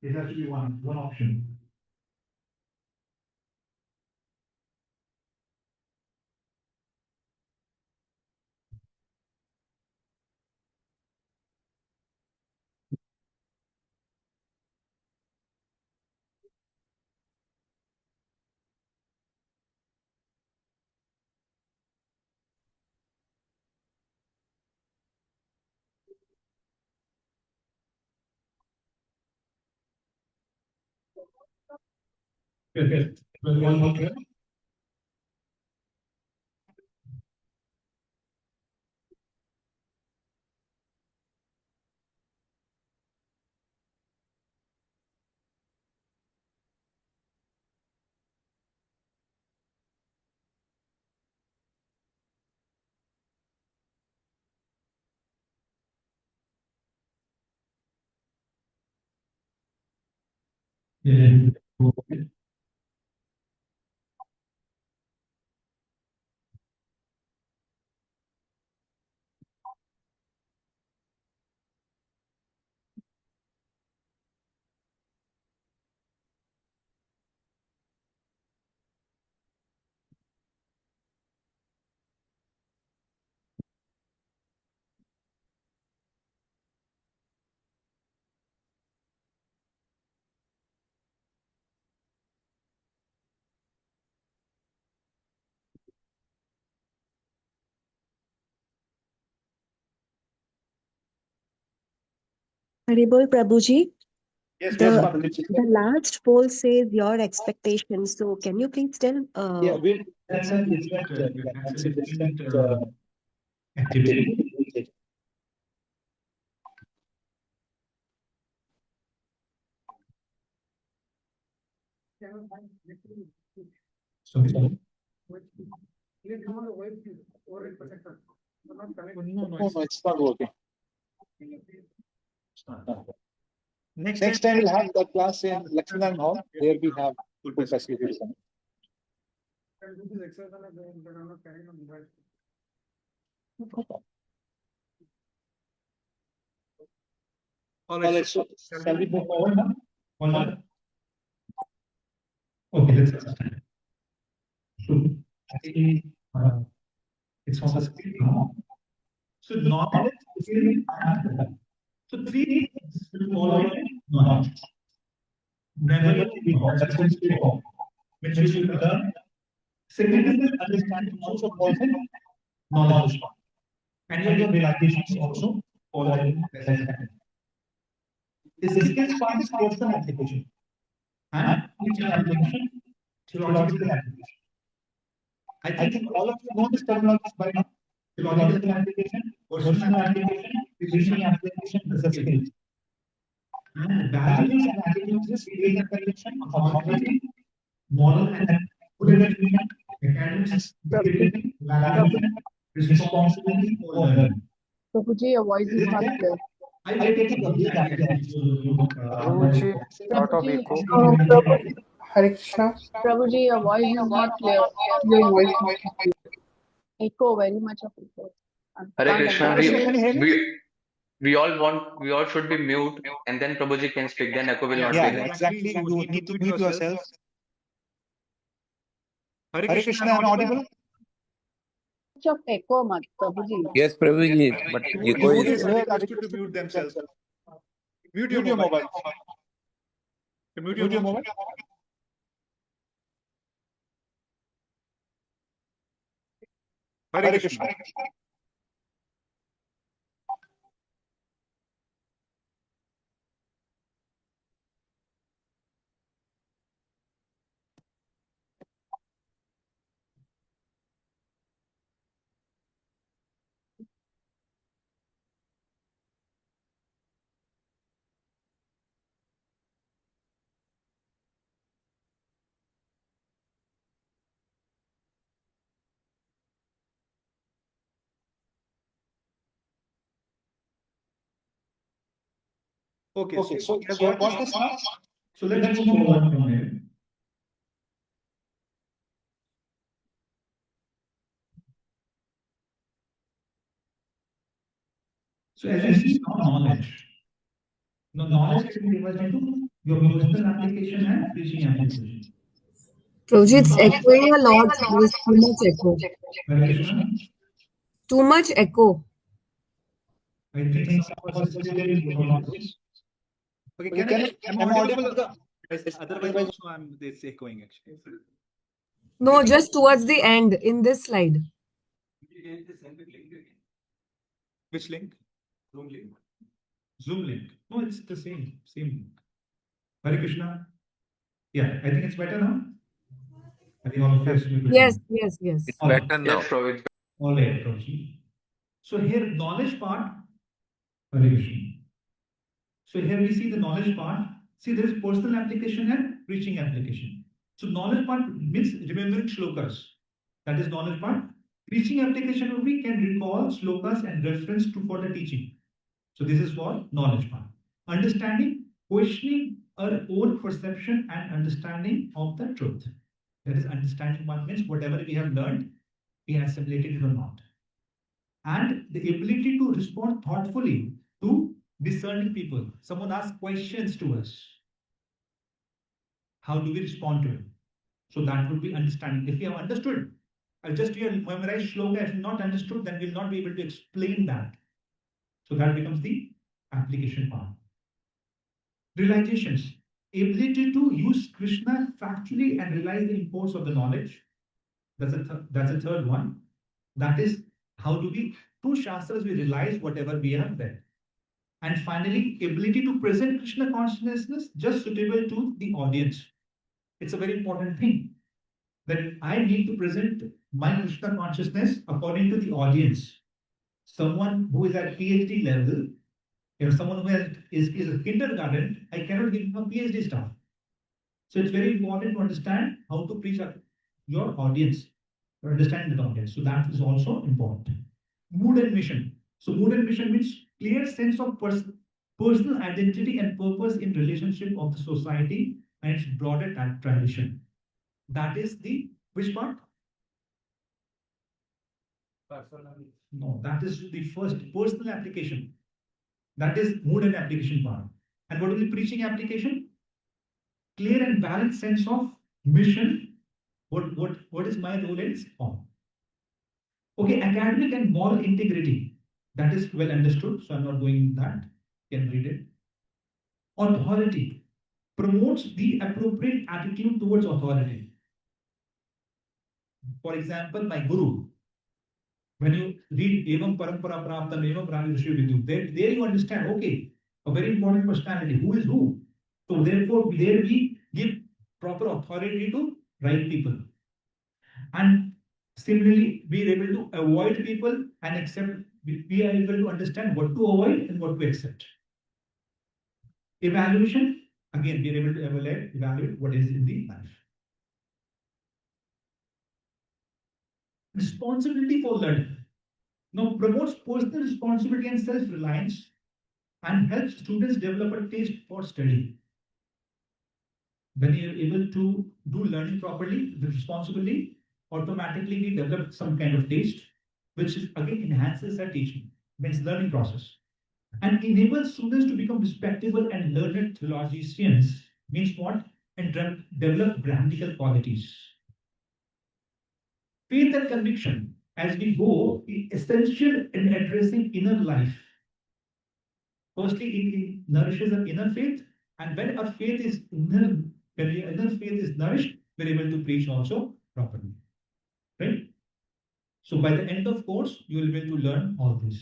There has to be one option. Yes. One more here. Yeah. Haribol Prabhuji, Yes, the last poll says your expectations. So can you please tell? That's a different activity. Sorry. No, it's not working. Next time we'll have the class in Lakshman Hall. There we have full facilities. All right, so shall we move forward now? Hold on. Okay, let's start. So actually, it's on the screen now. So knowledge, skill, and so three things will follow in knowledge. Memory, that's what we call, which you learn. Second is understanding, also falls in knowledge. And your realizations also fall in this category. The skills part is personal application and future application, theological application. I think all of you know this terminology by now. Theological application, personal application, teaching application, the skills. And values and attitudes is creative conviction, authority, moral and good education, academics, creativity, value, responsibility for learning. Prabhuji, your voice is not clear. I take it Prabhuji, lot of echo. Hare Krishna. Prabhuji, your voice is not clear. Your voice is not clear. Echo, very much of echo. Hare Krishna, Can you hear me? we all should be mute, and then Prabhuji can speak, then echo will not be Yeah, there. exactly. You need to mute yourself. Hare Krishna, am I audible? Much of echo, mat, Prabhuji. Yes, Prabhuji, but Who echo is is here requested to mute themselves? Mute your mobile. Mute your mobile. Hare Krishna. Okay, so I've got this now. So let's move forward from here. So as you see now, knowledge. Now, knowledge can be divided into your personal application and preaching application. Prabhuji, it's echoing a lot. There's too much echo. Hare Krishna. Too much echo. I think some of us still on this. Okay, am I audible? Otherwise, also I'm this echoing actually. No, just towards the end in this slide. Which link? Zoom link. Zoom link. No, it's the same link. Hare Krishna. Yeah, I think it's better now. I think all of us. Yes. it's better now. Yes, Prabhuji. All right, Prabhuji. So here, knowledge part. Hare Krishna. So here we see the knowledge part. See, there is personal application and preaching application. So knowledge part means remembering shlokas. That is knowledge part. Preaching application would be can recall shlokas and reference to for the teaching. So this is for knowledge part. Understanding, questioning our own perception and understanding of the truth. That is understanding part means whatever we have learned, we have assimilated it or not. And the ability to respond thoughtfully to discerning people. Someone asks questions to us. How do we respond to it? So that would be understanding. If we have understood, I'll just memorize shloka. If not understood, then we'll not be able to explain that. So that becomes the application part. Realizations. Ability to use Krishna factually and realize the importance of the knowledge. That's a third one. That is, how do we, through Shastras, we realize whatever we have read. And finally, ability to present Krishna consciousness just suitable to the audience. It's a very important thing that I need to present my Krishna consciousness according to the audience. Someone who is at PhD level, if someone who is a kindergarten, I cannot give him a PhD stuff. So it's very important to understand how to preach your audience, to understand the audience. So that is also important. Mood and mission. So mood and mission means clear sense of personal identity and purpose in relationship of the society and its broader tradition. That is the which part? No, that is the first personal application. That is mood and application part. And what is the preaching application? Clear and balanced sense of mission. What is my role in form? Okay, academic and moral integrity. That is well understood, so I'm not going that. You can read it. Authority promotes the appropriate attitude towards authority. For example, my guru. When you read Evam Parampara Praptam Evam Brahmi Rishi Vidyu, there you understand, okay, a very important personality, who is who. So therefore, there we give proper authority to right people. And similarly, we are able to avoid people and accept, we are able to understand what to avoid and what to accept. Evaluation, again, we are able to evaluate what is in the life. Responsibility for learning. Now promotes personal responsibility and self-reliance and helps students develop a taste for study. When you're able to do learning properly, the responsibility, automatically we develop some kind of taste, which is again enhances our teaching, means learning process. And enables students to become respectable and learned theologians, means what? And develop grammatical qualities. faith and conviction as we go is essential in addressing inner life. Firstly, it nourishes our inner faith, and when our faith is when the inner faith is nourished, we're able to preach also properly. Right? So by the end of course, you will be able to learn all this.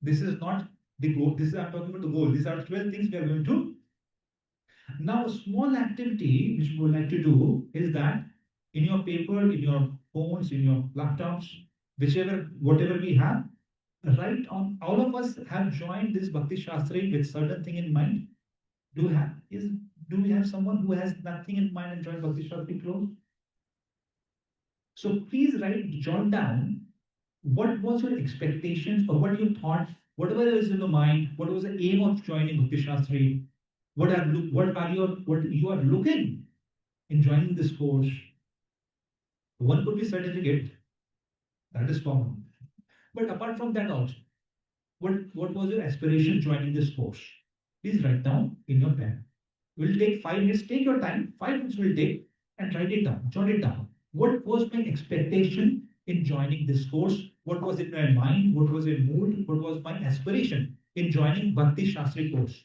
This is not the goal. This is I'm talking about the goal. These are 12 things we are going to. Now, a small activity which we would like to do is that in your paper, in your phones, in your laptops, whichever, whatever we have, write on. All of us have joined this Bhakti Shastri with certain thing in mind. Do we have someone who has nothing in mind and joined Bhakti Shastri close? So please jot down what was your expectations or what you thought, whatever is in your mind, what was the aim of joining Bhakti Shastri, what you are looking in joining this course. One could be certificate, that is common. But apart from that also, what was your aspiration joining this course? Please write down in your pen. It will take 5 minutes. Take your time. 5 minutes will take and write it down. Jot it down. What was my expectation in joining this course? What was in my mind? What was in mood? What was my aspiration in joining Bhakti Shastri course?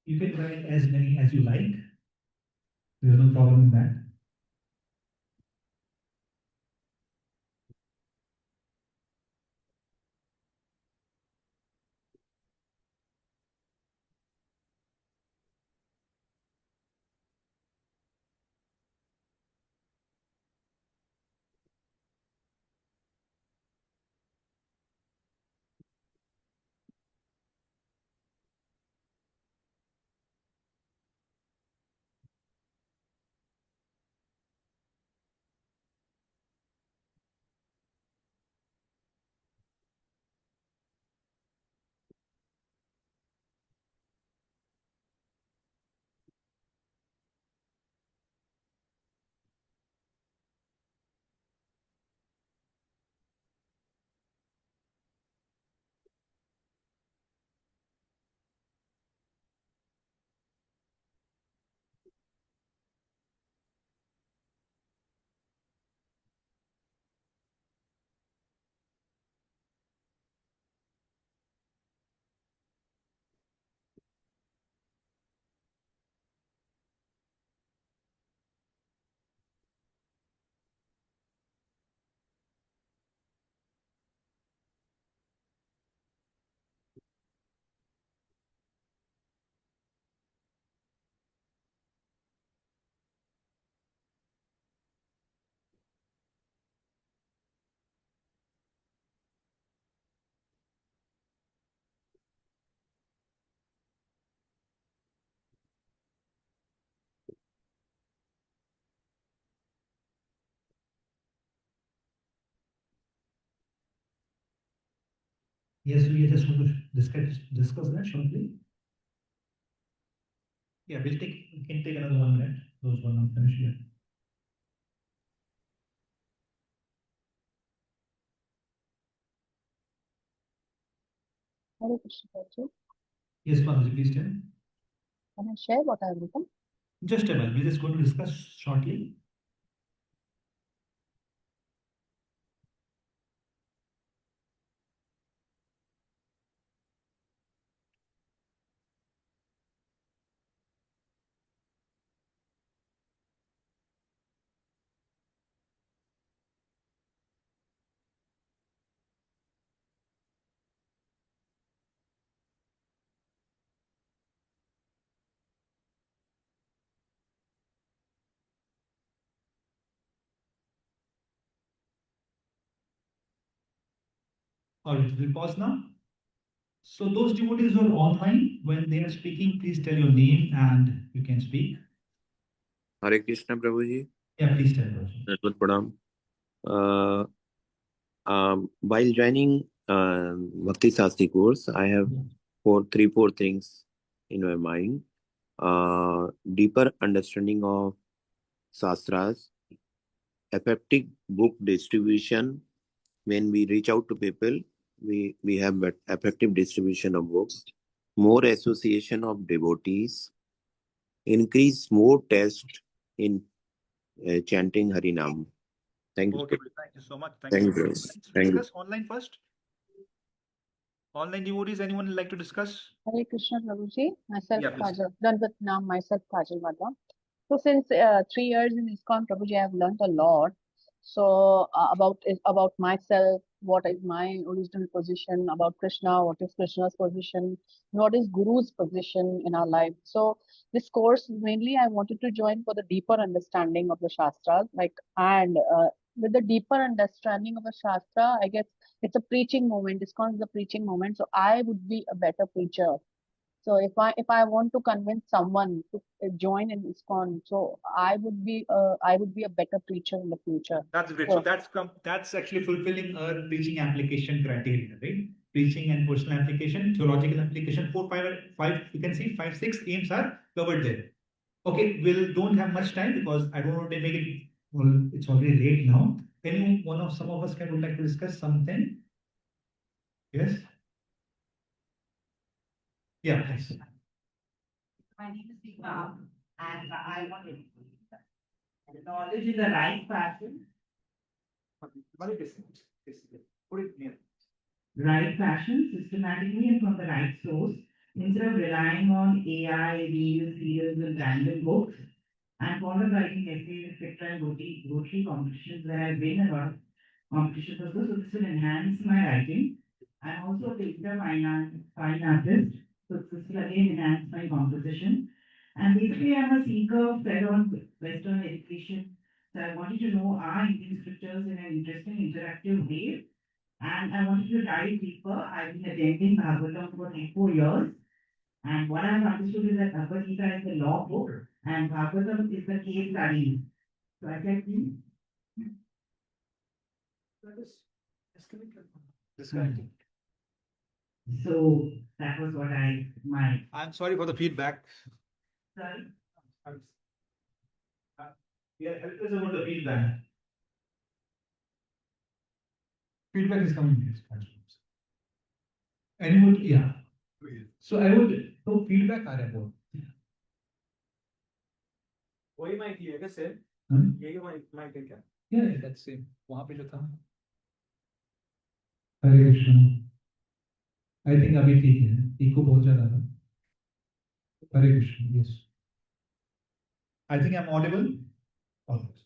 You can write as many as you like. There's no problem in that. Yes, we just want to discuss that shortly. Yeah, we can take another 1 minute. Those one not finished yet. Hare Krishna, Prabhuji. Yes, Prabhuji, please tell. Can I share what I have written? Just a minute. We're just going to discuss shortly. All right, we'll pause now. So those devotees who are online, when they are speaking, please tell your name and you can speak. Hare Krishna, Prabhuji. Yeah, please tell Prabhuji. Narad Pranam. While joining Bhakti Shastri course, I have three, four things in my mind. Deeper understanding of Shastras, effective book distribution. When we reach out to people, we have effective distribution of books, more association of devotees, increase more test in chanting Harinam. Thank you. Okay, thank you so much. Thank you. Let's Thank you. discuss online first. Online devotees, anyone like to discuss? Hare Krishna, Prabhuji. Myself, Yeah, please. Kajal. Done with now myself, Kajal Vada. So since 3 years in ISKCON, Prabhuji, I have learned a lot. So about myself, what is my original position about Krishna, what is Krishna's position, what is Guru's position in our life. So this course mainly I wanted to join for the deeper understanding of the Shastras, with the deeper understanding of the Shastra, I guess it's a preaching moment. ISKCON is a preaching moment, so I would be a better preacher. So if I want to convince someone to join in ISKCON, so I would be a better preacher in the future. That's great. So So that's actually fulfilling our preaching application criteria, right? Preaching and personal application, theological application, 4, 5, you can see 5, 6 aims are covered there. Okay, we'll don't have much time because I don't want to make it. Well, it's already late now. Any one of some of us would like to discuss something? Yes. Yeah, please. My name is Deepa, and I want to knowledge in the right fashion. Put it near. Right fashion, systematically and from the right source, instead of relying on AI, reels, serials, and random books, and fond of writing essays, etc., and rotary competitions where I've been a lot of competitions also, so this will enhance my writing. I'm also a digital fine artist, so this will again enhance my composition. And basically, I'm a seeker fed on Western education. So I wanted to know our Indian scriptures in an interesting, interactive way. And I wanted to dive deeper. I've been attending Bhagavatam for 4 years. And what I've understood is that Bhagavad Gita is the law book and Bhagavatam is the case study. So I said, Disconnecting. So that was what I'm sorry for the feedback. Sorry? Yeah, help us about the feedback. Feedback is coming. Yes. Anyone? Yeah. So feedback आ रहा है बहुत. वही mic लिया क्या sir? यही mic है क्या? Yeah, that's same. वहाँ पे जो था. हरे कृष्ण. I think अभी ठीक है. इको बहुत ज़्यादा था. हरे Krishna. Yes. I think I'm audible. Almost.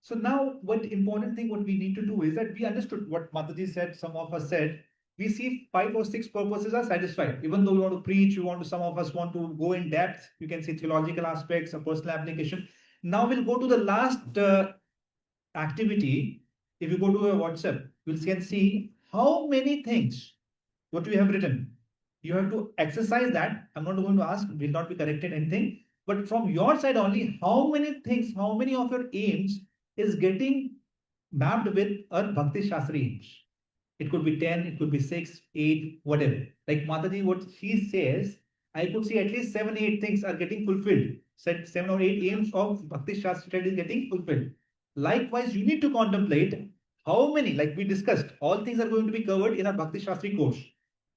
So now, what we need to do is that we understood what Mataji said. Some of us said. We see 5 or 6 purposes are satisfied. Even though we want to preach, some of us want to go in depth. You can see theological aspects, a personal application. Now we'll go to the last activity. If you go to a WhatsApp, you can see how many things what we have written. You have to exercise that. I'm not going to ask, will not be corrected anything. But from your side only, how many things, how many of your aims is getting mapped with a Bhakti Shastri aims? It could be 10, it could be 6, 8, whatever. Like Mataji, what she says, I could see at least 7, 8 things are getting fulfilled. 7 or 8 aims of Bhakti Shastra is getting fulfilled. Likewise, you need to contemplate how many, like we discussed, all things are going to be covered in our Bhakti Shastri course.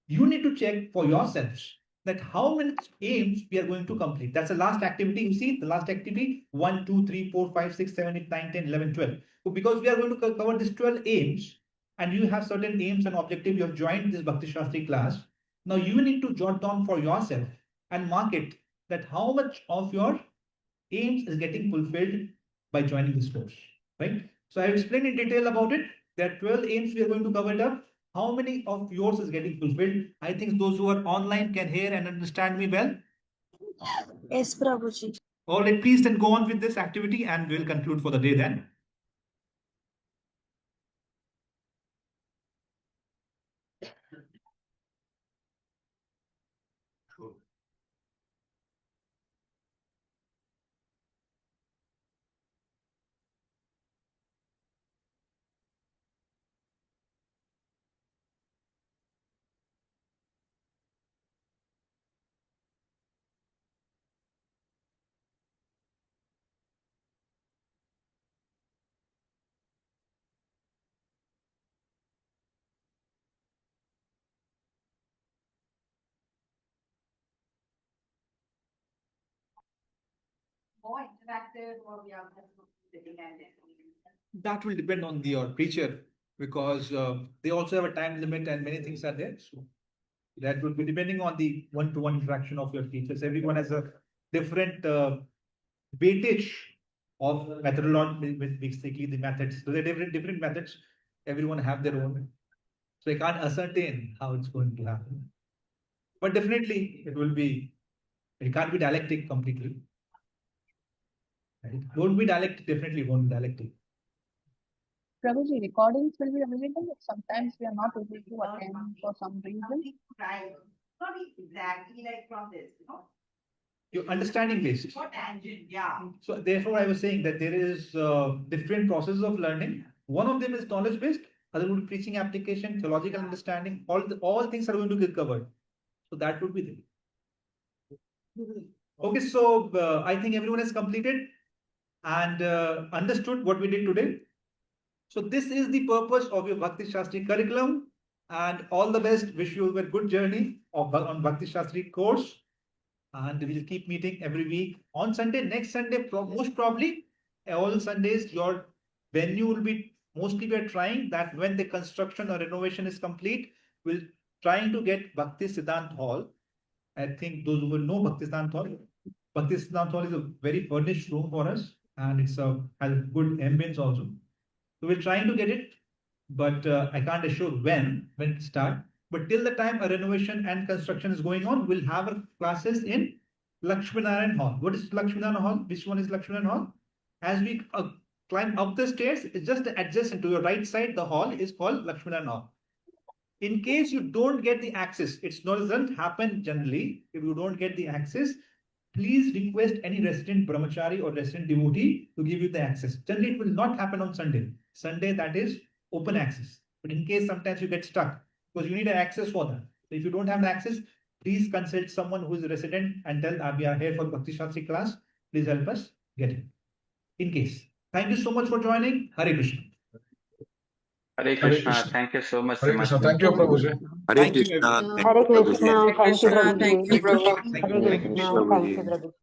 You need to check for yourselves that how many aims we are going to complete. That's the last activity. You see, the last activity 1, 2, 3, 4, 5, 6, 7, 8, 9, 10, 11, 12. So because we are going to cover these 12 aims, and you have certain aims and objectives, you have joined this Bhakti Shastri class. Now you need to jot down for yourself and mark it that how much of your aims is getting fulfilled by joining this course, right? So I have explained in detail about it. There are 12 aims we are going to cover it up. How many of yours is getting fulfilled? I think those who are online can hear and understand me well. Yes, Prabhuji. All right, please then go on with this activity and we'll conclude for the day then. More interactive, or we are just sitting and listening? That will depend on your preacher because they also have a time limit and many things are there. So that will be depending on the one-to-one interaction of your teachers. Everyone has a different weightage of methodology, with basically the methods. So there are different methods. Everyone have their own. So I can't ascertain how it's going to happen. But definitely it will be, it can't be dialectic completely. Right? Won't be dialectic, definitely won't be dialectic. Prabhuji, recordings will be available if sometimes we are not able to attend for some reason. Right. Not exactly like from this, you know. Your understanding based. For tangent, yeah. So therefore, I was saying that there is different processes of learning. One of them is knowledge based. Other would be preaching application, theological understanding. All things are going to get covered. So that would be there. Okay, so I think everyone has completed and understood what we did today. So this is the purpose of your Bhakti Shastri curriculum, and all the best. Wish you a good journey on Bhakti Shastri course. And we'll keep meeting every week on Sunday. Next Sunday, most probably, all Sundays, your venue will be mostly. We are trying that when the construction or renovation is complete, we'll trying to get Bhakti Siddhant Hall. I think those who will know Bhakti Siddhant Hall. Bhakti Siddhant Hall is a very furnished room for us, and it's has a good ambience also. So we're trying to get it, but I can't assure when it start. But till the time a renovation and construction is going on, we'll have our classes in Lakshminarayan Hall. What is Lakshminarayan Hall? Which one is Lakshminarayan Hall? As we climb up the stairs, it's just adjacent to your right side. The hall is called Lakshminarayan Hall. In case you don't get the access, doesn't happen generally. If you don't get the access, please request any resident brahmachari or resident devotee to give you the access. Generally, it will not happen on Sunday. Sunday, that is open access. But in case sometimes you get stuck, because you need an access for that. So if you don't have the access, please consult someone who is a resident and tell, we are here for Bhakti Shastri class. Please help us get it. In case. Thank you so much for joining. Hare Krishna. Hare Krishna. Thank you so much. Hare Krishna. Thank you, Prabhuji. Hare Krishna. Hare Krishna. Thank you, Krishna. Prabhuji. Thank you, Prabhuji. Hare Thank you, Krishna. Thank you, Prabhuji. Prabhuji.